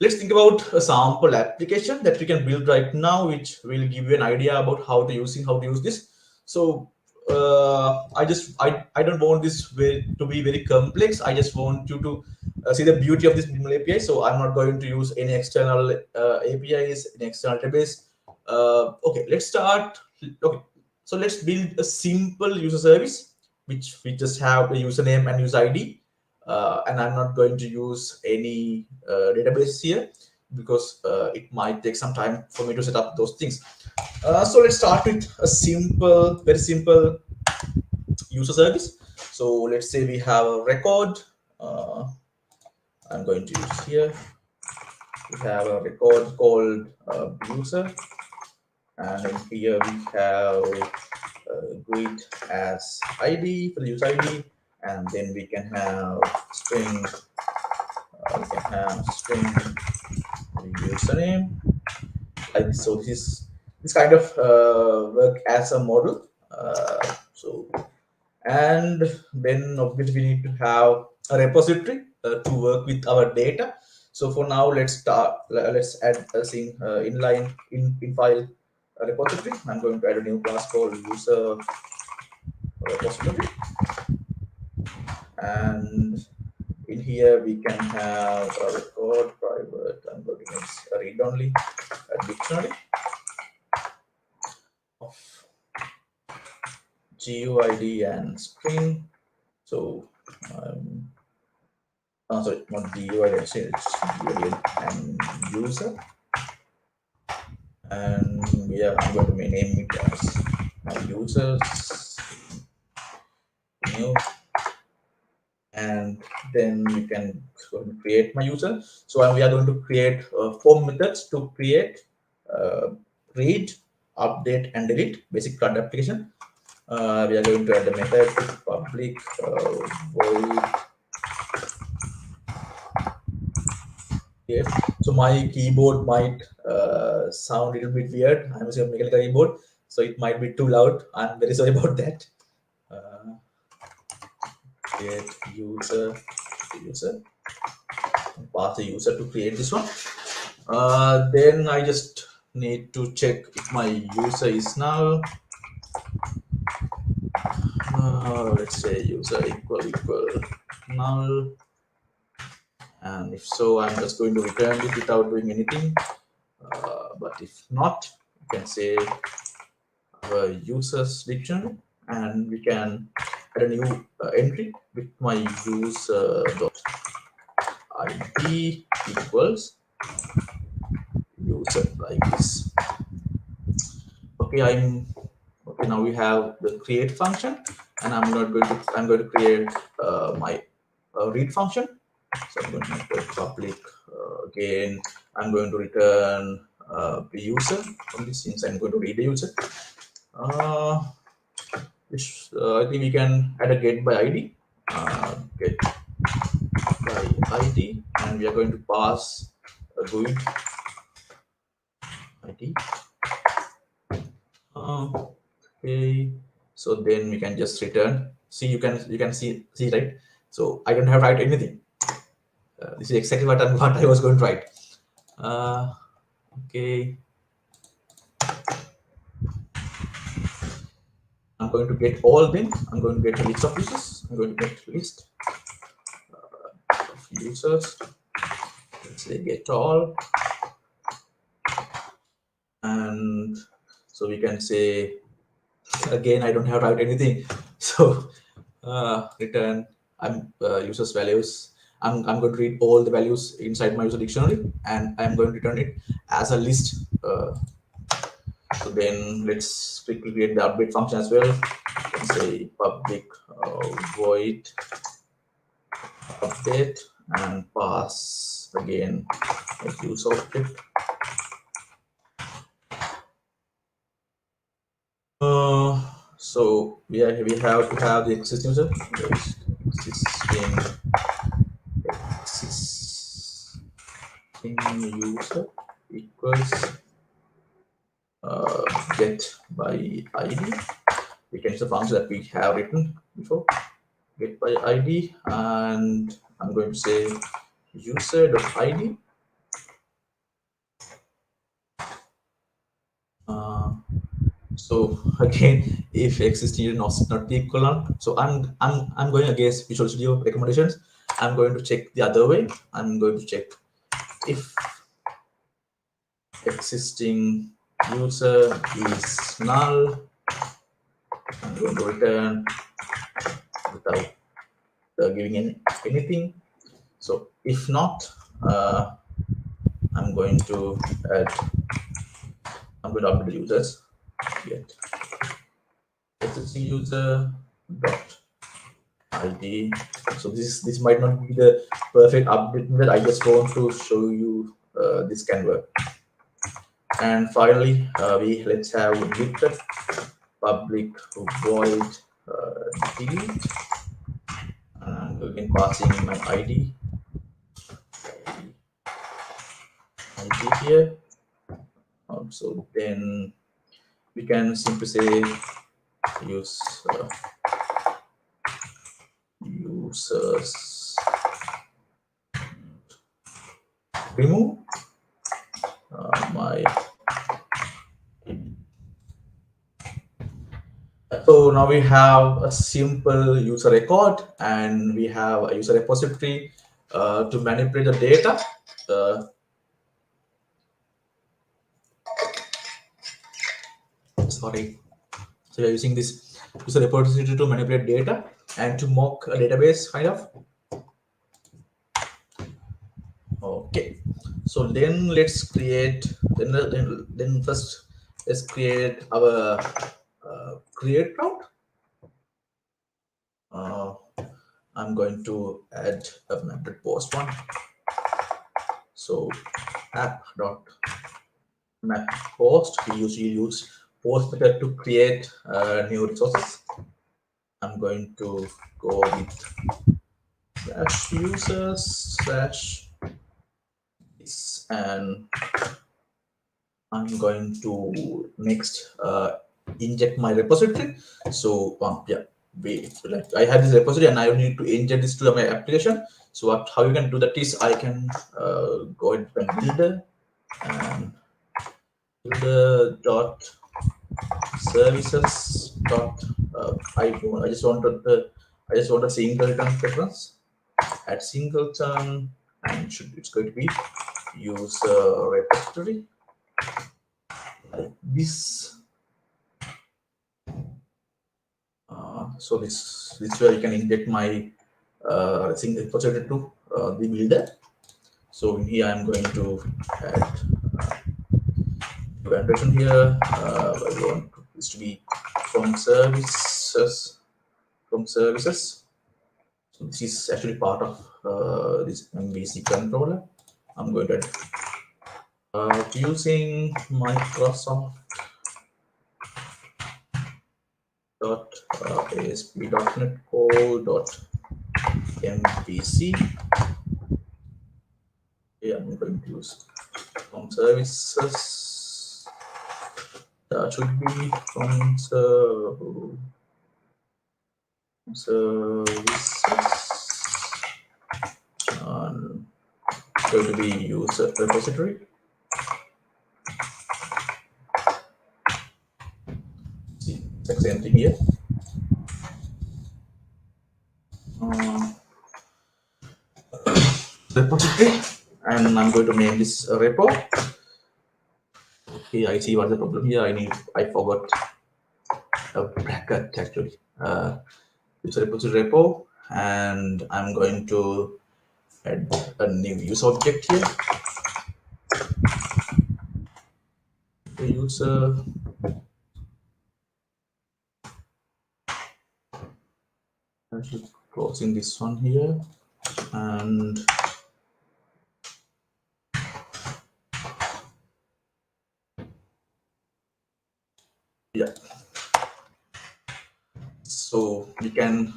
let's think about a sample application that we can build right now, which will give you an idea about how to use this. So I don't want this to be very complex. I just want you to see the beauty of this minimal API. So I'm not going to use any external APIs, any external database. Okay, let's start. Okay, so let's build a simple user service, which we just have a username and user ID. And I'm not going to use any database here because it might take some time for me to set up those things. So let's start with a very simple user service. So let's say we have a record. I'm going to use here. We have a record called user, and in here we have greet as ID for the user ID, and then we can have string. We can have string username. Like so, this kind of work as a model. So and then obviously we need to have a repository to work with our data. So for now, let's add a inline in file repository. I'm going to add a new class called user repository, and in here we can have a record private. I'm going to make a read only a dictionary of GUID and string. So sorry, not GUID, it's GUID and user. And yeah, I'm going to name it as my users new, and then we can go and create my user. So we are going to create 4 methods to create, read, update, and delete basic CRUD application. We are going to add the method public void. Yes. So my keyboard might sound a little bit weird. I'm using a mechanical keyboard, so it might be too loud. I'm very sorry about that. Create user, pass the user to create this one. Then I just need to check if my user is null. Let's say user equal null. And if so, I'm just going to return it without doing anything. But if not, you can say our users dictionary, and we can add a new entry with my user dot ID equals user like this. Okay, okay. Now we have the create function, and I'm going to create my read function. So I'm going to make it public. Again, I'm going to return the user from this, since I'm going to read the user. Which I think we can add a get by ID. Get by ID, and we are going to pass a GUID ID. Okay, so then we can just return. See, you can see right. So I don't have to write anything. This is exactly what I was going to write. Okay. I'm going to get all them. I'm going to get a list of users. I'm going to get list of users. Let's say get all. And so we can say, again, I don't have to write anything. So return users values. I'm going to read all the values inside my user dictionary, and I'm going to return it as a list. So then let's quickly create the update function as well. You can say public void update and pass again a use object. So we have to have the existing user. Existing user equals get by ID. We can use the function that we have written before, get by ID, and I'm going to say user.id. So again, if existing is not equal, so I'm going against Visual Studio recommendations. I'm going to check the other way. I'm going to check if existing user is null. I'm going to return without giving anything. So if not, I'm going to update the users. Get existing user dot ID. So this might not be the perfect update that I just want to show you this can work. And finally, let's have with public void delete, and again passing in my ID here. So then we can simply say use users remove my. So now we have a simple user record and we have a user repository to manipulate the data. Sorry. So we are using this user repository to manipulate data and to mock a database kind of. Okay. So then let's create. Then first let's create our create route. I'm going to add a method post one. So app.map post. We usually use post method to create new resources. I'm going to go with /users/ this, and I'm going to next inject my repository. So yeah, I have this repository and I need to inject this to my application. So how you can do that is I can go into builder and builder dot services dot I just wanted a singleton preference at singleton, and it's going to be use repository like this. So this way I can inject my single repository to the builder. So in here I'm going to add annotation here. I want this to be from services. So this is actually part of this MVC controller. I'm going to using Microsoft ASP.NET Core.MVC. Yeah, I'm going to use from services. That should be from services. Going to be user repository. See, same thing here. Repository, and I'm going to name this repo. Okay, I see what's the problem here. I forgot a bracket actually. It's a repository repo, and I'm going to add a new use object here. The user actually closing this one here, and yeah. So we can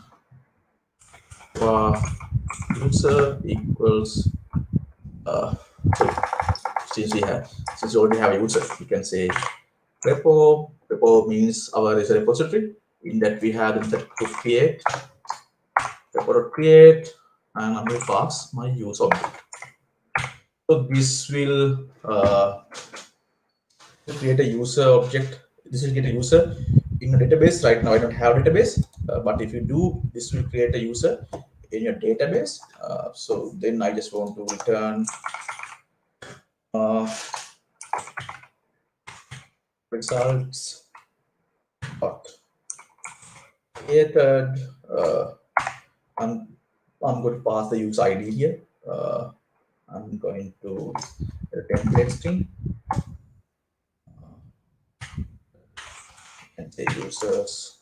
user equals since we already have a user, we can say repo. Repo means our user repository. In that we have the to create repo.create, and I'm going to pass my use object. So this will create a user object. This will get a user in a database. Right now I don't have a database, but if you do, this will create a user in your database. So then I just want to return results dot created. I'm going to pass the user ID here. I'm going to the template string and say users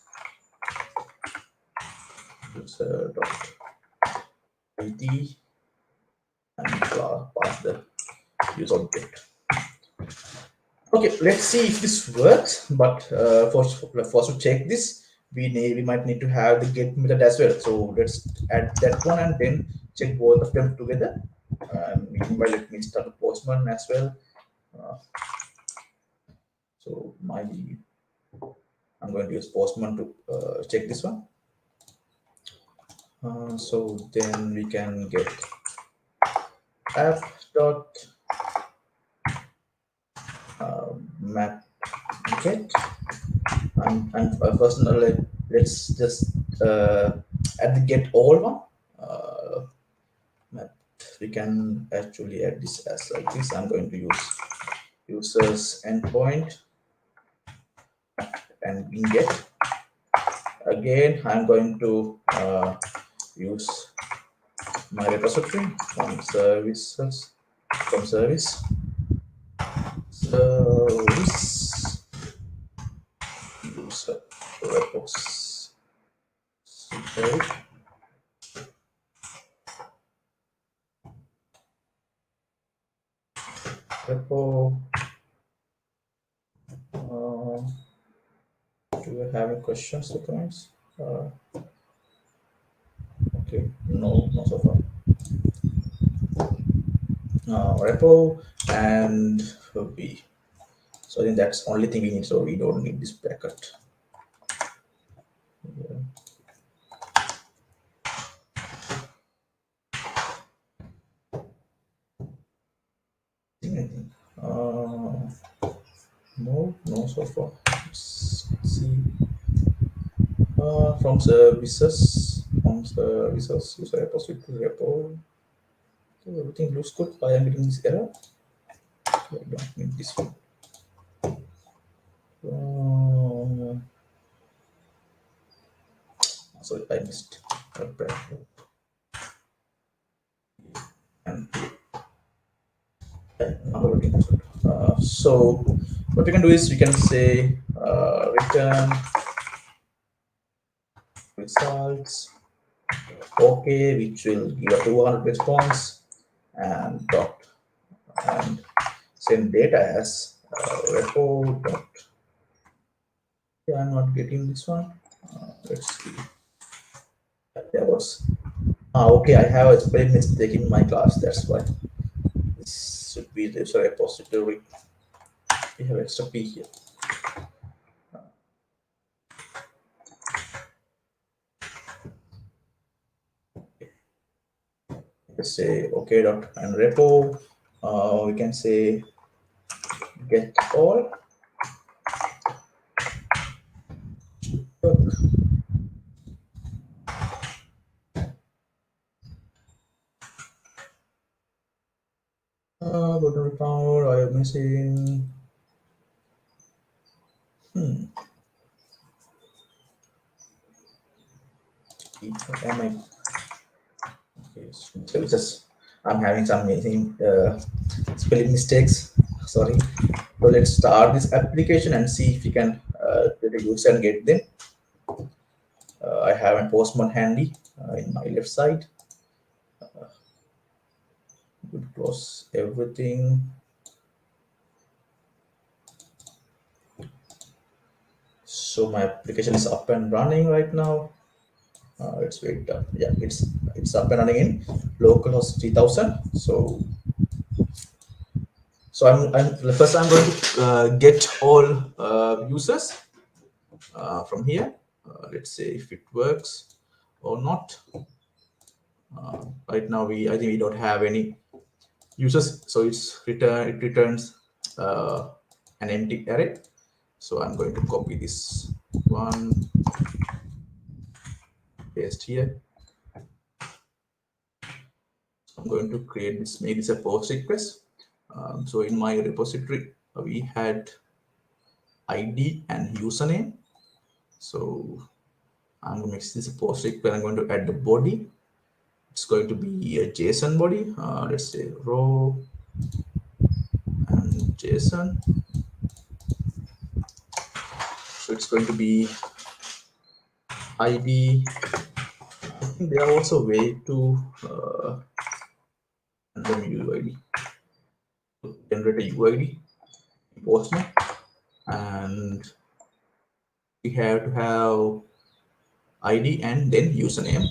user dot id and pass the use object. Okay, let's see if this works. But for to check this, we might need to have the get method as well. So let's add that one and then check both of them together. Meanwhile, let me start the postman as well. So I'm going to use postman to check this one. So then we can get app dot map get and first let's just add the get all one. Map. We can actually add this as like this. I'm going to use users endpoint and get. Again, I'm going to use my repository from service user repos repo. Do you have any questions or comments? Okay, no so far. Repo and v. So I think that's the only thing we need. So we don't need this bracket. Yeah. Anything? No so far. Let's see. From services, user repository repo. Okay, everything looks good. Why I'm getting this error? I don't need this one. Sorry, I missed a bracket. And so what we can do is we can say return results okay, which will give a 200 response and dot and send data as repo dot. Yeah, I'm not getting this one. Let's see. There was okay. I have a spelling mistake in my class. That's why this should be the repository. We have extra p here. Let's say okay dot and repo. We can say get all. Button found. I am missing. Am I? Okay, so it's just I'm having some amazing spelling mistakes. Sorry. So let's start this application and see if we can get a user and get them. I have a postman handy in my left side. Would close everything. So my application is up and running right now. Let's wait. Yeah, it's up and running in localhost 3000. So I'm going to get all users from here. Let's say if it works or not. Right now I think we don't have any users, so it returns an empty array. So I'm going to copy this one, paste here. I'm going to create this, make this a post request. So in my repository, we had ID and username. So I'm going to make this a post request. I'm going to add the body. It's going to be a JSON body. Let's say row and JSON. So it's going to be ID think there are also way to UID, generate a UID postman, and we have to have ID and then username.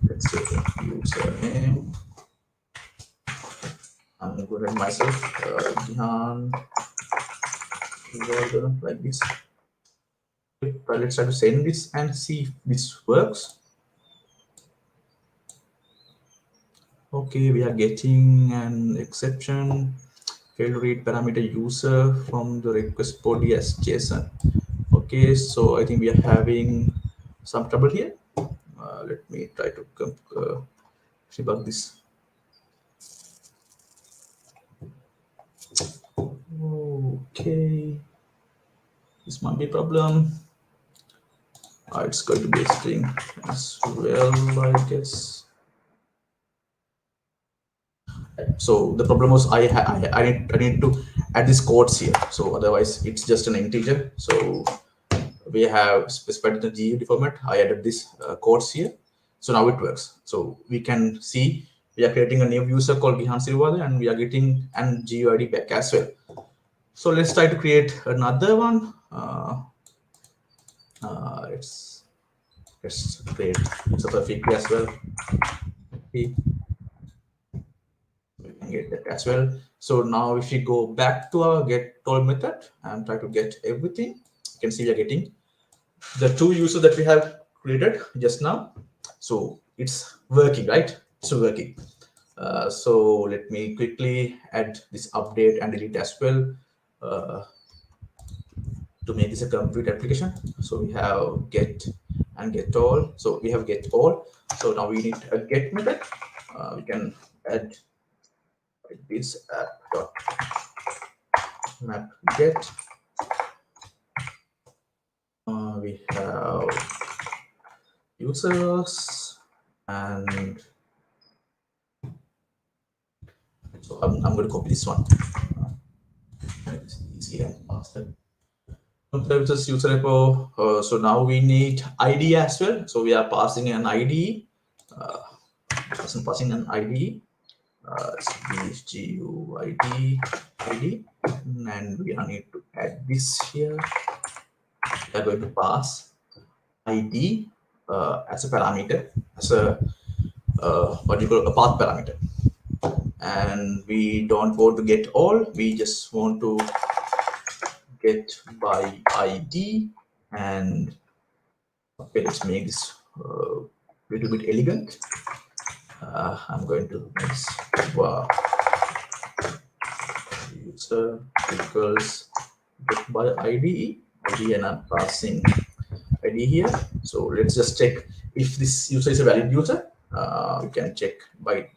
Let's say username. I'm going to myself, Jihan, like this. Let's try to send this and see if this works. Okay, we are getting an exception. Fail to read parameter user from the request body as JSON. Okay, so I think we are having some trouble here. Let me try to debug this. Okay, this might be a problem. It's going to be a string as well, I guess. So the problem was I need to add these codes here. So otherwise it's just an integer. So we have specified the GUID format. I added this codes here. So now it works. So we can see we are creating a new user called Wijethilake, and we are getting an GUID back as well. So let's try to create another one. Let's create user figure as well. Okay. We can get that as well. So now if we go back to our get tool method and try to get everything, you can see we are getting the two users that we have created just now. So it's working, right? It's working. So let me quickly add this update and delete as well to make this a complete application. So we have get and get all. So we have get all. So now we need a get method. We can add this dot map get. We have users, and so I'm going to copy this one. It's easy and faster. Services user repo. So now we need ID as well. So we are passing an ID. Passing an ID. GUID ID, and we need to add this here. We are going to pass ID as a parameter, as a what you call a path parameter, and we don't want to get all. We just want to get by ID, and okay, let's make this a little bit elegant. I'm going to make this user equals get by ID, and I'm passing ID here. So let's just check if this user is a valid user. We can check by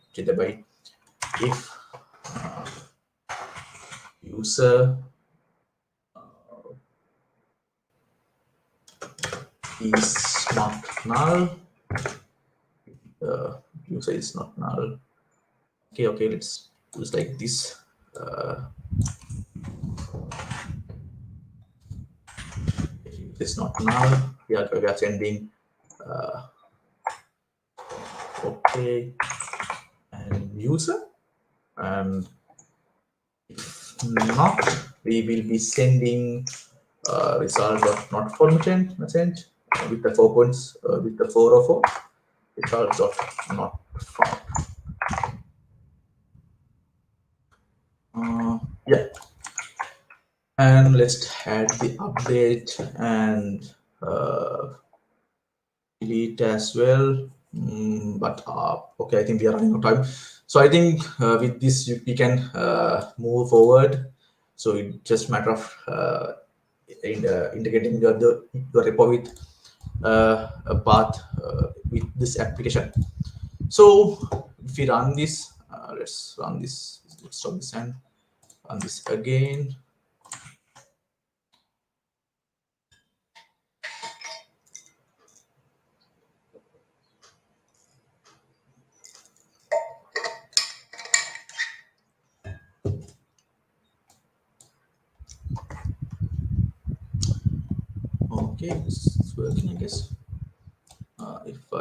if user is not null. User is not null. Okay, let's do it like this. If it's not null, we are sending okay and user, and if not, we will be sending result of not formatted message with the 4 points with the 404 results of not found. Yeah, and let's add the update and delete as well. But okay, I think we are running out of time. So I think with this we can move forward. So it's just a matter of integrating the repo with a path with this application. So if we run this, let's run this. Let's stop this and run this again. Okay, it's working, I guess.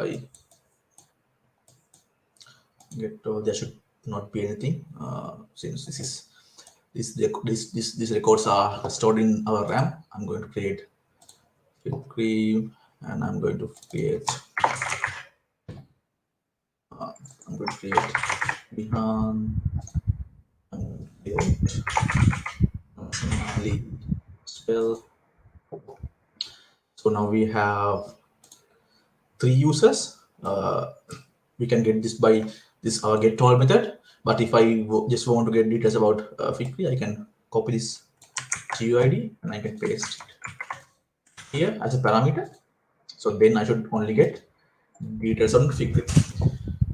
I get there should not be anything since these records are stored in our RAM. I'm going to create cream and I'm going to create Bihan and lead spell. So now we have 3 users. We can get this by this get all method. But if I just want to get details about Fikri, I can copy this GUID and I can paste it here as a parameter. So then I should only get details on Fikri.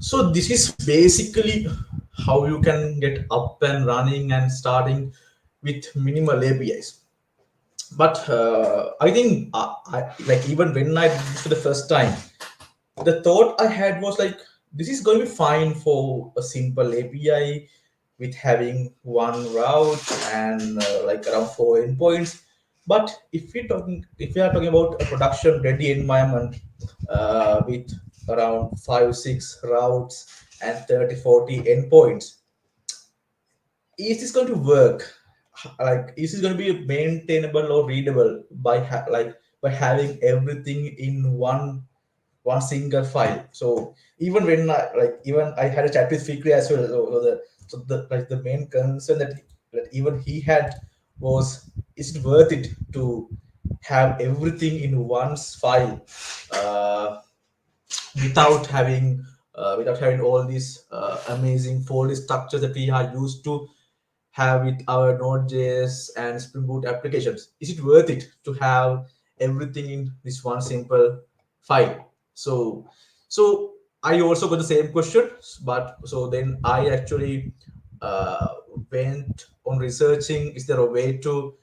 So this is basically how you can get up and running and starting with minimal APIs. But I think like even when I did this for the first time, the thought I had was like, this is going to be fine for a simple API with having one route and like around 4 endpoints. But if we are talking about a production ready environment with around 5-6 routes and 30-40 endpoints, is this going to work? Like, is this going to be maintainable or readable by having everything in one single file? So even when I had a chat with Fikri as well, so the main concern that even he had was, is it worth it to have everything in one file without having all these amazing folder structures that we are used to have with our Node.js and Spring Boot applications? Is it worth it to have everything in this one simple file? So I also got the same question, but so then I actually went on researching, is there a way to,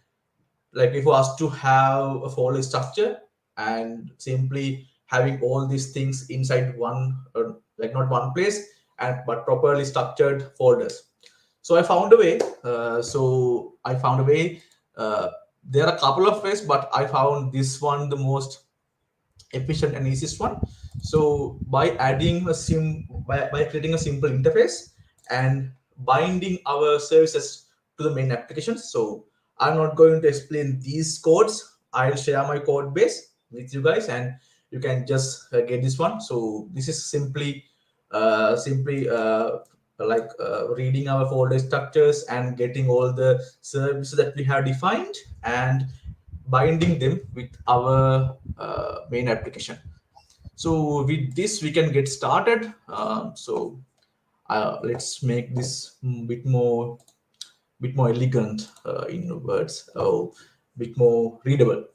like, if us to have a folder structure and simply having all these things inside one, like not one place, but properly structured folders. So I found a way. There are a couple of ways, but I found this one the most efficient and easiest one. So by adding by creating a simple interface and binding our services to the main application. So I'm not going to explain these codes. I'll share my code base with you guys, and you can just get this one. So this is simply reading our folder structures and getting all the services that we have defined and binding them with our main application. So with this, we can get started. Let's make this bit more elegant in words, bit more readable.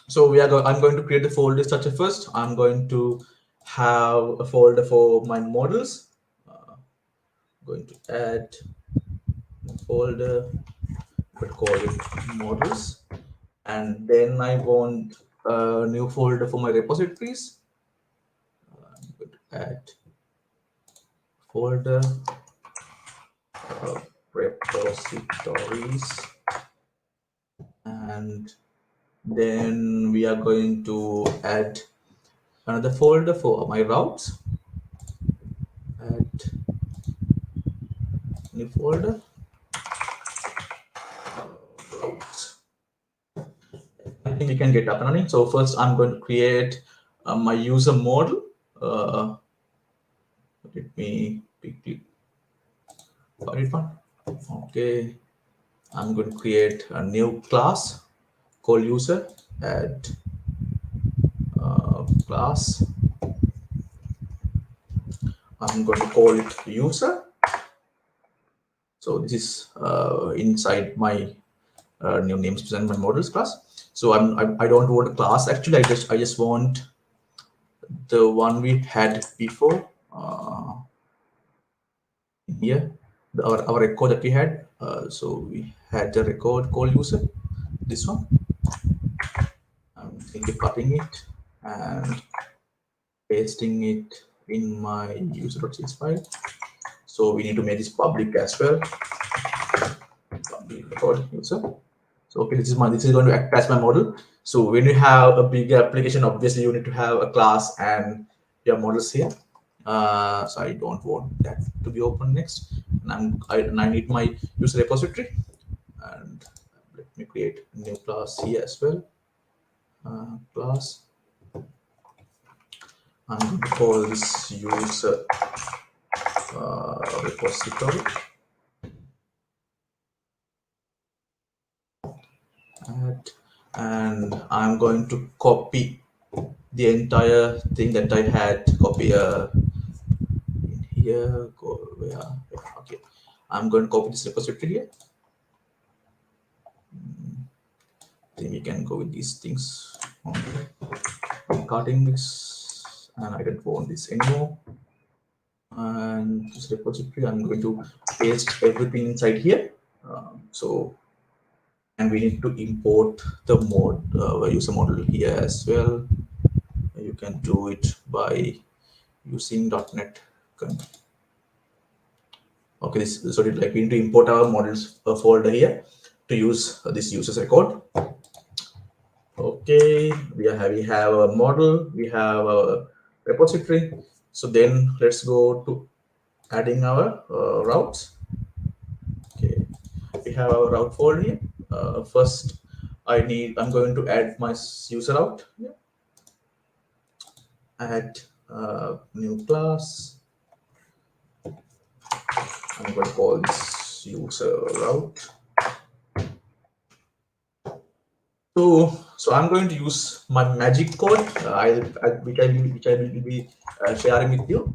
So I'm going to create the folder structure first. I'm going to have a folder for my models. Going to add a folder, but call it models, and then I want a new folder for my repositories. I'm going to add folder repositories, and then we are going to add another folder for my routes. Add new folder, routes. I think we can get up and running. So first I'm going to create my user model. Let me quickly find it one. Okay, I'm going to create a new class called user. Add class. I'm going to call it user. So this is inside my new namespace and my models class. So I don't want a class actually. I just want the one we had before here, our record that we had. So we had the record called user, this one. I'm simply cutting it and pasting it in my user.js file. So we need to make this public as well. Public record user. So okay, this is going to act as my model. So when you have a big application, obviously you need to have a class and have models here. So I don't want that to be open next. And I need my user repository. And let me create a new class here as well. Class. I'm going to call this user repository. And I'm going to copy the entire thing that I had copy in here. Go where? Okay, I'm going to copy this repository here. Then we can go with these things. Cutting this, and I don't want this anymore. And this repository, I'm going to paste everything inside here. And we need to import the user model here as well. You can do it by using .NET Conf. Okay, so we need to import our models folder here to use this users record. Okay, we have a model, we have a repository. So then let's go to adding our routes. Okay, we have our route folder here. First, I'm going to add my user route. Yeah. Add new class. I'm going to call this user route. So I'm going to use my magic code, which I will be sharing with you.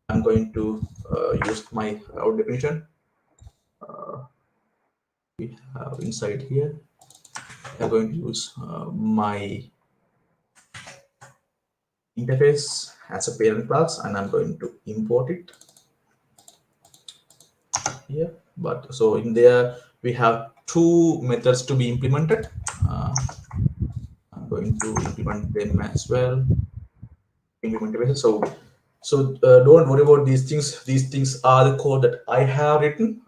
I'm going to use my route definition. We have inside here. I'm going to use my interface as a parent class, and I'm going to import it here. But so in there we have two methods to be implemented. I'm going to implement them as well. Implementation. So don't worry about these things. These things are the code that I have written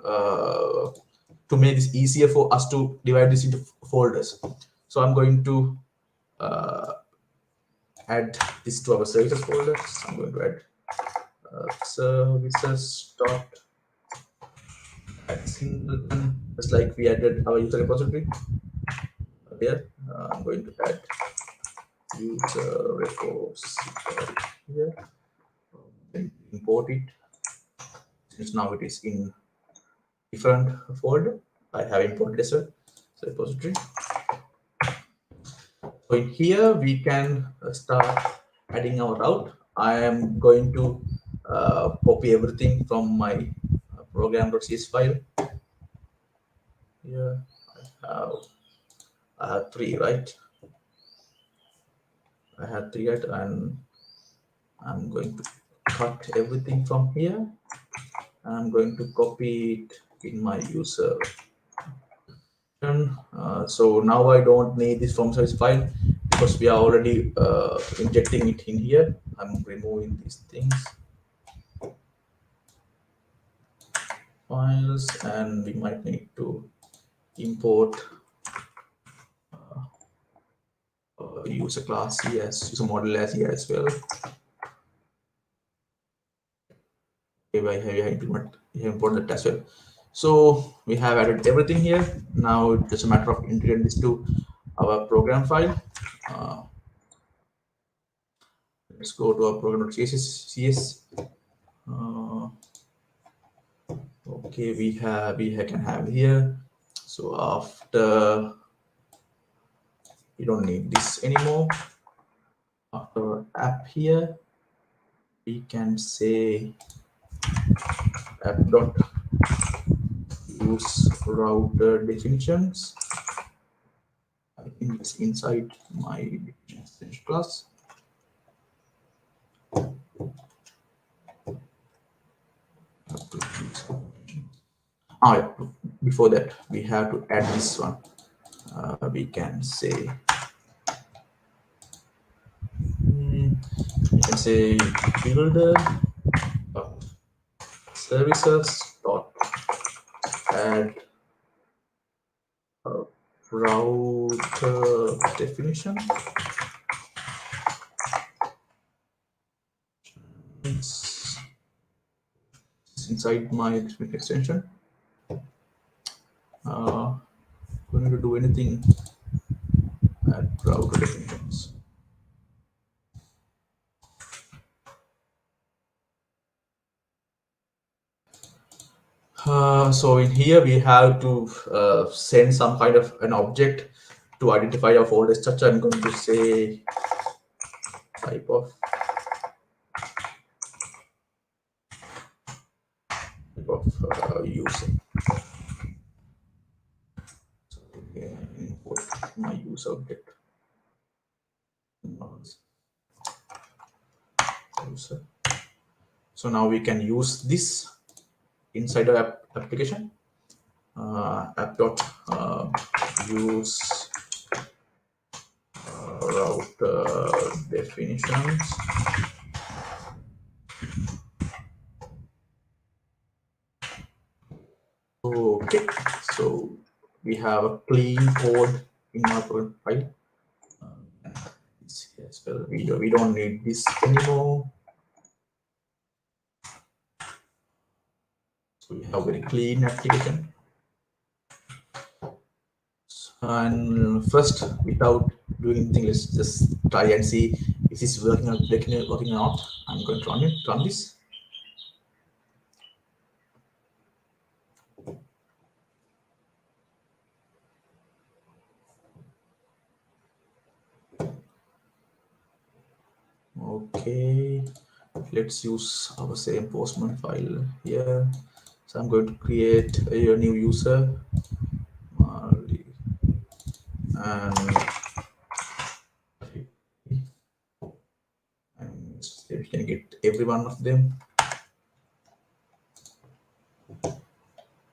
to make this easier for us to divide this into folders. So I'm going to add this to our services folder. So I'm going to add services dot singleton, just like we added our user repository. Here, I'm going to add user repository here. Then import it. Since now it is in different folder, I have imported as well. So repository. So in here we can start adding our route. I am going to copy everything from my program.cs file. Here I have three, right? I have three, right? And I'm going to cut everything from here. I'm going to copy it in my user. So now I don't need this from size file because we are already injecting it in here. I'm removing these things. Files, and we might need to import user class here, user model as here as well. Okay, I have imported that as well. So we have added everything here. Now it's just a matter of integrating this to our program file. Let's go to our program.cs. Okay, we can have here. So after, we don't need this anymore. After app here, we can say app dot use router definitions. I think it's inside my class. Before that, we have to add this one. We can say builder services dot add router definition. it's inside my extension. Don't need to do anything at router definitions. So in here we have to send some kind of an object to identify our folder structure. I'm going to say type of user. So again, import my user object. User. So now we can use this inside our application. App dot use router definitions. Okay, so we have a clean code in our file. Well, we don't need this anymore. So we have very clean application. And first, without doing anything, let's just try and see if this is working or not. I'm going to run this. Okay, let's use our same Postman file here. So I'm going to create a new user. And we can get every one of them.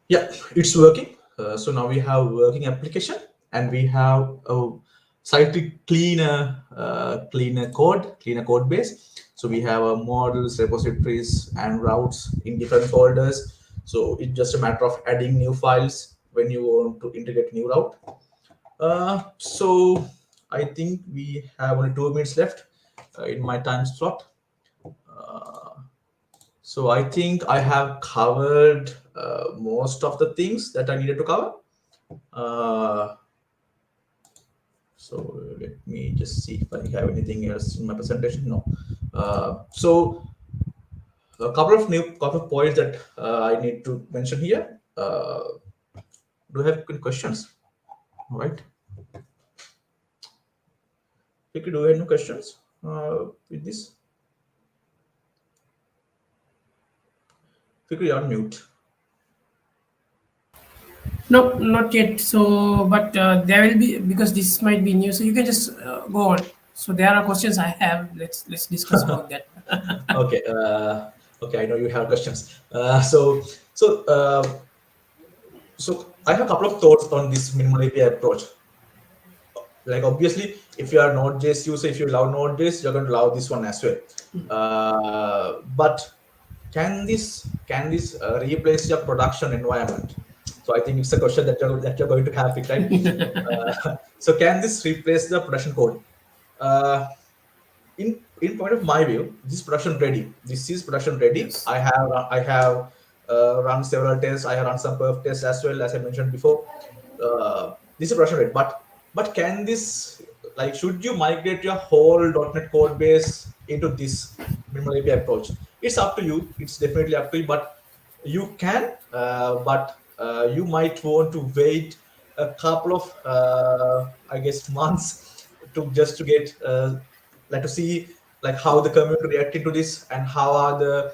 Yeah, it's working. So now we have working application, and we have a slightly cleaner code base. So we have models, repositories, and routes in different folders. So it's just a matter of adding new files when you want to integrate new route. So I think we have only 2 minutes left in my time slot. So I think I have covered most of the things that I needed to cover. So let me just see if I have anything else in my presentation. No. So a couple of points that I need to mention here. Do you have any questions? All right. Do you have any questions with this? Fikri, you're on mute. No, not yet. So, but there will be, because this might be new. So you can just go on. So there are questions I have. Let's discuss about that. Okay. Okay, I know you have questions. So I have a couple of thoughts on this minimal API approach. Like obviously, if you are Node.js user, if you love Node.js, you're going to love this one as well. But can this replace your production environment? So I think it's a question that you're going to have, right? So can this replace the production code? In point of my view, this is production ready. Yes. I have run several tests. I have run some perf tests as well, as I mentioned before. This is production ready, but can this, like, should you migrate your whole .NET code base into this minimal API approach? It's up to you. It's definitely up to you, but you can, but you might want to wait a couple of, I guess, months to get like to see like how the community reacting to this, and how are the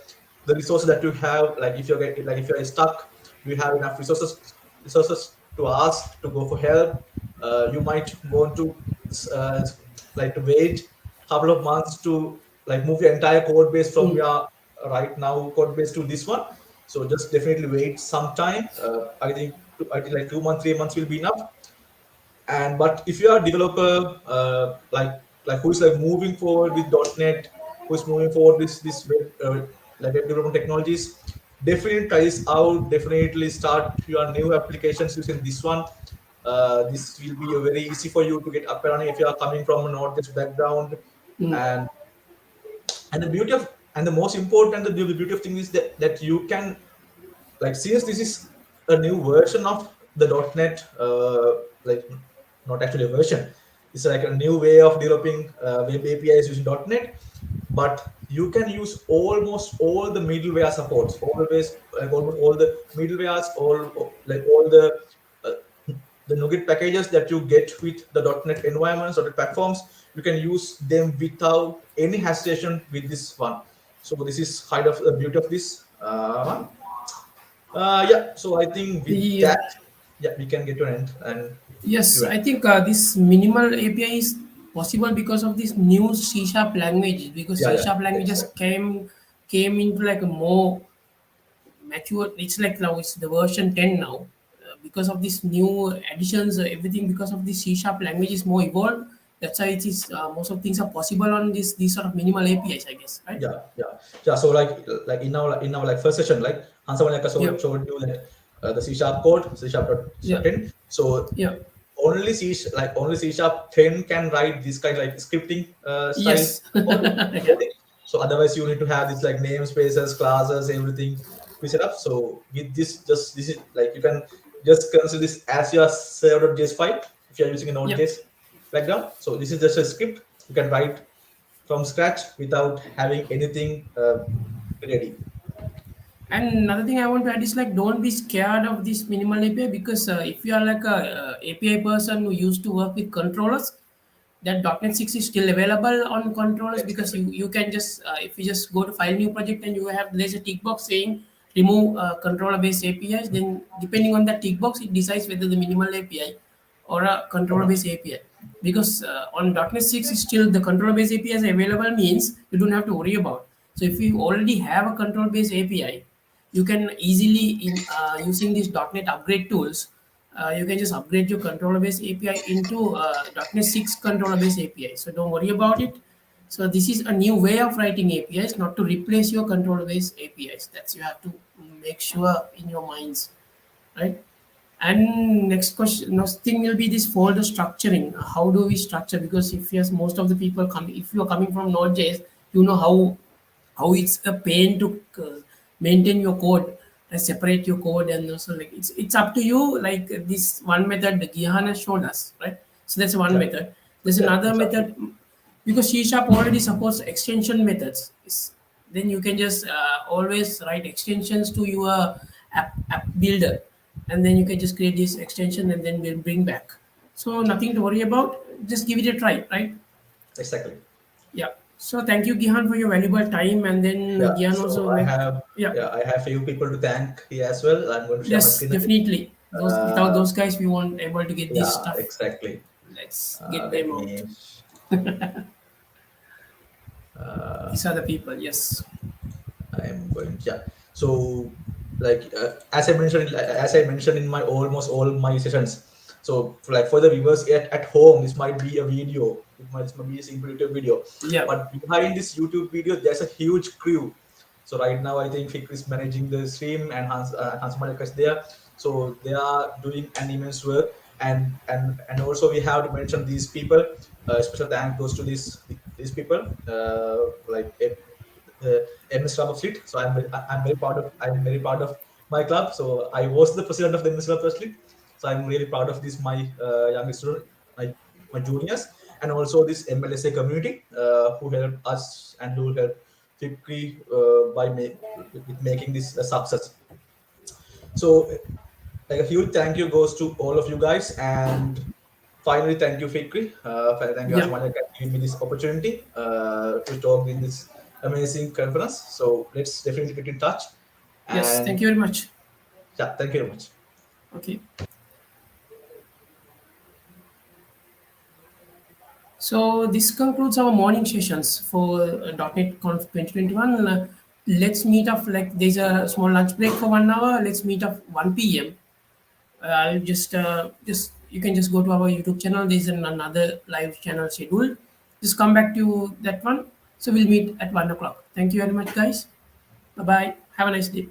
resources that you have. Like if you're stuck, do you have enough resources to ask to go for help? You might want to like to wait a couple of months to like move your entire code base from your right now code base to this one. So just definitely wait some time. I think like 2 months, 3 months will be enough. And but if you are a developer like who is like moving forward with .NET, who is moving forward with this web like web development technologies, definitely try this out. Definitely start your new applications using this one. This will be very easy for you to get up and running if you are coming from a Node.js background. And the beauty of And the most important, the beauty of thing is that you can, like, since this is a new version of the .NET, like not actually a version, it's like a new way of developing web APIs using .NET, but you can use almost all the middleware supports, always, like almost all the middlewares, all uh, the NuGet packages that you get with the .NET environments or the platforms. You can use them without any hesitation with this one. So this is kind of the beauty of this one. Yeah, so I think with The that, yeah, we can get to an end. And Yes, you I think this minimal API is possible because of this new C# language. Because yeah, C# yeah, languages exactly. came into like a more mature. It's like now it's the version 10 now. Because of these new additions, everything because of the C# language is more evolved. That's why it is most of things are possible on this these sort of minimal APIs, I guess, right? Yeah. So like in our like first session, like Hansamanaka Yeah, showed you that the C# code, C# yeah, 10. So yeah. only C# 10 can write this kind of like scripting style Yes, code, yeah, coding. So otherwise you need to have this like namespaces, classes, everything we set up. So with this, just this is like you can just consider this as your server.js file if you're using a yeah. Node.js background. So this is just a script you can write from scratch without having anything ready. And another thing I want to add is like don't be scared of this minimal API because if you are like a API person who used to work with controllers, that .NET 6 is still available on controllers because Exactly. you can just if you just go to file new project and you have there's a tick box saying remove controller based APIs, then depending on that tick box it decides whether the minimal API or a Or controller not. based API. Because on .NET 6 is still the controller based APIs available means you don't have to worry about. So if you already have a control based API, you can easily in using these .NET upgrade tools, you can just upgrade your controller based API into .NET 6 controller based API. So don't worry about it. So this is a new way of writing APIs, not to replace your controller based APIs. That's you have to make sure in your minds, right? And next question, next thing will be this folder structuring. How do we structure? Because if yes, most of the people come, if you are coming from Node.js, you know how it's a pain to maintain your code and separate your code, and also like it's up to you. Like this one method Gihan has showed us, right? So that's one Yeah, method. There's yeah, another it's up to method because C# already supports extension methods. Then you can just always write extensions to your app builder, and then you can just create this extension and then we'll bring back. So nothing to worry about. Just give it a try, right? exactly. Yeah. So thank you, Gihan, for your valuable time. And then Yeah. Gihan So also like, yeah, I have few people to thank here as well. I'm going to share my yes, screen again. definitely. Those without Uh, those guys, we won't able to get this yeah, stuff. exactly. Let's get Let them out. me. These are the people. Yes. I'm going. Yeah. So, like as I mentioned in my almost all my sessions. So, for the viewers at home, this might be a video. This might be a simple YouTube video, Yeah. but behind this YouTube video, there's a huge crew. So right now, I think Fikri is managing the stream and Hans Malek is there. So they are doing an immense work, and also we have to mention these people. Special thank goes to these people, like MS Club Fleet. So I'm very proud of my club. So I was the president of the MS Club Fleet. So I'm really proud of this my young student, my juniors, and also this MLSA community who helped us and who helped Fikri with making this a success. So like a huge thank you goes to all of you guys, and finally thank you Fikri. Thank you Yeah. Asmani for giving me this opportunity to talk in this amazing conference. So let's definitely get in touch, Yes. Thank and you very much. yeah, thank you very much. Okay. So this concludes our morning sessions for .NET Conf 2021. Let's meet up. Like there's a small lunch break for 1 hour. Let's meet up 1 p.m. I'll just you can just go to our YouTube channel. There's another live channel scheduled. Just come back to that one. So we'll meet at 1 o'clock. Thank you very much, guys. Bye bye. Have a nice day.